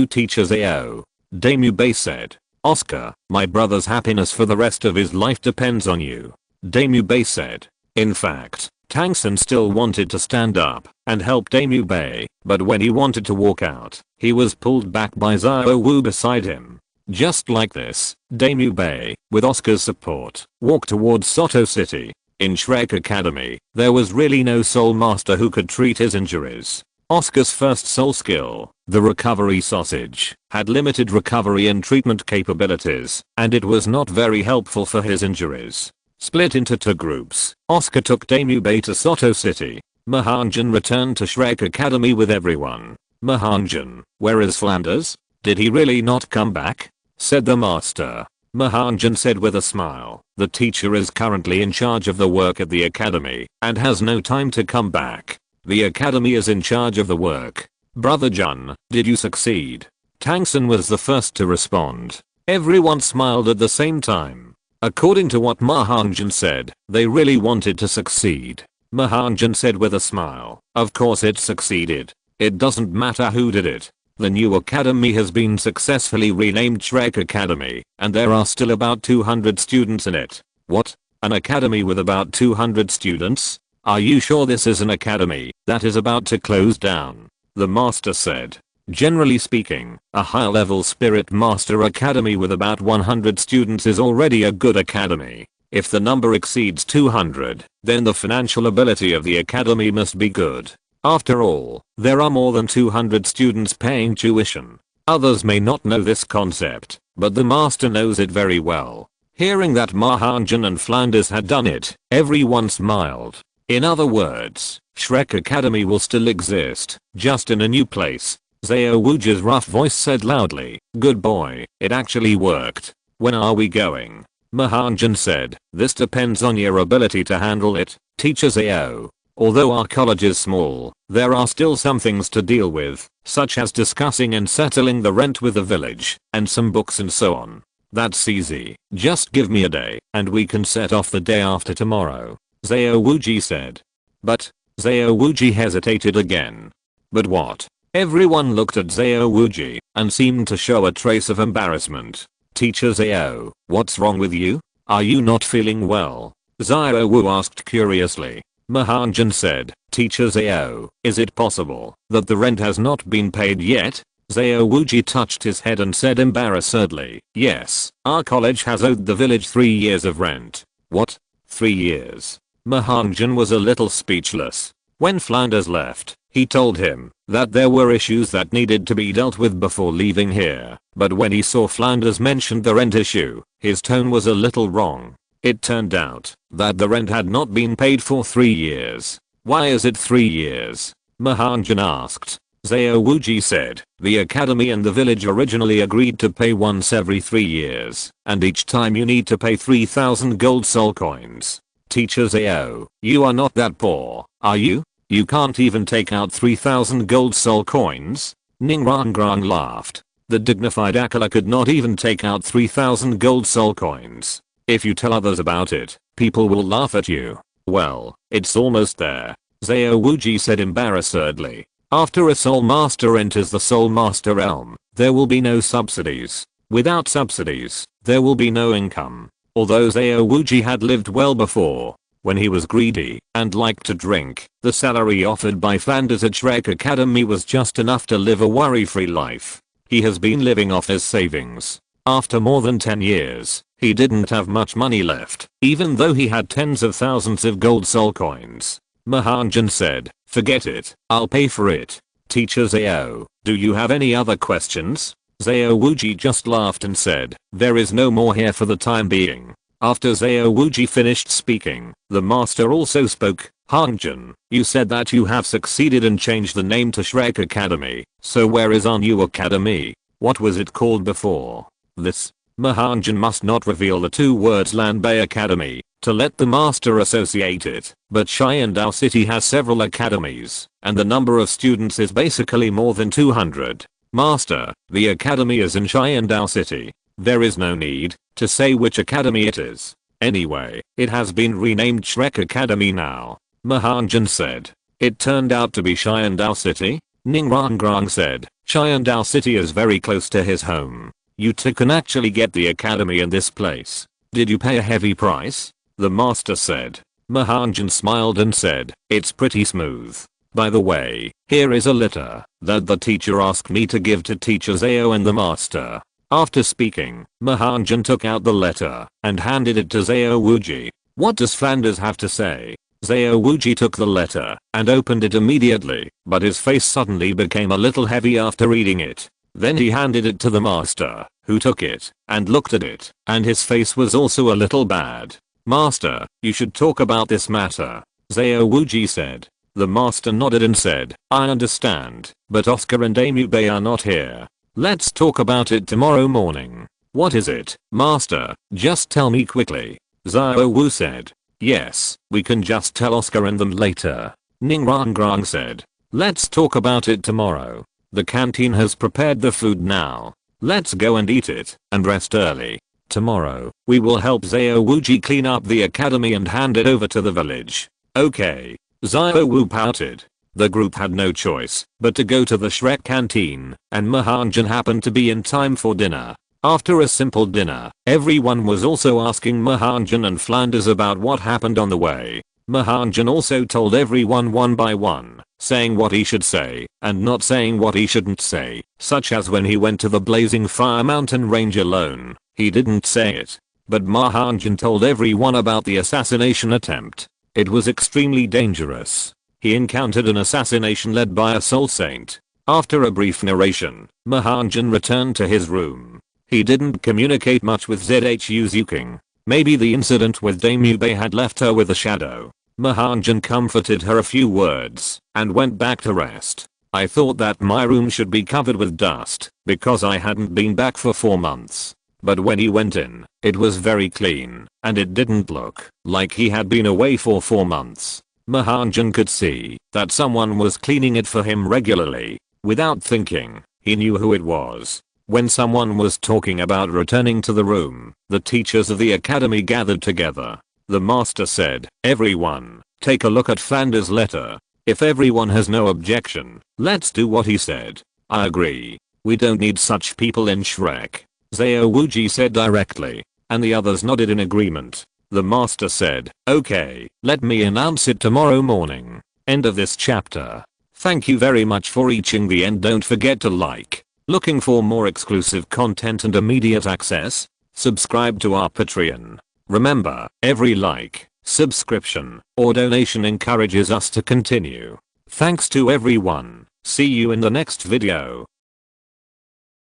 teacher Zhao. Daemubei said. Oscar, my brother's happiness for the rest of his life depends on you. Daemubei said. In fact, Tangsen still wanted to stand up and help Daemubei, but when he wanted to walk out, he was pulled back by Zhao Wu beside him. Just like this, Daemubei, with Oscar's support, walked towards Soto City. In Shrek Academy, there was really no soul master who could treat his injuries. Oscar's first soul skill, the recovery sausage, had limited recovery and treatment capabilities, and it was not very helpful for his injuries. Split into two groups, Oscar took Daemubei to Soto City. Ma Hongjun returned to Shrek Academy with everyone. Ma Hongjun, where is Flanders? Did he really not come back? Said the master. Ma Hongjun said with a smile, the teacher is currently in charge of the work at the academy and has no time to come back. The academy is in charge of the work. Brother Jun, did you succeed? Tangsen was the first to respond. Everyone smiled at the same time. According to what Ma Hongjun said, they really wanted to succeed. Ma Hongjun said with a smile, of course it succeeded. It doesn't matter who did it. The new academy has been successfully renamed Shrek Academy, and there are still about 200 students in it. What? An academy with about 200 students? Are you sure this is an academy that is about to close down? The master said. Generally speaking, a high-level spirit master academy with about 100 students is already a good academy. If the number exceeds 200, then the financial ability of the academy must be good. After all, there are more than 200 students paying tuition. Others may not know this concept, but the master knows it very well. Hearing that Ma Hongjun and Flanders had done it, everyone smiled. In other words, Shrek Academy will still exist, just in a new place. Xiao Wuji's rough voice said loudly, "Good boy, it actually worked. When are we going?" Ma Hongjun said, "This depends on your ability to handle it, Teacher Xiao. Although our college is small, there are still some things to deal with, such as discussing and settling the rent with the village, and some books and so on. That's easy, just give me a day, and we can set off the day after tomorrow," Xiao Wuji said. "But," Xiao Wuji hesitated again. "But what?" Everyone looked at Xiao Wuji, and seemed to show a trace of embarrassment. "Teacher Xiao, what's wrong with you? Are you not feeling well?" Xiao Wu asked curiously. Ma Hongjun said, "Teacher Xiao, is it possible that the rent has not been paid yet?" Xiao Wuji touched his head and said embarrassedly, "Yes, our college has owed the village 3 years of rent." "What? 3 years?" Ma Hongjun was a little speechless. When Flanders left, he told him that there were issues that needed to be dealt with before leaving here, but when he saw Flanders mention the rent issue, his tone was a little wrong. It turned out that the rent had not been paid for 3 years. "Why is it 3 years?" Ma Hongjun asked. Xiao Wuji said, "The academy and the village originally agreed to pay once every 3 years, and each time you need to pay 3,000 gold soul coins. Teacher Xiao, you are not that poor, are you? You can't even take out 3,000 gold soul coins?" Ning Rangrang laughed. The dignified Akala could not even take out 3,000 gold soul coins. "If you tell others about it, people will laugh at you." "Well, it's almost there," Xiao Wuji said embarrassedly. "After a soul master enters the soul master realm, there will be no subsidies. Without subsidies, there will be no income." Although Xiao Wuji had lived well before, when he was greedy and liked to drink, the salary offered by Flanders at Shrek Academy was just enough to live a worry-free life. He has been living off his savings. After more than 10 years, he didn't have much money left, even though he had tens of thousands of gold soul coins. Ma Hongjun said, "Forget it, I'll pay for it." "Teacher Xiao, do you have any other questions?" Xiao Wuji just laughed and said, "There is no more here for the time being." After Xiao Wuji finished speaking, the master also spoke. "Hongjun, you said that you have succeeded and changed the name to Shrek Academy, so where is our new academy? What was it called before this?" Ma Hongjun must not reveal the 2 words Land Bay Academy, to let the master associate it, but Xiandao City has several academies, and the number of students is basically more than 200. "Master, the academy is in Xiandao City. There is no need to say which academy it is. Anyway, it has been renamed Shrek Academy now," Ma Hongjun said. "It turned out to be Xiandao City?" Ning Rangrang said. "Xiandao City is very close to his home. You two can actually get the academy in this place. Did you pay a heavy price?" the master said. Ma Hongjun smiled and said, "It's pretty smooth. By the way, here is a letter that the teacher asked me to give to Teacher Xiao and the master." After speaking, Ma Hongjun took out the letter and handed it to Xiao Wuji. "What does Flanders have to say?" Xiao Wuji took the letter and opened it immediately, but his face suddenly became a little heavy after reading it. Then he handed it to the master, who took it and looked at it, and his face was also a little bad. "Master, you should talk about this matter," Xiao Wuji said. The master nodded and said, "I understand, but Oscar and Amidst are not here. Let's talk about it tomorrow morning." "What is it, master? Just tell me quickly," Xiao Wu said. "Yes, we can just tell Oscar and them later," Ning Rangrang said. "Let's talk about it tomorrow. The canteen has prepared the food now. Let's go and eat it and rest early. Tomorrow, we will help Xiao Wuji clean up the academy and hand it over to the village." "Okay." Xiao Wu pouted. The group had no choice but to go to the Shrek canteen, and Ma Hongjun happened to be in time for dinner. After a simple dinner, everyone was also asking Ma Hongjun and Flanders about what happened on the way. Ma Hongjun also told everyone one by one, saying what he should say and not saying what he shouldn't say, such as when he went to the Blazing Fire Mountain Range alone, he didn't say it. But Ma Hongjun told everyone about the assassination attempt. It was extremely dangerous. He encountered an assassination led by a soul saint. After a brief narration, Ma Hongjun returned to his room. He didn't communicate much with ZHU Zuking. Maybe the incident with Dame Yubei had left her with a shadow. Ma Hongjun comforted her a few words and went back to rest. I thought that my room should be covered with dust because I hadn't been back for 4 months. But when he went in, it was very clean and it didn't look like he had been away for 4 months. Ma Hongjun could see that someone was cleaning it for him regularly. Without thinking, he knew who it was. When someone was talking about returning to the room, the teachers of the academy gathered together. The master said, "Everyone, take a look at Fander's letter. If everyone has no objection, let's do what he said." "I agree. We don't need such people in Shrek," Zhao Wuji said directly, and the others nodded in agreement. The master said, "Okay, let me announce it tomorrow morning." End of this chapter. Thank you very much for reaching the end. Don't forget to like. Looking for more exclusive content and immediate access? Subscribe to our Patreon. Remember, every like, subscription, or donation encourages us to continue. Thanks to everyone. See you in the next video.